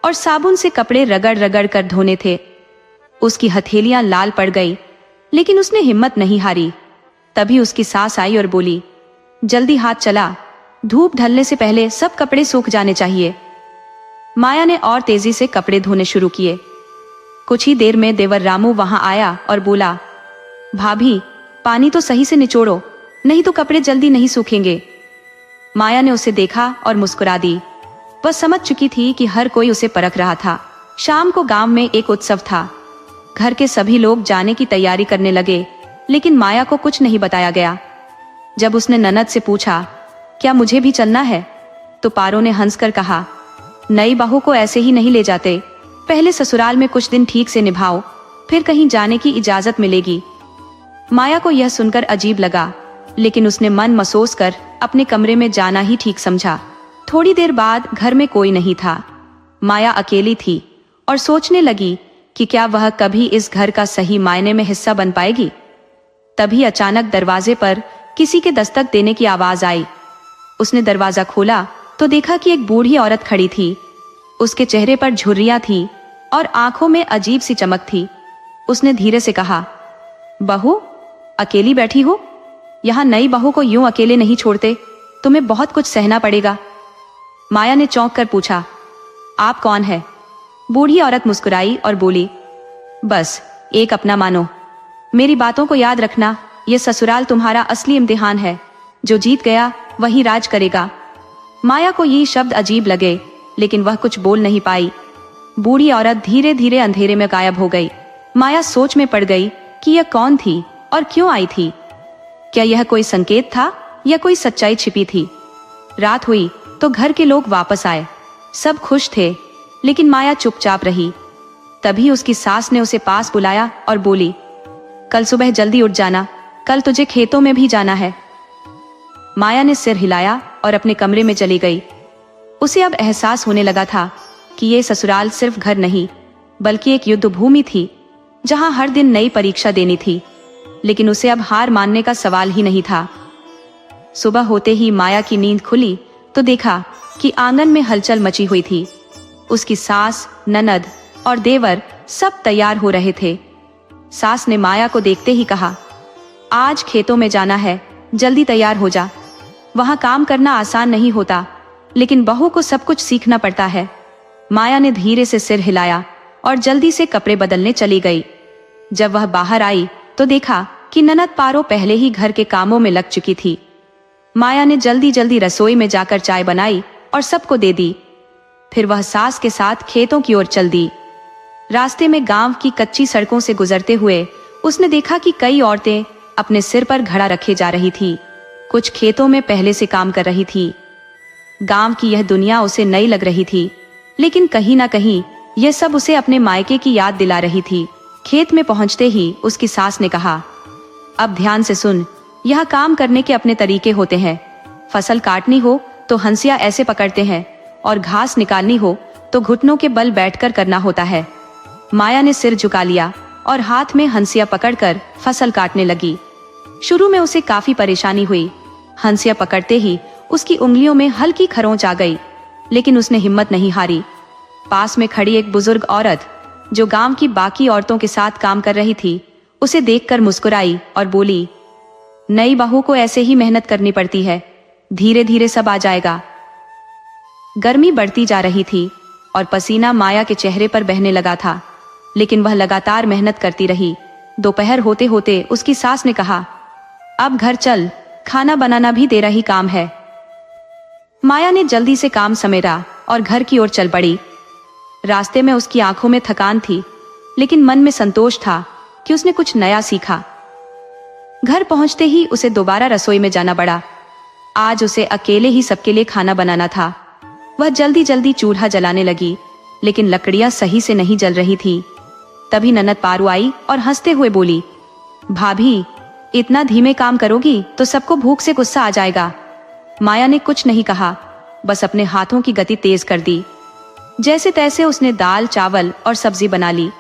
और साबुन से कपड़े रगड़ रगड़ कर धोने थे। उसकी हथेलियां लाल पड़ गई, लेकिन उसने हिम्मत नहीं हारी। तभी उसकी सास आई और बोली, जल्दी हाथ चला, धूप ढलने से पहले सब कपड़े सूख जाने चाहिए। माया ने और तेजी से कपड़े धोने शुरू किए। कुछ ही देर में देवर रामू वहां आया और बोला, भाभी, पानी तो सही से निचोड़ो, नहीं तो कपड़े जल्दी नहीं सूखेंगे। माया ने उसे देखा और मुस्कुरा दी। वह समझ चुकी थी कि हर कोई उसे परख रहा था। शाम को गांव में एक उत्सव था। घर के सभी लोग जाने की तैयारी करने लगे, लेकिन माया को कुछ नहीं बताया गया। जब उसने ननद से पूछा, क्या मुझे भी चलना है, तो पारो ने हंसकर कहा, नई बहू को ऐसे ही नहीं ले जाते, पहले ससुराल में कुछ दिन ठीक से निभाओ, फिर कहीं जाने की इजाजत मिलेगी। माया को यह सुनकर अजीब लगा, लेकिन उसने मन मसोस कर अपने कमरे में जाना ही ठीक समझा। थोड़ी देर बाद घर में कोई नहीं था। माया अकेली थी और सोचने लगी कि क्या वह कभी इस घर का सही मायने में हिस्सा बन पाएगी। तभी अचानक दरवाजे पर किसी के दस्तक देने की आवाज आई। उसने दरवाजा खोला तो देखा कि एक बूढ़ी औरत खड़ी थी। उसके चेहरे पर झुर्रियां थी और आंखों में अजीब सी चमक थी। उसने धीरे से कहा, बहू, अकेली बैठी हो? यहाँ नई बहू को यूं अकेले नहीं छोड़ते, तुम्हें बहुत कुछ सहना पड़ेगा। माया ने चौंक कर पूछा, आप कौन है? बूढ़ी औरत मुस्कुराई और बोली, बस एक अपना मानो, मेरी बातों को याद रखना, ये ससुराल तुम्हारा असली इम्तिहान है, जो जीत गया वही राज करेगा। माया को ये शब्द अजीब लगे, लेकिन वह कुछ बोल नहीं पाई। बूढ़ी औरत धीरे धीरे अंधेरे में गायब हो गई। माया सोच में पड़ गई कि यह कौन थी और क्यों आई थी। क्या यह कोई संकेत था या कोई सच्चाई छिपी थी? रात हुई तो घर के लोग वापस आए। सब खुश थे, लेकिन माया चुपचाप रही। तभी उसकी सास ने उसे पास बुलाया और बोली, कल सुबह जल्दी उठ जाना, कल तुझे खेतों में भी जाना है। माया ने सिर हिलाया और अपने कमरे में चली गई। उसे अब एहसास होने लगा था कि ये ससुराल सिर्फ घर नहीं, बल्कि एक युद्ध भूमि थी, जहां हर दिन नई परीक्षा देनी थी। लेकिन उसे अब हार मानने का सवाल ही नहीं था। सुबह होते ही माया की नींद खुली तो देखा कि आंगन में हलचल मची हुई थी। उसकी सास, ननद और देवर सब तैयार हो रहे थे। सास ने माया को देखते ही कहा, आज खेतों में जाना है, जल्दी तैयार हो जा। वहां काम करना आसान नहीं होता, लेकिन बहू को सब कुछ सीखना पड़ता है। माया ने धीरे से सिर हिलाया और जल्दी से कपड़े बदलने चली गई। जब वह बाहर आई तो देखा कि ननद पारो पहले ही घर के कामों में लग चुकी थी। माया ने जल्दी जल्दी रसोई में जाकर चाय बनाई और सबको दे दी। फिर वह सास के साथ खेतों की ओर चल दी। रास्ते में गांव की कच्ची सड़कों से गुजरते हुए उसने देखा कि कई औरतें अपने सिर पर घड़ा रखे जा रही थी। कुछ खेतों में पहले से काम कर रही थी। गांव की यह दुनिया उसे नई लग रही थी, लेकिन कहीं ना कहीं यह सब उसे अपने मायके की याद दिला रही थी। खेत में पहुंचते ही उसकी सास ने कहा, अब ध्यान से सुन, यहाँ काम करने के अपने तरीके होते हैं। फसल काटनी हो तो हंसिया ऐसे पकड़ते हैं और घास निकालनी हो तो घुटनों के बल बैठकर करना होता है। माया ने सिर झुका लिया और हाथ में हंसिया पकड़कर फसल काटने लगी। शुरू में उसे काफी परेशानी हुई। हंसिया पकड़ते ही उसकी उंगलियों में हल्की खरोंच आ गई, लेकिन उसने हिम्मत नहीं हारी। पास में खड़ी एक बुजुर्ग औरत, जो गांव की बाकी औरतों के साथ काम कर रही थी, उसे देखकर मुस्कुराई और बोली, नई बहू को ऐसे ही मेहनत करनी पड़ती है, धीरे धीरे सब आ जाएगा। गर्मी बढ़ती जा रही थी और पसीना माया के चेहरे पर बहने लगा था, लेकिन वह लगातार मेहनत करती रही। दोपहर होते होते उसकी सास ने कहा, अब घर चल, खाना बनाना भी तेरा ही काम है। माया ने जल्दी से काम समेटा और घर की ओर चल पड़ी। रास्ते में उसकी आंखों में थकान थी, लेकिन मन में संतोष था कि उसने कुछ नया सीखा। घर पहुंचते ही उसे दोबारा रसोई में जाना पड़ा। आज उसे अकेले ही सबके लिए खाना बनाना था। वह जल्दी जल्दी चूल्हा जलाने लगी, लेकिन लकड़ियां सही से नहीं जल रही थी। तभी ननद पारू आई और हंसते हुए बोली, भाभी, इतना धीमे काम करोगी तो सबको भूख से गुस्सा आ जाएगा। माया ने कुछ नहीं कहा, बस अपने हाथों की गति तेज कर दी। जैसे तैसे उसने दाल, चावल और सब्जी बना ली।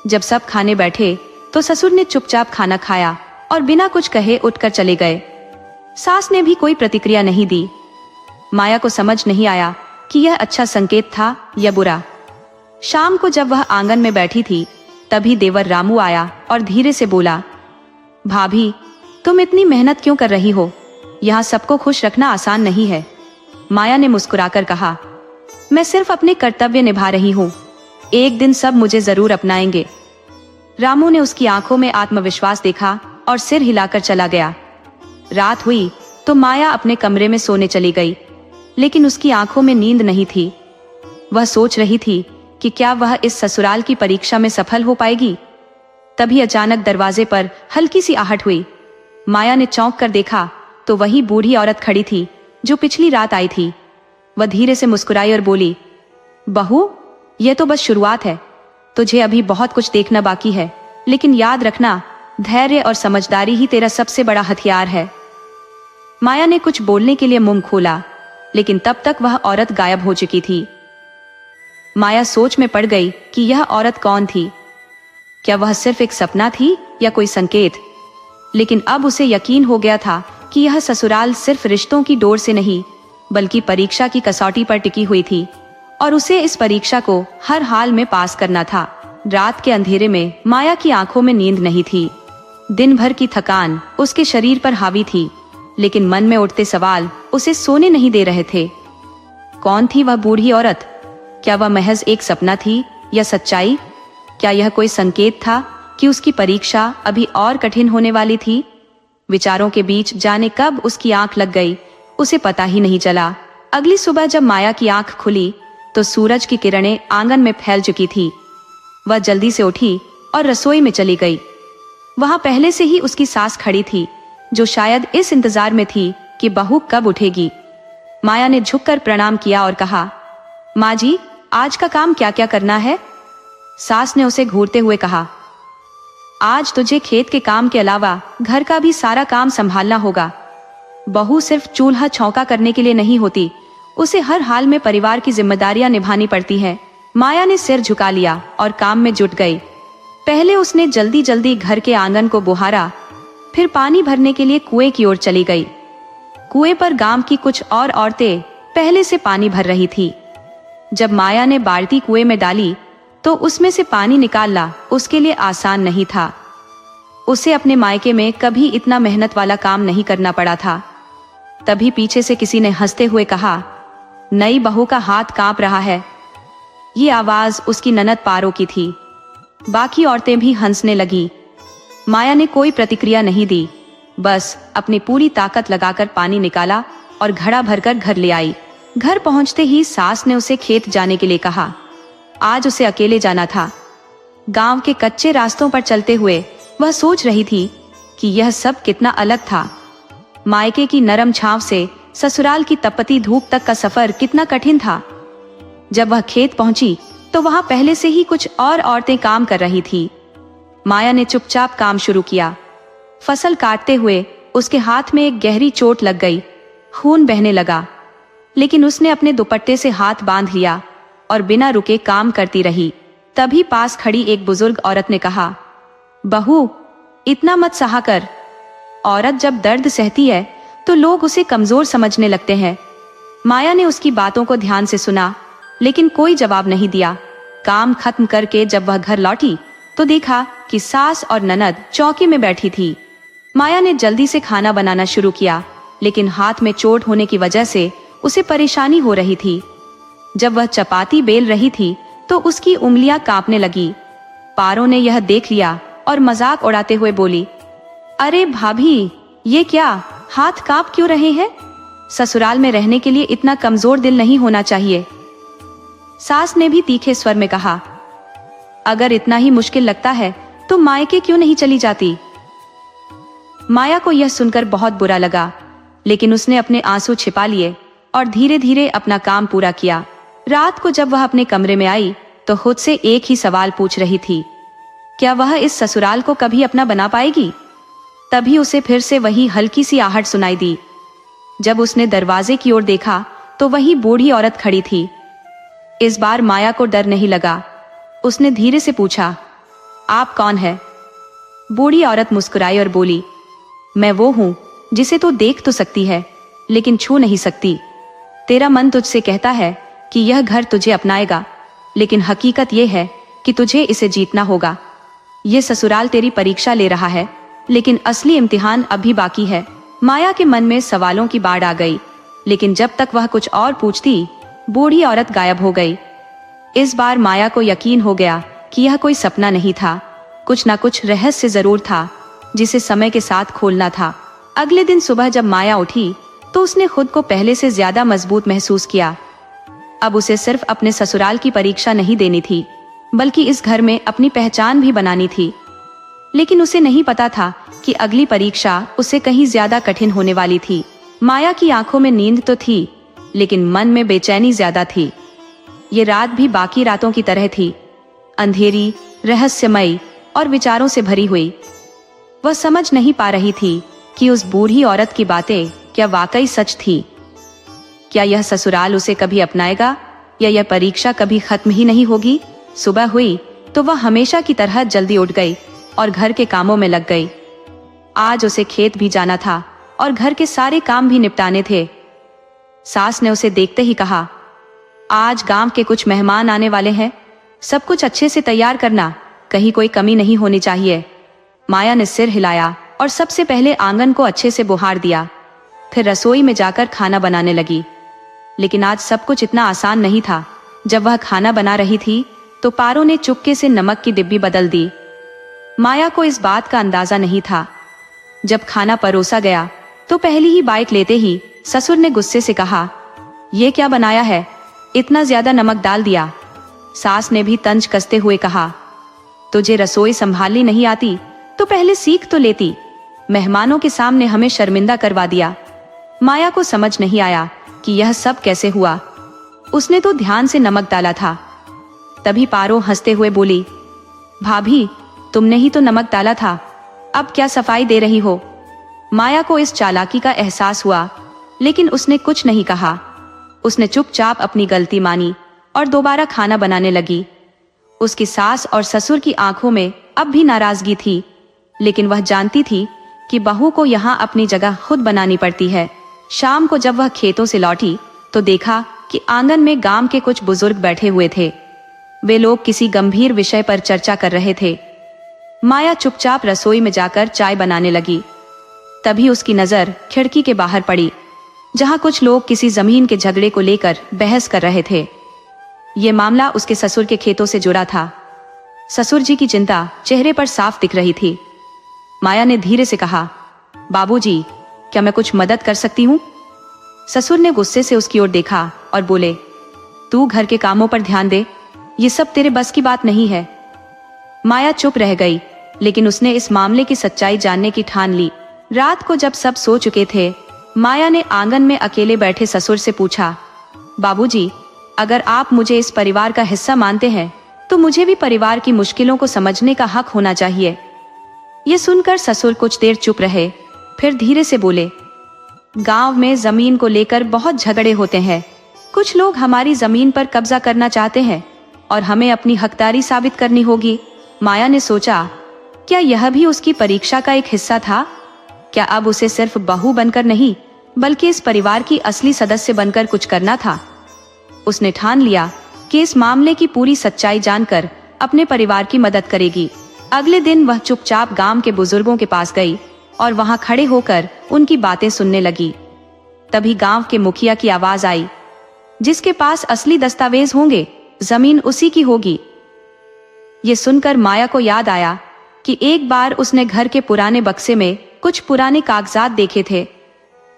जब सब खाने बैठे तो ससुर ने चुपचाप खाना खाया और बिना कुछ कहे उठकर चले गए। सास ने भी कोई प्रतिक्रिया नहीं दी। माया को समझ नहीं आया कि यह अच्छा संकेत था या बुरा। शाम को जब वह आंगन में बैठी थी, तभी देवर रामू आया और धीरे से बोला, भाभी, तुम इतनी मेहनत क्यों कर रही हो? यहाँ सबको खुश रखना आसान नहीं है। माया ने मुस्कुराकर कहा, मैं सिर्फ अपने कर्तव्य निभा रही हूँ। एक दिन सब मुझे जरूर अपनाएंगे। रामू ने उसकी आंखों में आत्मविश्वास देखा और सिर हिलाकर चला गया। रात हुई तो माया अपने कमरे में सोने चली गई, लेकिन उसकी आंखों में नींद नहीं थी। वह सोच रही थी कि क्या वह इस ससुराल की परीक्षा में सफल हो पाएगी। तभी अचानक दरवाजे पर हल्की सी आहट हुई। माया ने चौंक कर देखा तो वही बूढ़ी औरत खड़ी थी जो पिछली रात आई थी। वह धीरे से मुस्कुराई और बोली, बहू, यह तो बस शुरुआत है। तुझे अभी बहुत कुछ देखना बाकी है, लेकिन याद रखना, धैर्य और समझदारी ही तेरा सबसे बड़ा हथियार है। माया ने कुछ बोलने के लिए मुंह खोला, लेकिन तब तक वह औरत गायब हो चुकी थी। माया सोच में पड़ गई कि यह औरत कौन थी। क्या वह सिर्फ एक सपना थी या कोई संकेत? लेकिन अब उसे यकीन हो गया था कि यह ससुराल सिर्फ रिश्तों की डोर से नहीं, बल्कि परीक्षा की कसौटी पर टिकी हुई थी, और उसे इस परीक्षा को हर हाल में पास करना था। रात के अंधेरे में माया की आंखों में नींद नहीं थी। दिन भर की थकान उसके शरीर पर हावी थी, लेकिन मन में उठते सवाल उसे सोने नहीं दे रहे थे। कौन थी वह बूढ़ी औरत? क्या वह महज एक सपना थी या सच्चाई? क्या यह कोई संकेत था कि उसकी परीक्षा अभी और कठिन होने वाली थी? विचारों के बीच जाने कब उसकी आंख लग गई, उसे पता ही नहीं चला। अगली सुबह जब माया की आंख खुली तो सूरज की किरणें आंगन में फैल चुकी थी। वह जल्दी से उठी और रसोई में चली गई। वहां पहले से ही उसकी सास खड़ी थी, जो शायद इस इंतजार में थी कि बहू कब उठेगी। माया ने झुककर प्रणाम किया और कहा, माँ जी, आज का काम क्या क्या करना है? सास ने उसे घूरते हुए कहा, आज तुझे खेत के काम के अलावा घर का भी सारा काम संभालना होगा। बहू सिर्फ चूल्हा छौंका करने के लिए नहीं होती, उसे हर हाल में परिवार की जिम्मेदारियां निभानी पड़ती है। माया ने सिर झुका लिया और काम में जुट गई। पहले उसने जल्दी जल्दी घर के आंगन को बुहारा, फिर पानी भरने के लिए कुएं की ओर चली गई। कुएं पर गांव की कुछ और औरतें पहले से पानी भर रही थी। जब माया ने बाल्टी कुएं में डाली तो उसमें से पानी निकालना उसके लिए आसान नहीं था। उसे अपने मायके में कभी इतना मेहनत वाला काम नहीं करना पड़ा था। तभी पीछे से किसी ने हंसते हुए कहा, नई बहू का हाथ कांप रहा है। ये आवाज उसकी ननद पारो की थी। बाकी औरतें भी हंसने लगी। माया ने कोई प्रतिक्रिया नहीं दी, बस अपनी पूरी ताकत लगाकर पानी निकाला और घड़ा भरकर घर ले आई। घर पहुंचते ही सास ने उसे खेत जाने के लिए कहा। आज उसे अकेले जाना था। गांव के कच्चे रास्तों पर चलते हुए वह सोच रही थी कि यह सब कितना अलग था। मायके की नरम छांव से ससुराल की तपती धूप तक का सफर कितना कठिन था। जब वह खेत पहुंची तो वहां पहले से ही कुछ और औरतें काम कर रही थी। माया ने चुपचाप काम शुरू किया। फसल काटते हुए उसके हाथ में एक गहरी चोट लग गई। खून बहने लगा, लेकिन उसने अपने दुपट्टे से हाथ बांध लिया और बिना रुके काम करती रही। तभी पास खड़ी एक बुजुर्ग औरत ने कहा, बहू, इतना मत सहा कर। औरत जब दर्द सहती है तो लोग उसे कमजोर समझने लगते हैं। माया ने उसकी बातों को ध्यान से सुना, लेकिन कोई जवाब नहीं दिया। काम खत्म करके जब वह घर लौटी तो देखा कि सास और ननद चौकी में बैठी थी। माया ने जल्दी से खाना बनाना शुरू किया, लेकिन हाथ में चोट होने की वजह से उसे परेशानी हो रही थी। जब वह चपाती बेल रही थी तो उसकी उंगलियां कांपने लगी। पारो ने यह देख लिया और मजाक उड़ाते हुए बोली, अरे भाभी, ये क्या, हाथ कांप क्यों रहे हैं? ससुराल में रहने के लिए इतना कमजोर दिल नहीं होना चाहिए। सास ने भी तीखे स्वर में कहा, अगर इतना ही मुश्किल लगता है तो मायके क्यों नहीं चली जाती? माया को यह सुनकर बहुत बुरा लगा, लेकिन उसने अपने आंसू छिपा लिए और धीरे धीरे अपना काम पूरा किया। रात को जब वह अपने कमरे में आई तो खुद से एक ही सवाल पूछ रही थी, क्या वह इस ससुराल को कभी अपना बना पाएगी? तभी उसे फिर से वही हल्की सी आहट सुनाई दी। जब उसने दरवाजे की ओर देखा तो वही बूढ़ी औरत खड़ी थी। इस बार माया को डर नहीं लगा। उसने धीरे से पूछा, आप कौन है? बूढ़ी औरत मुस्कुराई और बोली, मैं वो हूं जिसे तू देख तो सकती है लेकिन छू नहीं सकती। तेरा मन तुझसे कहता है कि यह घर तुझे अपनाएगा, लेकिन हकीकत यह है कि तुझे इसे जीतना होगा। यह ससुराल तेरी परीक्षा ले रहा है, लेकिन असली इम्तिहान अभी बाकी है। माया के मन में सवालों की बाढ़ आ गई, लेकिन जब तक वह कुछ और पूछती, बूढ़ी औरत गायब हो गई। इस बार माया को यकीन हो गया कि यह कोई सपना नहीं था, कुछ ना कुछ रहस्य जरूर था जिसे समय के साथ खोलना था। अगले दिन सुबह जब माया उठी तो उसने खुद को पहले से ज्यादा मजबूत महसूस किया। अब उसे सिर्फ अपने ससुराल की परीक्षा नहीं देनी थी, बल्कि इस घर में अपनी पहचान भी बनानी थी। लेकिन उसे नहीं पता था कि अगली परीक्षा उसे कहीं ज्यादा कठिन होने वाली थी। माया की आंखों में नींद तो थी, लेकिन मन में बेचैनी ज्यादा थी। ये रात भी बाकी रातों की तरह थी, अंधेरी, रहस्यमयी और विचारों से भरी हुई। वह समझ नहीं पा रही थी कि उस बूढ़ी औरत की बातें क्या वाकई सच थी। क्या यह ससुराल उसे कभी अपनाएगा, या यह परीक्षा कभी खत्म ही नहीं होगी? सुबह हुई तो वह हमेशा की तरह जल्दी उठ गई और घर के कामों में लग गई। आज उसे खेत भी जाना था और घर के सारे काम भी निपटाने थे। सास ने उसे देखते ही कहा, आज गांव के कुछ मेहमान आने वाले हैं, सब कुछ अच्छे से तैयार करना, कहीं कोई कमी नहीं होनी चाहिए। माया ने सिर हिलाया और सबसे पहले आंगन को अच्छे से बुहार दिया, फिर रसोई में जाकर खाना बनाने लगी। लेकिन आज सब कुछ इतना आसान नहीं था। जब वह खाना बना रही थी तो पारो ने चुपके से नमक की डिब्बी बदल दी। माया को इस बात का अंदाजा नहीं था। जब खाना परोसा गया तो पहली ही बाइट लेते ही ससुर ने गुस्से से कहा, ये क्या बनाया है, इतना ज्यादा नमक डाल दिया। सास ने भी तंज कसते हुए कहा, तुझे रसोई संभालनी नहीं आती तो पहले सीख तो लेती, मेहमानों के सामने हमें शर्मिंदा करवा दिया। माया को समझ नहीं आया कि यह सब कैसे हुआ। उसने तो ध्यान से नमक डाला था। तभी पारो हंसते हुए बोली, भाभी, तुमने ही तो नमक डाला था, अब क्या सफाई दे रही हो? माया को इस चालाकी का एहसास हुआ, लेकिन उसने कुछ नहीं कहा। उसने चुपचाप अपनी गलती मानी और दोबारा खाना बनाने लगी। उसकी सास और ससुर की आंखों में अब भी नाराजगी थी, लेकिन वह जानती थी कि बहू को यहाँ अपनी जगह खुद बनानी पड़ती है। शाम को जब वह खेतों से लौटी तो देखा कि आंगन में गांव के कुछ बुजुर्ग बैठे हुए थे। वे लोग किसी गंभीर विषय पर चर्चा कर रहे थे। माया चुपचाप रसोई में जाकर चाय बनाने लगी। तभी उसकी नजर खिड़की के बाहर पड़ी, जहां कुछ लोग किसी जमीन के झगड़े को लेकर बहस कर रहे थे। ये मामला उसके ससुर के खेतों से जुड़ा था। ससुर जी की चिंता चेहरे पर साफ दिख रही थी। माया ने धीरे से कहा, बाबूजी, क्या मैं कुछ मदद कर सकती हूँ? ससुर ने गुस्से से उसकी ओर देखा और बोले, तू घर के कामों पर ध्यान दे, ये सब तेरे बस की बात नहीं है। माया चुप रह गई, लेकिन उसने इस मामले की सच्चाई जानने की ठान ली। रात को जब सब सो चुके थे, माया ने आंगन में अकेले बैठे ससुर से पूछा, बाबूजी, अगर आप मुझे इस परिवार का हिस्सा मानते हैं तो मुझे भी परिवार की मुश्किलों को समझने का हक होना चाहिए। ये सुनकर ससुर कुछ देर चुप रहे, फिर धीरे से बोले, गांव में जमीन को लेकर बहुत झगड़े होते हैं। कुछ लोग हमारी जमीन पर कब्जा करना चाहते हैं और हमें अपनी हकदारी साबित करनी होगी। माया ने सोचा, क्या यह भी उसकी परीक्षा का एक हिस्सा था? क्या अब उसे सिर्फ बहू बनकर नहीं, बल्कि इस परिवार की असली सदस्य बनकर कुछ करना था? उसने ठान लिया कि इस मामले की पूरी सच्चाई जानकर अपने परिवार की मदद करेगी। अगले दिन वह चुपचाप गांव के बुजुर्गों के पास गई और वहां खड़े होकर उनकी बातें सुनने लगी। तभी गांव के मुखिया की आवाज आई, जिसके पास असली दस्तावेज होंगे जमीन उसी की होगी। ये सुनकर माया को याद आया कि एक बार उसने घर के पुराने बक्से में कुछ पुराने कागजात देखे थे।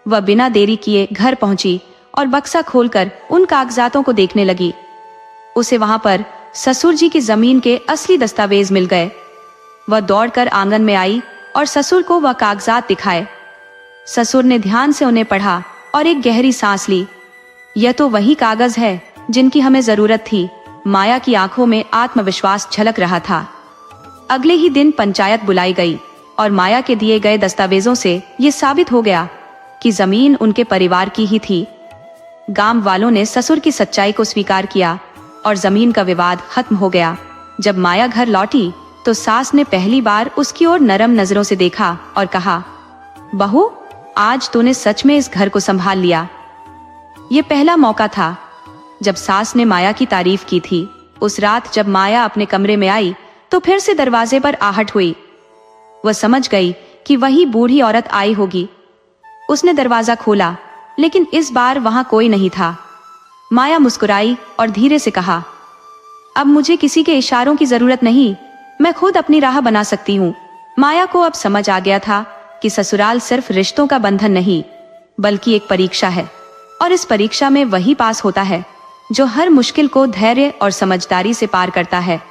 वह बिना देरी किए घर पहुंची और बक्सा खोलकर उन कागजातों को देखने लगी। उसे वहां पर ससुर जी की जमीन के असली दस्तावेज मिल गए। वह दौड़कर आंगन में आई और ससुर को वह कागजात दिखाए। ससुर ने ध्यान से उन्हें पढ़ा और एक गहरी सांस ली। यह तो वही कागज है जिनकी हमें जरूरत थी। माया की आंखों में आत्मविश्वास झलक रहा था। अगले ही दिन पंचायत बुलाई गई और माया के दिए गए दस्तावेजों से ये साबित हो गया कि जमीन उनके परिवार की ही थी। गांव वालों ने ससुर की सच्चाई को स्वीकार किया और जमीन का विवाद खत्म हो गया। जब माया घर लौटी तो सास ने पहली बार उसकी ओर नरम नजरों से देखा और कहा, बहू, आज तूने सच में इस घर को संभाल लिया। ये पहला मौका था जब सास ने माया की तारीफ की थी। उस रात जब माया अपने कमरे में आई तो फिर से दरवाजे पर आहट हुई। वह समझ गई कि वही बूढ़ी औरत आई होगी। उसने दरवाजा खोला, लेकिन इस बार वहां कोई नहीं था। माया मुस्कुराई और धीरे से कहा, अब मुझे किसी के इशारों की जरूरत नहीं, मैं खुद अपनी राह बना सकती हूँ। माया को अब समझ आ गया था कि ससुराल सिर्फ रिश्तों का बंधन नहीं, बल्कि एक परीक्षा है, और इस परीक्षा में वही पास होता है जो हर मुश्किल को धैर्य और समझदारी से पार करता है।